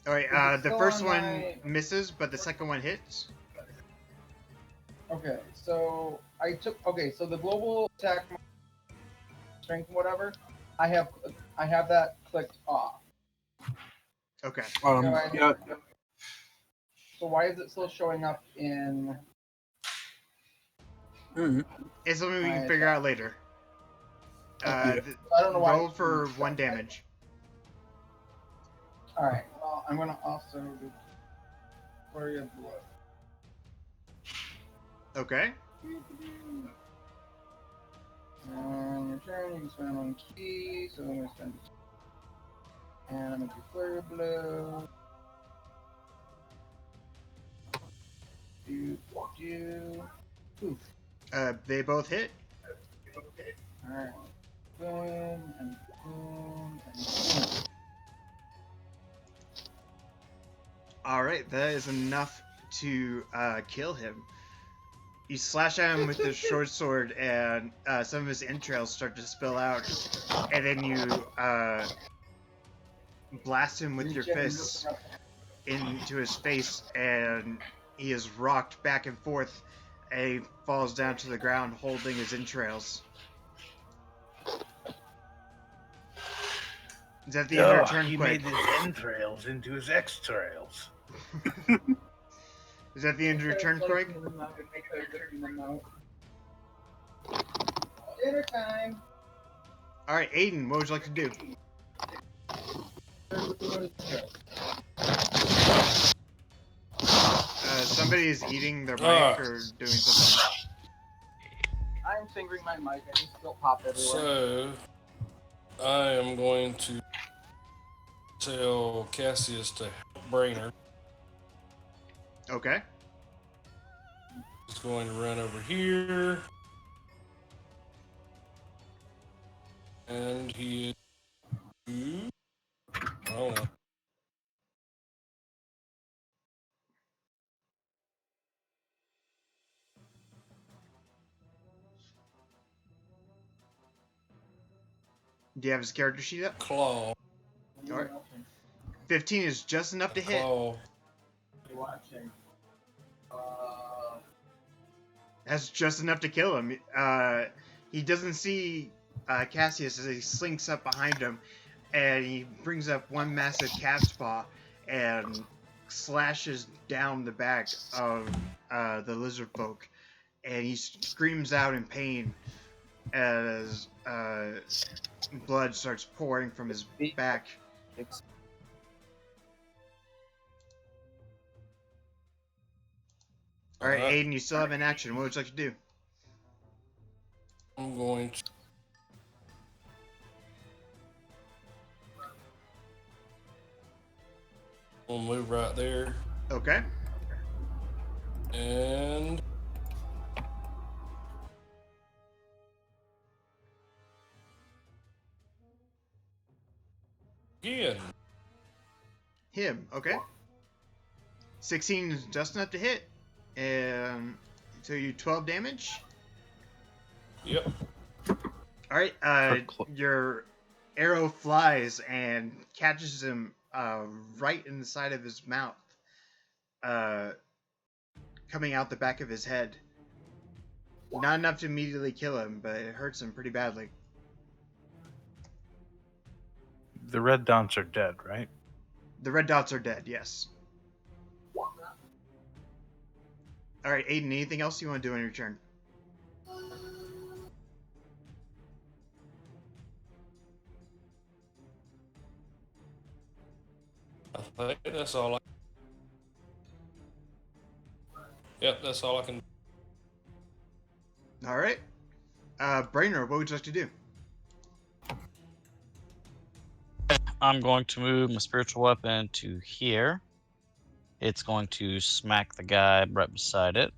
Alright, Is it the still first on one my- misses, but the second one hits. Okay, so I took. Okay, so the global attack, strength, whatever. I have that clicked off. Okay. Yeah. So why is it still showing up in? It's something we can My figure out later. I don't know why. Roll for 1 damage. All right. Well, I'm gonna also do flurry of blood. Okay. And your turn, you can spend one key, so I'm gonna spend. And I'm gonna do flurry of blow. Poof. They both hit. Alright. Boom and boom and boom. Alright, that is enough to kill him. You slash at him with the short sword, and some of his entrails start to spill out. And then you blast him with your fists into his face, and he is rocked back and forth, and he falls down to the ground holding his entrails. Is that the end of your turn, He Quick? made his entrails into his extrails. Is that the end of your turn, Quick? Dinner time. All right, Aiden, what would you like to do? Somebody is eating their mic or doing something. I'm fingering my mic. I just spilt pop everywhere. So, I am going to tell Cassius to help Brainer. Okay. He's going to run over here. And he is... Hold on. Do you have his character sheet up? Claw. All right. 15 is just enough to hit. Claw. That's just enough to kill him. He doesn't see Cassius as he slinks up behind him, and he brings up one massive cat's paw and slashes down the back of the lizard folk, and he screams out in pain as blood starts pouring from his back. All right, Aiden, you still have an action. What would you like to do? I'm going to... We'll move right there. Okay. And... Again. Him, okay. 16 is just enough to hit. And so you 12 damage? Yep. Alright, your arrow flies and catches him right in the side of his mouth. Coming out the back of his head. Not enough to immediately kill him, but it hurts him pretty badly. The red dots are dead, right? The red dots are dead, yes. Alright, Aiden, anything else you want to do on your turn? I think that's all I... Yep, that's all I can... Alright. Brainer, what would you like to do? I'm going to move my spiritual weapon to here. It's going to smack the guy right beside it.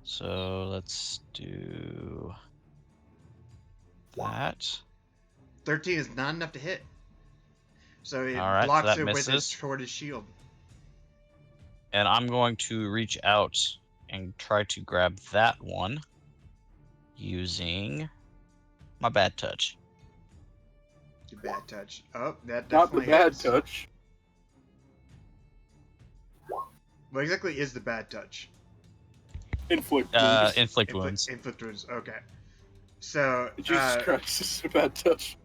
So let's do that. 13 is not enough to hit. So it All right, so blocks that it with misses. its shortest shield. And I'm going to reach out and try to grab that one using my bad touch. The bad touch. Oh, that Not the definitely bad hits. touch. What exactly is the bad touch? Inflict wounds. Inflict wounds. Inflict wounds. Okay. So Jesus Christ, this is a bad touch.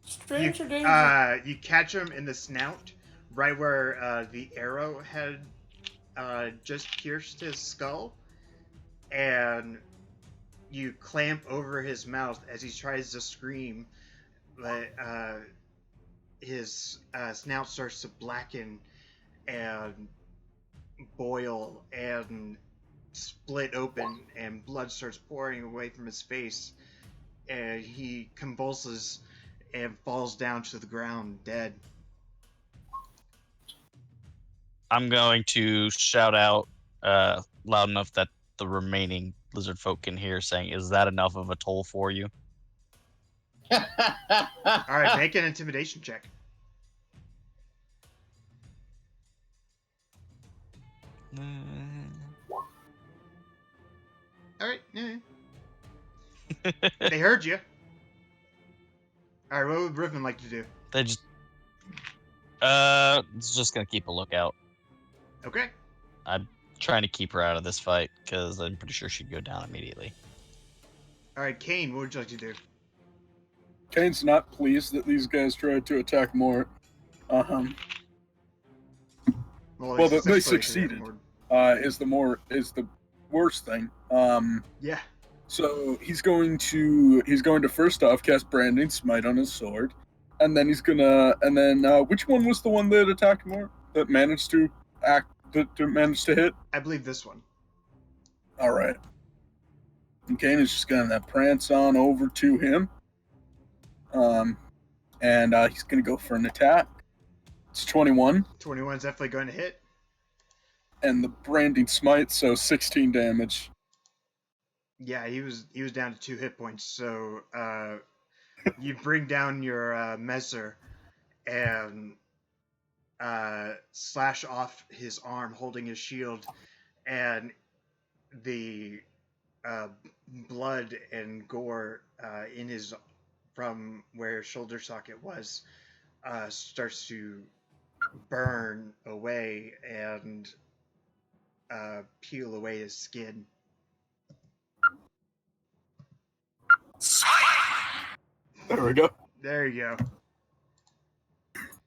Stranger danger. You catch him in the snout, right where the arrow had just pierced his skull, and you clamp over his mouth as he tries to scream, but his snout starts to blacken and boil and split open, and blood starts pouring away from his face, and he convulses and falls down to the ground dead. I'm going to shout out loud enough that the remaining lizard folk can hear, saying, "Is that enough of a toll for you?" All right, make an intimidation check. All right, yeah. They heard you. All right, what would Riven like to do? They just, it's just gonna keep a lookout. Okay. I'm trying to keep her out of this fight because I'm pretty sure she'd go down immediately. All right, Kane, what would you like to do? Kane's not pleased that these guys tried to attack more. Well, they succeeded. Is the worst thing. Yeah. So he's going to first off cast Branding Smite on his sword, and then which one was the one that attacked more? That managed to hit? I believe this one. All right. And Kane is just gonna prance on over to him. And he's gonna go for an attack. It's 21. 21's definitely going to hit. And the Branding Smite, so 16 damage. Yeah, he was down to 2 hit points. So you bring down your Messer and slash off his arm, holding his shield, and the blood and gore in his from where his shoulder socket was starts to burn away and peel away his skin. There we go. There you go.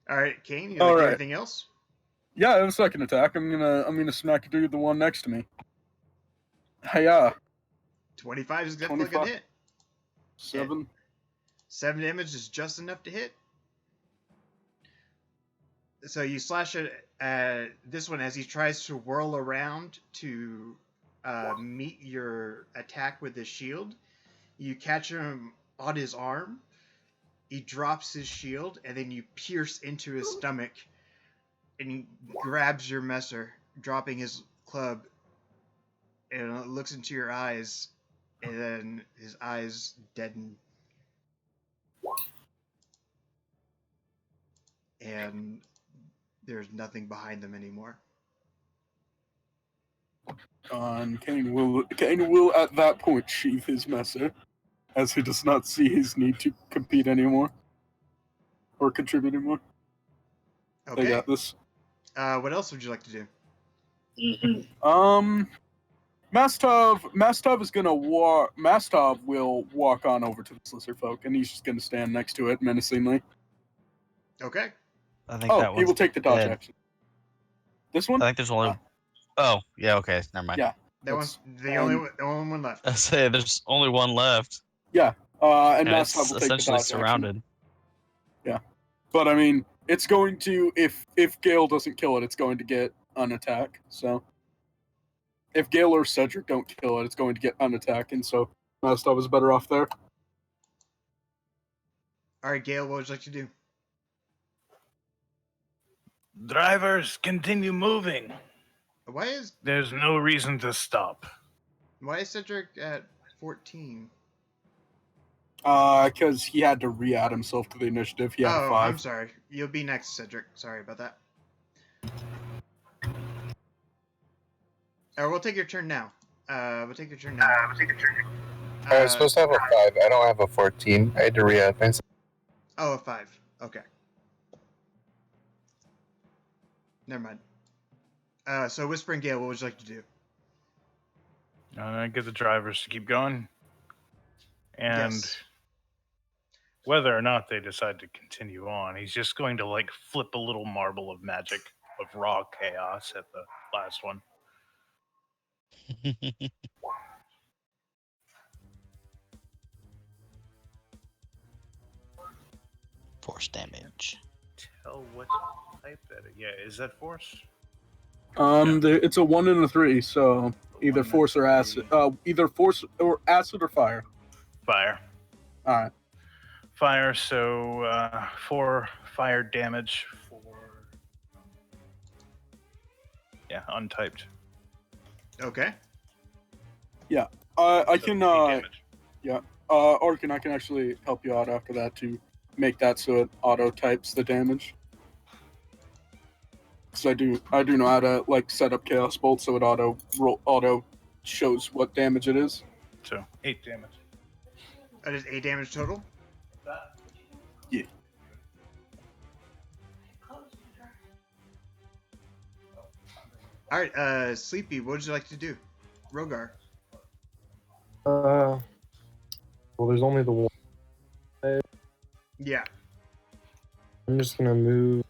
All right, Kane, you like anything else? Yeah, I have a second attack. I'm gonna smack a dude, the one next to me. Hiya. 25 is definitely gonna hit. 7. 7 damage is just enough to hit. So you slash it at this one as he tries to whirl around to meet your attack with his shield. You catch him on his arm. He drops his shield, and then you pierce into his stomach, and he grabs your Messer, dropping his club, and looks into your eyes, and then his eyes deaden. And there's nothing behind them anymore. And Kane will at that point sheath his Messer, as he does not see his need to compete anymore. Or contribute anymore. Okay. They got this. What else would you like to do? Mastov is gonna walk. Mastov will walk on over to the lizard folk, and he's just gonna stand next to it menacingly. Okay. I think that he will take the dodge dead. action. This one? I think there's only. Oh, yeah. Okay, never mind. Yeah. That one's the only one left. I say there's only one left. Yeah. And it's Mastov will take the essentially dodge surrounded. action. Yeah. But I mean, it's going to if Gale doesn't kill it, it's going to get an attack. So if Gale or Cedric don't kill it, it's going to get an attack, and so Mastov is better off there. All right, Gale, what would you like to do? Drivers, continue moving. There's no reason to stop. Why is Cedric at 14? Because he had to re-add himself to the initiative. He had a 5. I'm sorry. You'll be next, Cedric. Sorry about that. We'll take your turn now. I was supposed to have a 5. I don't have a 14. I had to re-add myself. Oh, a 5. Okay. Never mind. So Whispering Gale, what would you like to do? Get the drivers to keep going. And Yes. whether or not they decide to continue on, he's just going to flip a little marble of magic of raw chaos at the last one. Force damage. Tell what type that is. Yeah, is that force? It's a 1 and a 3, so either force or acid. Either force or acid or fire. Fire. All right. Fire. So 4 fire damage for untyped. Okay. Yeah. I can. Yeah. Arkin, I can actually help you out after that to make that so it auto types the damage. Because I do know how to set up Chaos Bolt so it auto shows what damage it is. So 8 damage. That is 8 damage total? Yeah. All right, Sleepy, what would you like to do? Rogar. Well, there's only the one. Yeah. I'm just gonna move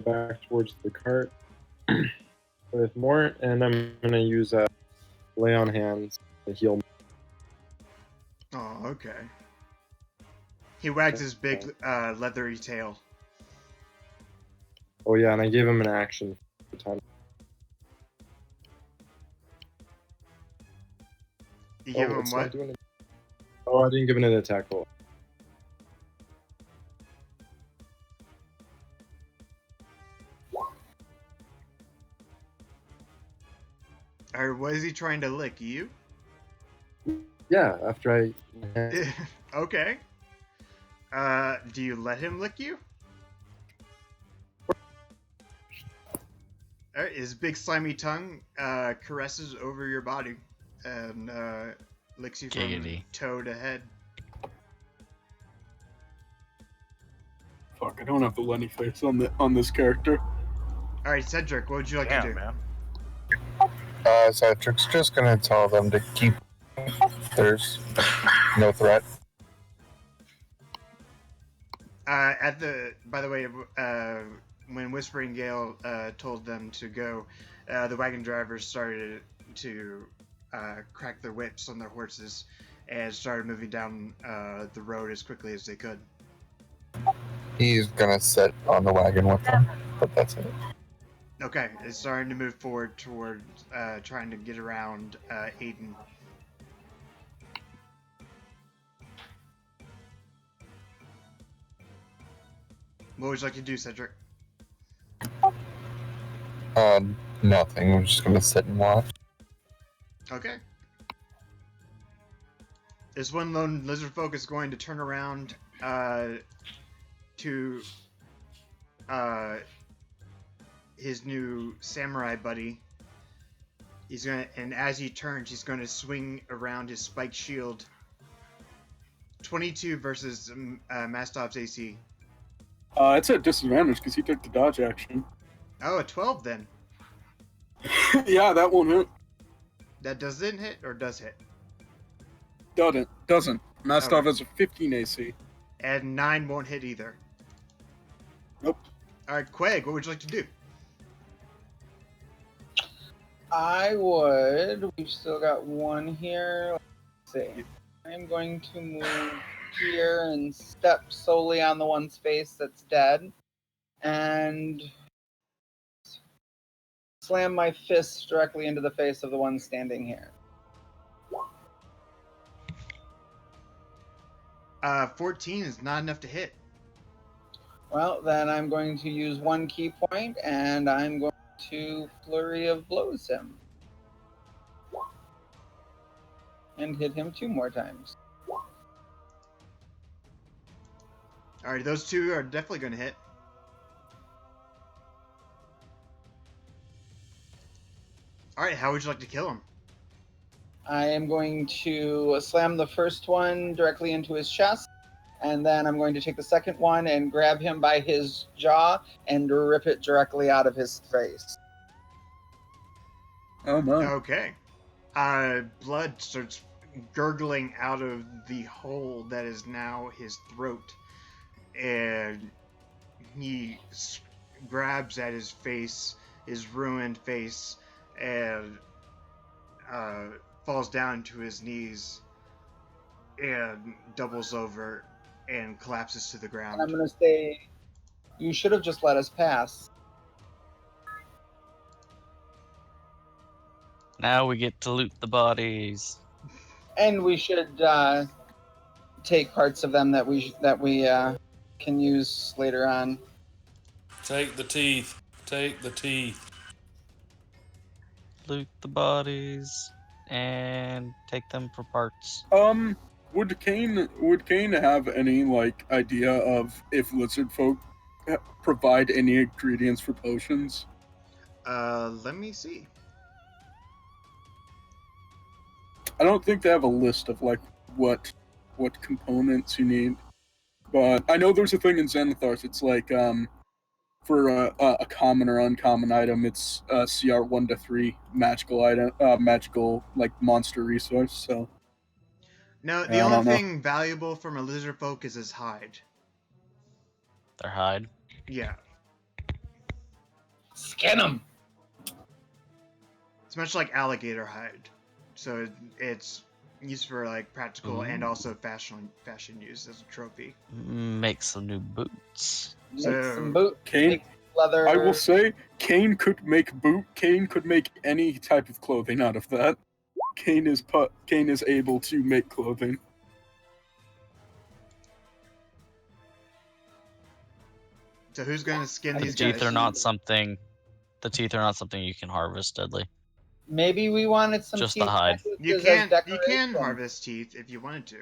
back towards the cart with Mort, and I'm gonna use lay on hands to heal. Oh, okay. He wags his big leathery tail. Oh yeah, and I gave him an action for the time. You give him it's what? not doing it. Oh, I didn't give it an attack roll. Or was he trying to lick you? Yeah, after I. Okay. Do you let him lick you? Alright, his big slimy tongue caresses over your body and licks you Giggity. from toe to head. Fuck, I don't have the Lenny face on this character. Alright, Cedric, what would you like to do? Man. Cedric's just gonna tell them to keep. There's no threat. By the way, when Whispering Gale told them to go, the wagon drivers started to crack their whips on their horses and started moving down the road as quickly as they could. He's gonna sit on the wagon with them, but that's it. Okay, it's starting to move forward toward trying to get around Aiden. What would you like to do, Cedric? Nothing. I'm just gonna sit and watch. Okay. This one lone lizard folk is going to turn around to his new samurai buddy. He's gonna, and as he turns, he's going to swing around his spiked shield. 22 versus Mastop's AC. It's at disadvantage because he took the dodge action. Oh, a 12 then. Yeah, that won't hit. That doesn't hit or does hit? Doesn't. Mastov Okay. has a 15 AC. And 9 won't hit either. Nope. Alright, Quag, what would you like to do? I would. We've still got one here. Let's see. I'm going to move here and step solely on the one's face that's dead. And slam my fist directly into the face of the one standing here. 14 is not enough to hit. Well, then I'm going to use one key point, and I'm going to Flurry of Blows him. And hit him 2 more times. Alright, those two are definitely going to hit. Alright, how would you like to kill him? I am going to slam the first one directly into his chest, and then I'm going to take the second one and grab him by his jaw and rip it directly out of his face. Oh no. Okay. Blood starts gurgling out of the hole that is now his throat. And he grabs at his face, his ruined face, and falls down to his knees and doubles over and collapses to the ground. And I'm going to say, you should have just let us pass. Now we get to loot the bodies. And we should take parts of them that we can use later on. Take the teeth. Take the teeth. Loot the bodies and take them for parts. Would Kane have any idea of if lizard folk provide any ingredients for potions? Let me see. I don't think they have a list of what components you need, but I know there's a thing in Xanathars. It's for a common or uncommon item, it's CR 1 to 3 magical item, magical like monster resource. So No, the only thing valuable from a lizard folk is his hide. Their hide. Yeah. Skin them. It's much like alligator hide, so it's used for like practical and also fashion use as a trophy. Make some new boots. Make So, some boots. Kane, make leather. I will say, Kane could make any type of clothing out of that. Kane is able to make clothing. So who's going to skin these The teeth guys? are not something. The teeth are not something you can harvest, Deadly. Maybe we wanted some Just teeth the hide. You necklaces as can decoration. harvest teeth if you wanted to.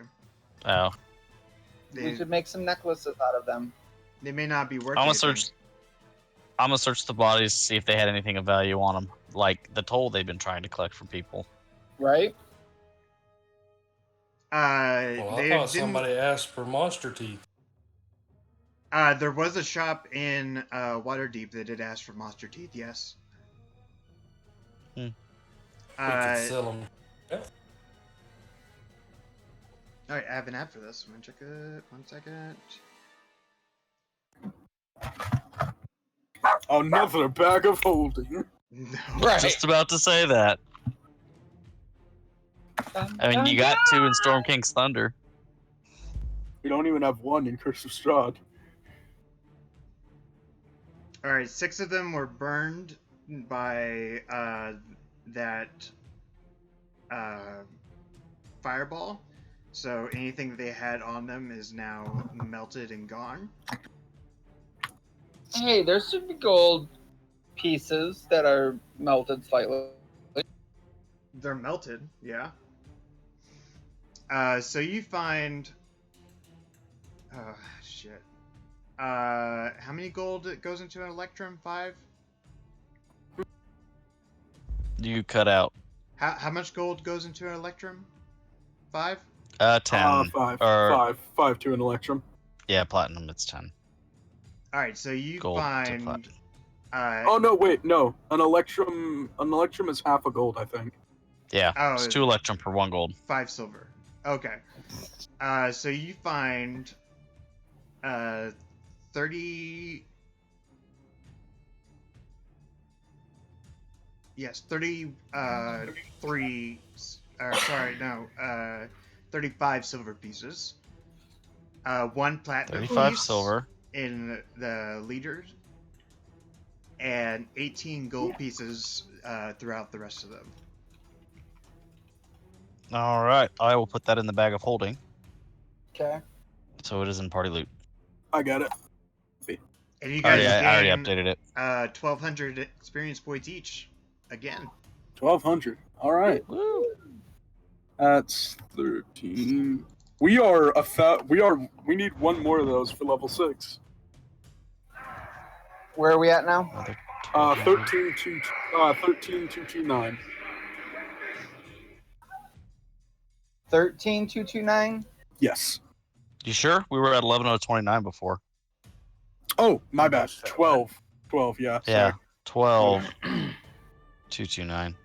Oh. We could make some necklaces out of them. They may not be worth I'm anything. gonna search the bodies to see if they had anything of value on them, like the toll they've been trying to collect from people. Right? Well, I thought didn't- somebody asked for monster teeth. There was a shop in Waterdeep that did ask for monster teeth. Yes. We could sell them. Yeah. All right, I have an app for this. I'm gonna check it. 1 second. Another bag of holding. No. Right. Just about to say that. I mean, you got 2 in Storm King's Thunder. We don't even have 1 in Curse of Strahd. All right, 6 of them were burned by that fireball. So anything that they had on them is now melted and gone. Hey, there should be gold pieces that are melted slightly. They're melted, yeah. So you find... Oh, shit. How many gold goes into an Electrum? 5? You cut out. How much gold goes into an Electrum? 5? 10. 5 to an Electrum. Yeah, platinum. It's 10. All right, so you Gold to find. platinum. Oh no! Wait, no. An Electrum is half a gold, I think. Yeah, Oh, it's 2 electrum per 1 gold. 5 silver. Okay. So you find 30. Yes, 33. Sorry, no. 35 silver pieces. 1 platinum 35 piece silver. in the leaders, and 18 gold pieces throughout the rest of them. All right, I will put that in the bag of holding. Okay. So it is in party loot. I got it. And you guys I already gain updated it. 1,200 experience points each. Again. 1,200. All right. Woo. That's 13. We need 1 more of those for level 6. Where are we at now? 13,229. 13,229. Yes. You sure? We were at 11 out of 29 before. Oh, my bad. 12. 12, yeah. Yeah, Sorry. 12. 229.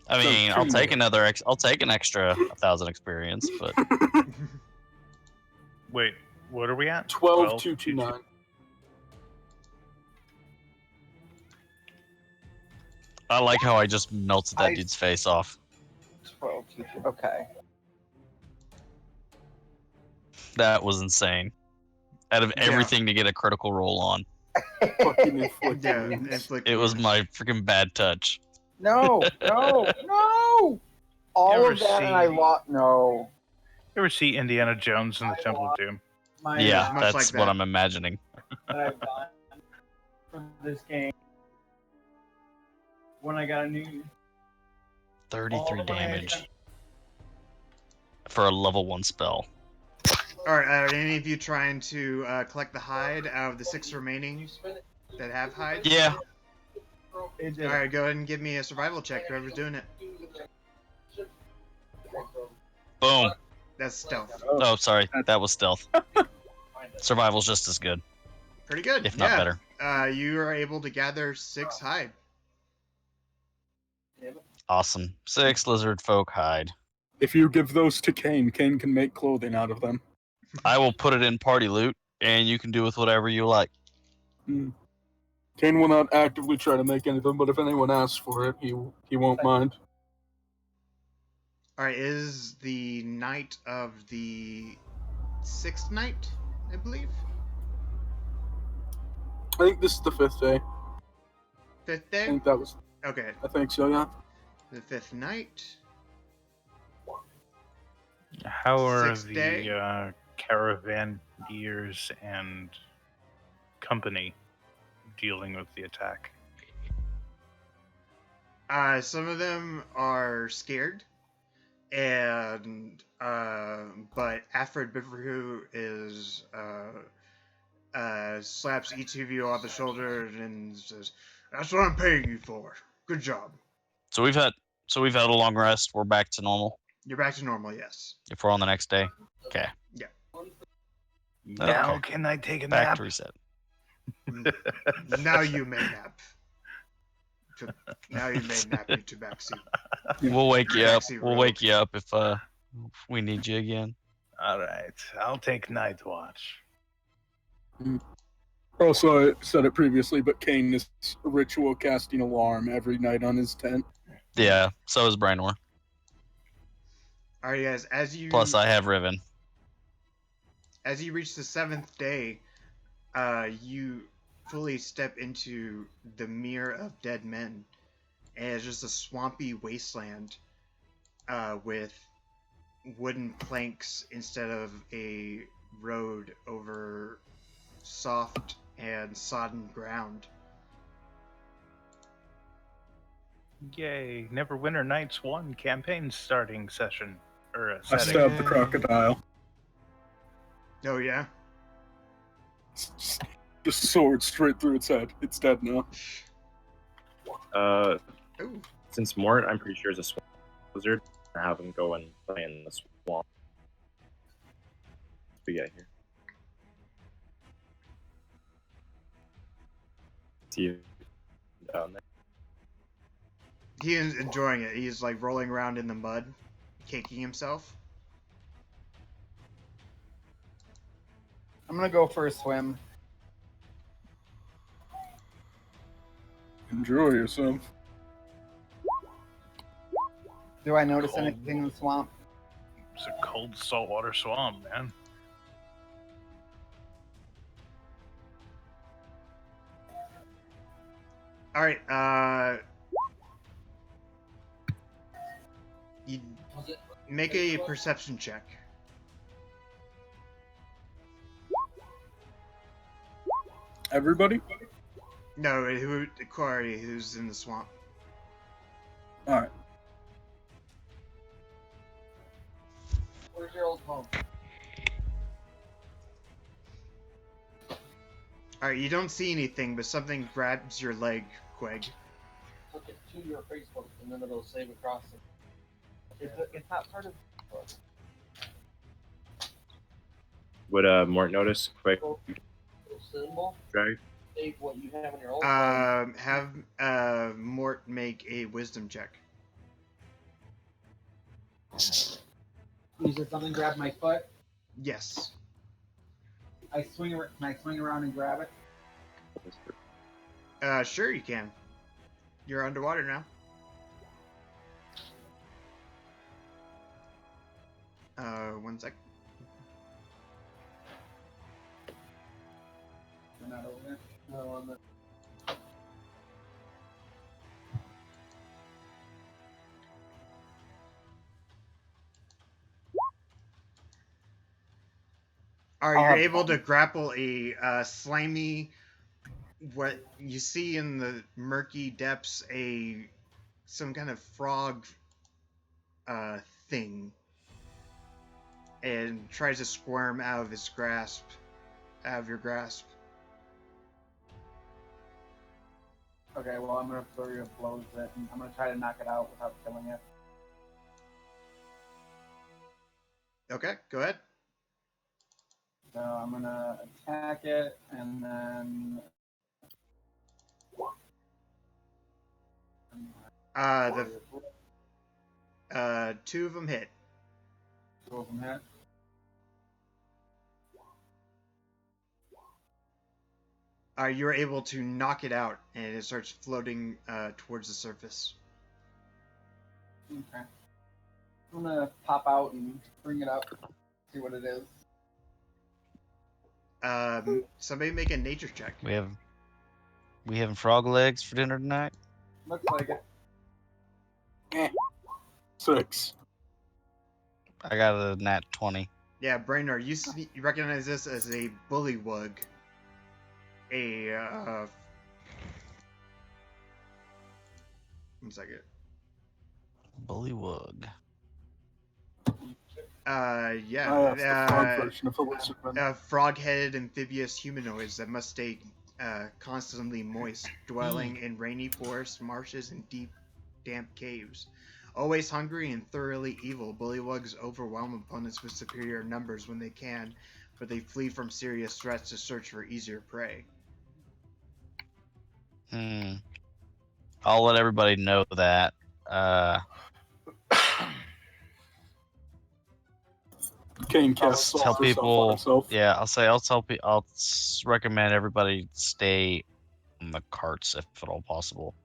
I mean, I'll take I'll take an extra 1,000 experience, but Wait, what are we at? 12,229. I like how I just melted that dude's face off. 12,229. Okay. That was insane. Out of everything to get a critical roll on, Fucking inflict Yeah, wounds. inflict it was wounds. my freaking bad touch. No, no, no! All Ever of that, and I see- lost. No. You ever see Indiana Jones and the Temple of Doom? Yeah, much that's like what that. I'm imagining. that I've done for this game. When I got a new 33 damage for a level 1 spell. Alright, are any of you trying to collect the hide out of the 6 remaining that have hide? Yeah. Alright, go ahead and give me a survival check, whoever's doing it. Boom. That's stealth. Oh, sorry. That was stealth. Survival's just as good, Pretty good. if not better. You are able to gather 6 hide. Awesome. 6 lizard folk hide. If you give those to Kane, Kane can make clothing out of them. I will put it in party loot, and you can do with whatever you like. Kane will not actively try to make anything, but if anyone asks for it, he won't mind. All right, it is the night of the 6th night, I believe. I think this is the 5th day. 5th day? I think that was. Okay. I think so, yeah. The 5th night. How are 6th day? the caravandiers and company dealing with the attack? Some of them are scared, and but Alfred Bifferhu is slaps each of you on the shoulder and says, "That's what I'm paying you for. Good job." So we've had a long rest. We're back to normal. You're back to normal, yes. If we're on the next day, okay. Yeah. Now Okay. can I take a Back nap? to reset. Now you may nap. Now you may nap into backseat. We'll wake you up. Backseat We'll row. wake you up if we need you again. All right, I'll take night watch. Also, I said it previously, but Kane is ritual casting alarm every night on his tent. Yeah, so is Brainor. All right, guys. As you Plus, I have Riven. As you reach the 7th day, you fully step into the Mere of Dead Men, and it's just a swampy wasteland with wooden planks instead of a road over soft and sodden ground. Yay! Neverwinter Nights 1 campaign starting session. I Setting. stabbed the crocodile. Oh yeah. Just sword straight through its head. It's dead now. Ooh. Since Mort, I'm pretty sure is a swamp wizard, I have him go and play in the swamp. What we get here? See down there. He is enjoying it. He's like rolling around in the mud, caking himself. I'm gonna go for a swim. Enjoy yourself. Do I notice Cold. anything in the swamp? It's a cold saltwater swamp, man. All right. You make a perception check. Everybody? No, Corey, who's in the swamp. Alright. Where's your old home? Alright, you don't see anything, but something grabs your leg, Queg. Took it to your Facebook and then it'll save across it. It's not part of Would Mort notice quick the symbol. drag? Save what you have in your old Have Mort make a wisdom check. You said something grabbed my foot. Yes. Can I swing around and grab it? Sure you can. You're underwater now. One sec. We're not over there. No, on the Alright, you're able to grapple a slimy, what you see in the murky depths, some kind of frog thing, and tries to squirm out of his grasp, out of your grasp. Okay, well, I'm gonna flurry of blows it, and I'm gonna try to knock it out without killing it. Okay, go ahead. So I'm gonna attack it, and then two of them hit. Two of them hit. You're able to knock it out, and it starts floating towards the surface. Okay. I'm gonna pop out and bring it up, see what it is. Somebody make a nature check. We having frog legs for dinner tonight? Looks like it. 6. I got a nat 20. Yeah, Brainerd, you recognize this as a bullywug. One second. Bullywug. Yeah. That's the frog version of a lizardman. Frog-headed amphibious humanoids that must stay constantly moist, dwelling in rainy forests, marshes, and deep, damp caves. Always hungry and thoroughly evil, bullywugs overwhelm opponents with superior numbers when they can, but they flee from serious threats to search for easier prey. I'll let everybody know that. Can cast I'll tell people. Yeah, I'll recommend everybody stay on the carts if at all possible.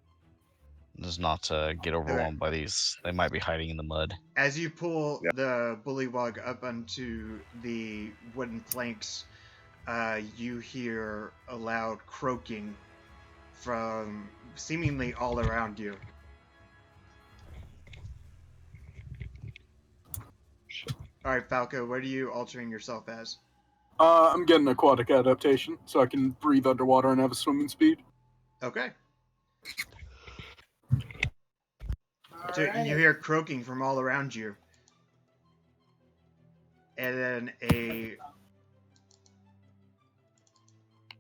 Just not to get overwhelmed by these. They might be hiding in the mud. As you pull the bullywug up onto the wooden planks, you hear a loud croaking from seemingly all around you. Alright, Falco, what are you altering yourself as? I'm getting aquatic adaptation, so I can breathe underwater and have a swimming speed. Okay. So you hear croaking from all around you. And then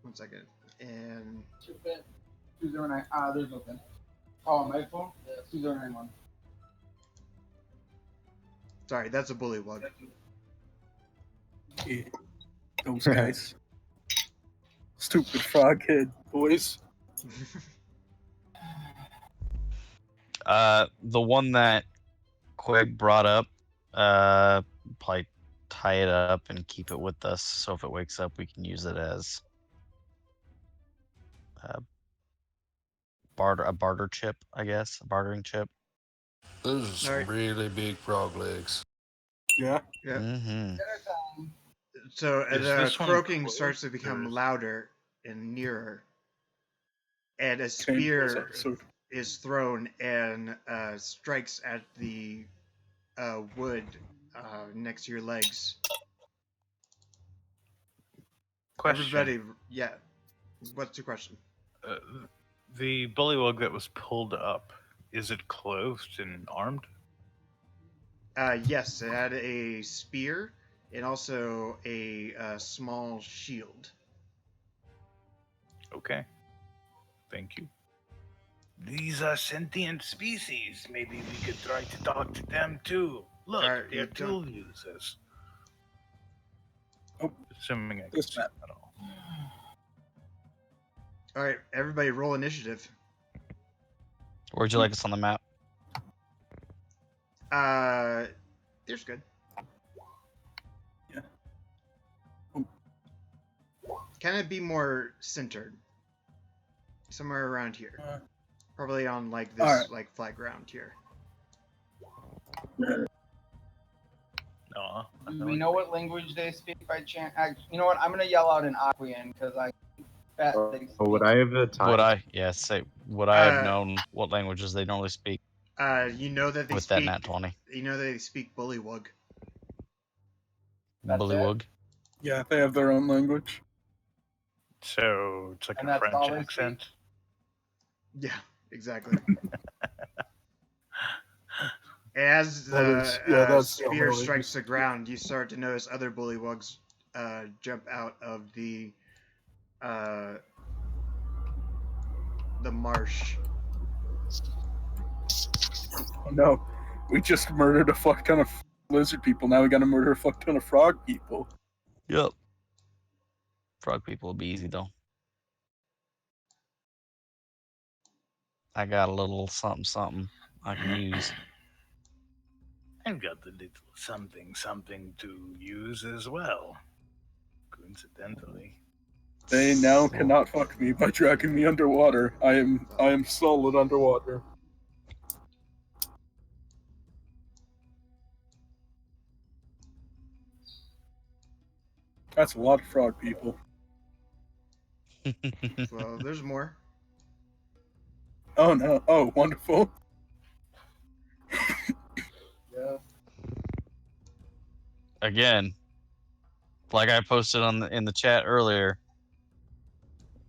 one second. And 209. There's nothing. Oh, my phone? 2091. Sorry, that's a bullywug. Yeah. Those guys. Stupid froghead boys. The one that Quig brought up, probably tie it up and keep it with us, so if it wakes up, we can use it as a barter chip, I guess, a bartering chip. Those are some really big frog legs. Yeah. Yeah. Mm-hmm. So the croaking starts to become louder and nearer, and a spear is thrown and strikes at the wood next to your legs. Question. Everybody, yeah. What's your question? The bullywug that was pulled up, is it clothed and armed? Yes, it had a spear and also a small shield. Okay. Thank you. These are sentient species. Maybe we could try to talk to them too. Look, they're tool users. Oh, assuming I can see them at all. All right, everybody, roll initiative. Where'd you like us on the map? There's good. Yeah. Can it be more centered? Somewhere around here. Probably on like this, like flat ground here. Do we know what language they speak by chance? You know what? I'm gonna yell out in Aquan because I. Would I have the time? Would I have known what languages they normally speak? You know that they with speak, that nat 20. You know that they speak bullywug. Bullywug. Yeah, they have their own language. So it's like a French accent. Yeah, exactly. As the spear strikes the ground, you start to notice other bullywugs jump out of the marsh. Oh no, we just murdered a fuck ton of lizard people. Now we gotta murder a fuck ton of frog people. Yep. Frog people will be easy though. I got a little something I can use. I've got the little something to use as well. Coincidentally. They now cannot fuck me by dragging me underwater. I am solid underwater. That's a lot of frog people. Well, there's more. Oh no! Oh, wonderful. Yeah. Again, like I posted in the chat earlier,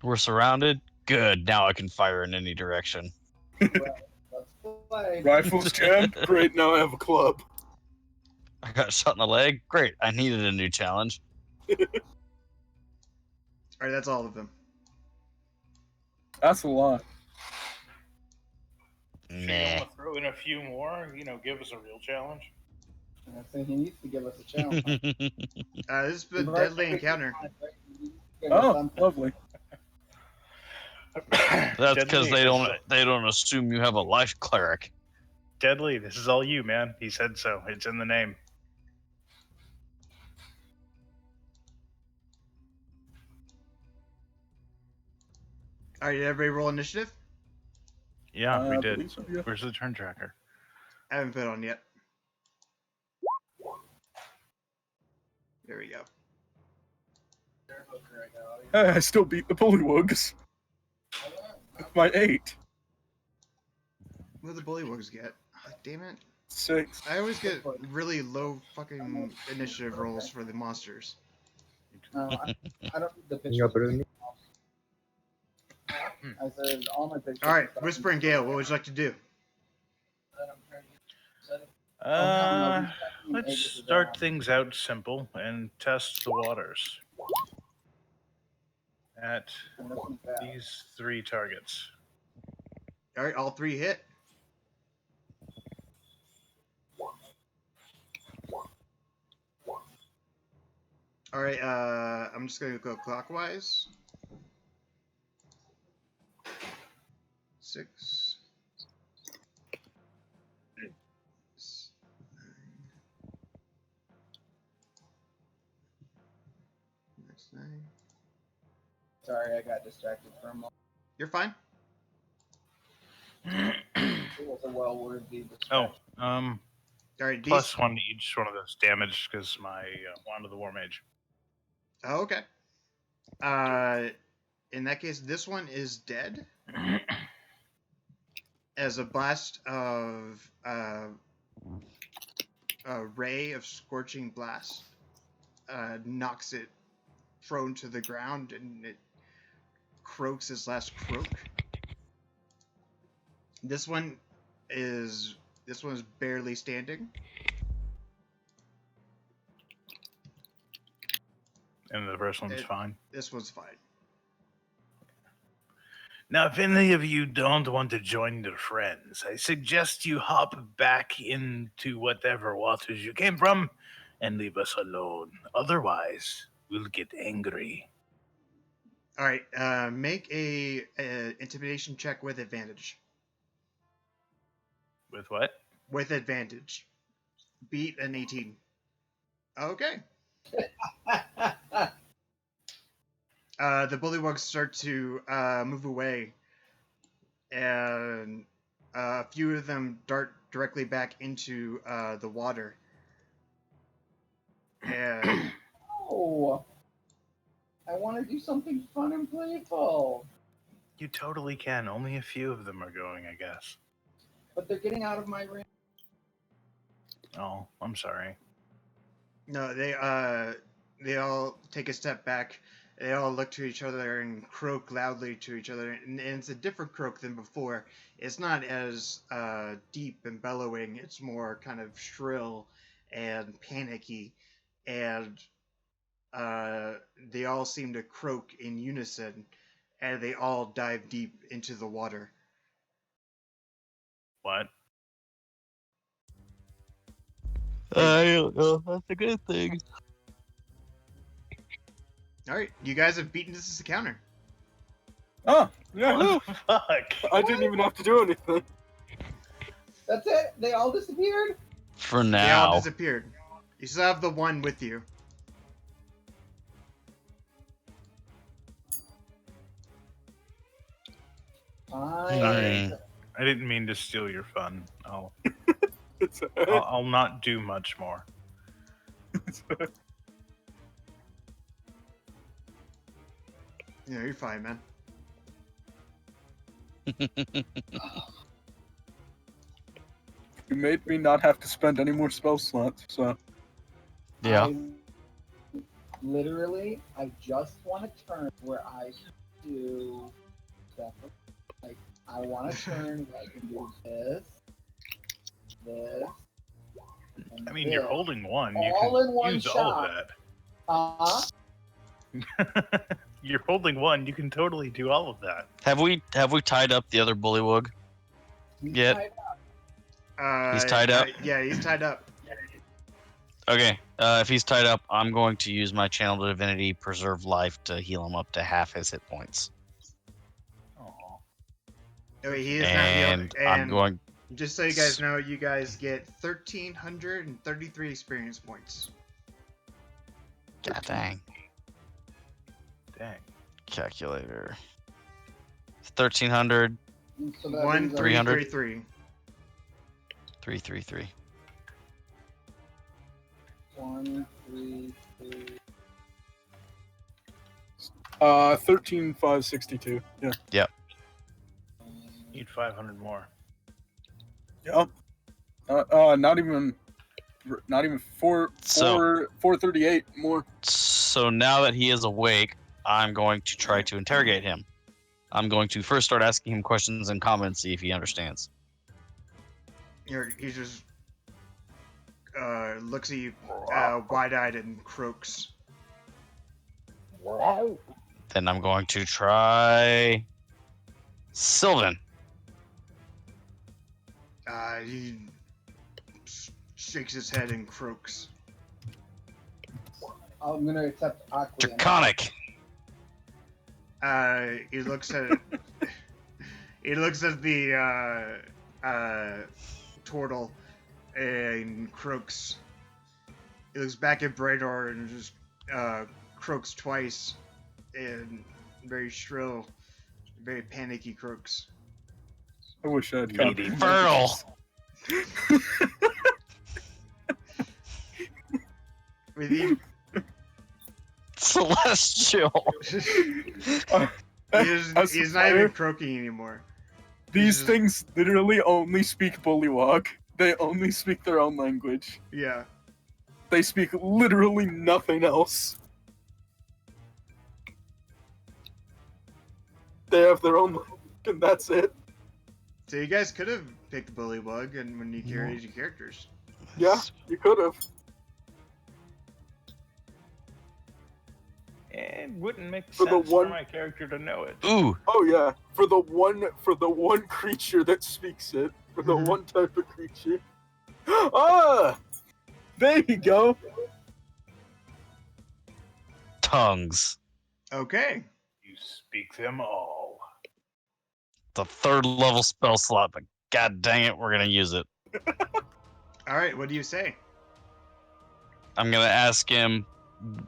we're surrounded. Good. Now I can fire in any direction. Let's play. Rifles jammed. Great. Now I have a club. I got shot in the leg. Great. I needed a new challenge. All right, that's all of them. That's a lot. So you want to throw in a few more? Give us a real challenge. I say he needs to give us a challenge. This is the deadly encounter. Oh, lovely. That's because they don't assume you have a life cleric. Deadly, this is all you, man. He said so. It's in the name. All right, did everybody roll initiative? Yeah, we did. So, yeah. Where's the turn tracker? I haven't put it on yet. There we go. Hey, I still beat the bullywugs. With my 8. What do the bullywugs get? Oh, damn it. 6. I always get really low fucking initiative rolls for the monsters. No, I don't need the pictures. You got better than me? I said all my pictures. All right, Whisper and Gale, what would you like to do? Let's start things out simple and test the waters at these 3 targets. All right, all 3 hit. All right, I'm just gonna go clockwise. 6. 9. Sorry, I got distracted for a moment. You're fine. It was a well-worthy distraction. All right, plus 1 to each one of those damage because my Wand of the War Mage. Oh, okay. In that case, this one is dead. As a blast of a ray of scorching blast knocks it prone to the ground, and it croaks his last croak. This one is barely standing. And the first one's fine. This one's fine. Now, if any of you don't want to join your friends, I suggest you hop back into whatever waters you came from and leave us alone. Otherwise, we'll get angry. All right, make a intimidation check with advantage. With what? With advantage. Beat an 18. Okay. The bullywugs start to move away, and a few of them dart directly back into the water. And Oh, I want to do something fun and playful. You totally can. Only a few of them are going, I guess. But they're getting out of my range. Oh, I'm sorry. no, they all take a step back. They all look to each other and croak loudly to each other, and it's a different croak than before. It's not as deep and bellowing. It's more kind of shrill and panicky, and they all seem to croak in unison, and they all dive deep into the water. What? I don't know. That's a good thing. All right, you guys have beaten this counter. Oh, yeah. What the fuck? I didn't even have to do anything. That's it? They all disappeared? For They all now. disappeared. You still have the one with you. Sorry. Hmm. I didn't mean to steal your fun. I'll It's I'll not do much more. Yeah, you're fine, man. You made me not have to spend any more spell slots, so. Yeah. Literally, I just want to turn where I can do stuff. Like, I want to turn where I can do this, and I mean, you're this. holding one. You All in can one use all shot. of that. You're holding one. You can totally do all of that. Have we tied up the other bullywug yet? He's tied up? Yeah, he's tied up. Okay. If he's tied up, I'm going to use my channel divinity preserve life to heal him up to half his hit points. Oh. Wait, he is And not healed. I'm going. Just so you guys know, you guys get 1,333 experience points. God dang. Dang. Calculator. 1,300. So that 1,333. 333. 1, 3, 3. 13,562. Yeah. Yep. Need 500 more. Yep. Not even 438 more. So now that he is awake, I'm going to try to interrogate him. I'm going to first start asking him questions in common and see if he understands. He just looks at you wide-eyed and croaks. Then I'm going to try Sylvan. He shakes his head and croaks. I'm gonna accept Aqua. Draconic. He looks at he looks at the turtle and croaks. He looks back at Braydor and just croaks twice, and very shrill, very panicky croaks. I wish I'd got Infernal. With you. Celestial. He's not even croaking anymore. These things literally only speak Bullywog. They only speak their own language. Yeah. They speak literally nothing else. They have their own language, and that's it. So you guys could have picked Bullywug and when you created your characters. Yeah, you could have. It wouldn't make For sense the one- for my character to know it. Ooh. Oh yeah, for the one creature that speaks it, for the one type of creature. Ah, there you go. Tongues. Okay. You speak them all. The 3rd level spell slot, but god dang it, we're gonna use it. All right. What do you say? I'm gonna ask him,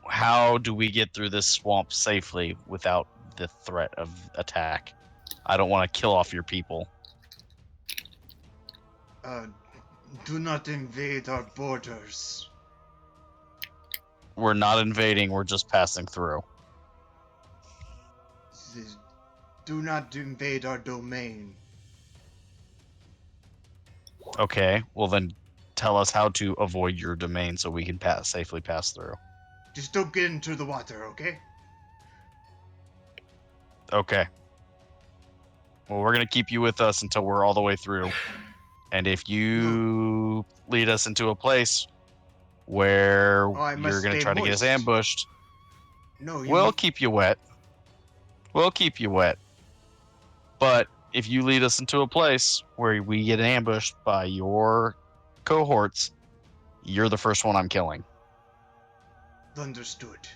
how do we get through this swamp safely without the threat of attack? I don't want to kill off your people. Do not invade our borders. We're not invading, we're just passing through. Do not invade our domain. Okay, well then tell us how to avoid your domain so we can safely pass through. Just don't get into the water, okay? Okay. Well, we're gonna keep you with us until we're all the way through. And if you lead us into a place where you're gonna try to get us ambushed, we'll keep you wet. We'll keep you wet. But if you lead us into a place where we get ambushed by your cohorts, you're the first one I'm killing. Understood.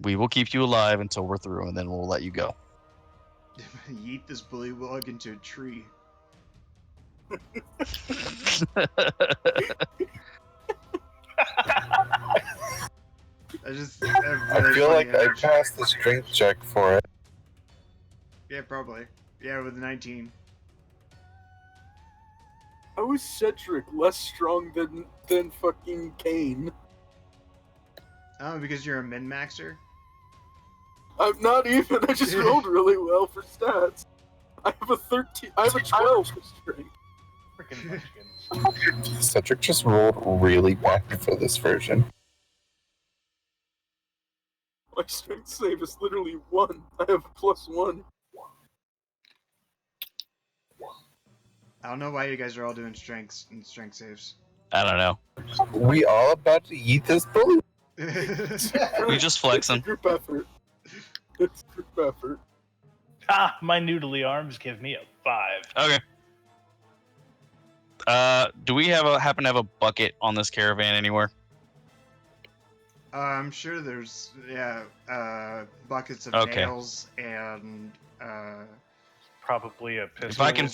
We will keep you alive until we're through, and then we'll let you go. Yeet this bullywug into a tree. I feel like I passed the strength check for it. Yeah, probably. Yeah, with 19. How is Cedric less strong than fucking Kane? Oh, because you're a min-maxer? I'm not even. I just rolled really well for stats. I have a 13. I have a 12 for strength. Freaking munchkins. Cedric just rolled really bad for this version. My strength save is literally 1. I have a +1. I don't know why you guys are all doing strength saves. I don't know. We all about to eat this bully. We just flexing. Group effort. It's group effort. Ah, my noodly arms give me a 5. Okay. Do we happen to have a bucket on this caravan anywhere? I'm sure there's buckets of nails and probably a pistol. If I can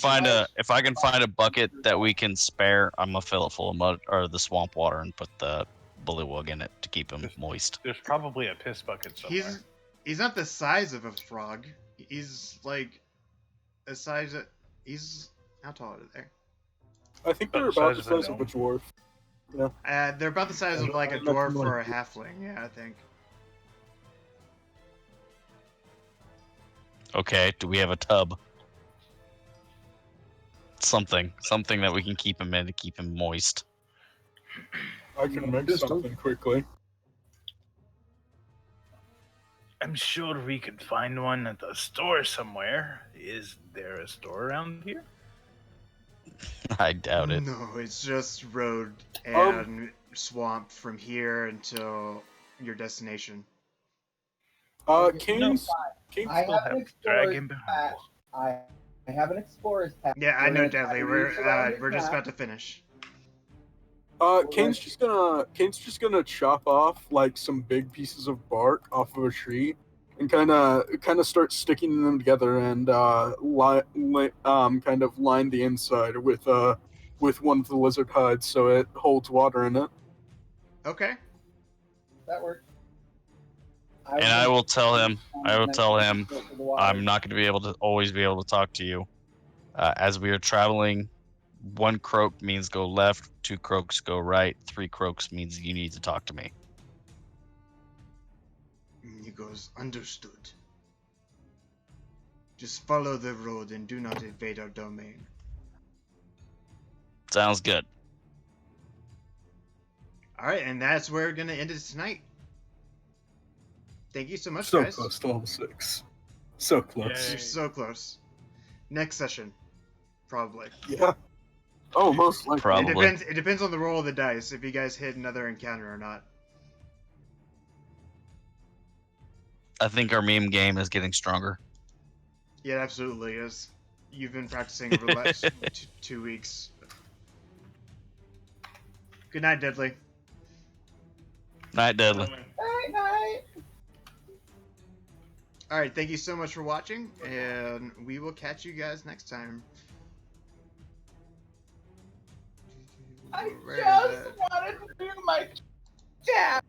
find a bucket that we can spare, I'm gonna fill it full of mud or the swamp water and put the bullywug in it to keep him moist. There's probably a piss bucket somewhere. He's not the size of a frog. He's like the size of how tall are they? I think they're about the size of a dwarf. Yeah. They're about the size of like a dwarf or a halfling. Yeah, I think. Okay. Do we have a tub? Something that we can keep him in to keep him moist. I can make something quickly. I'm sure we could find one at the store somewhere. Is there a store around here? I doubt it. No, it's just road and swamp from here until your destination. King's I have an explorer's patch. I have an explorer's patch. Yeah, I know, Deadly. We're just about to finish. Kane's just gonna chop off like some big pieces of bark off of a tree, and kind of start sticking them together and kind of line the inside with one of the lizard hides so it holds water in it. Okay. That works. I will tell him. I'm not going to always be able to talk to you. As we are traveling, 1 croak means go left, 2 croaks go right, 3 croaks means you need to talk to me. He goes, understood. Just follow the road and do not invade our domain. Sounds good. Alright, and that's where we're going to end it tonight. Thank you so much, so guys. So close to level 6. So close. You're so close. Next session. Probably. Yeah. Oh, most likely. Probably. It depends on the roll of the dice, if you guys hit another encounter or not. I think our meme game is getting stronger. Yeah, it absolutely is. You've been practicing over the last 2 weeks. Good night, Deadly. Night, Deadly. Night. Alright, thank you so much for watching, and we will catch you guys next time. I just wanted to do my jab.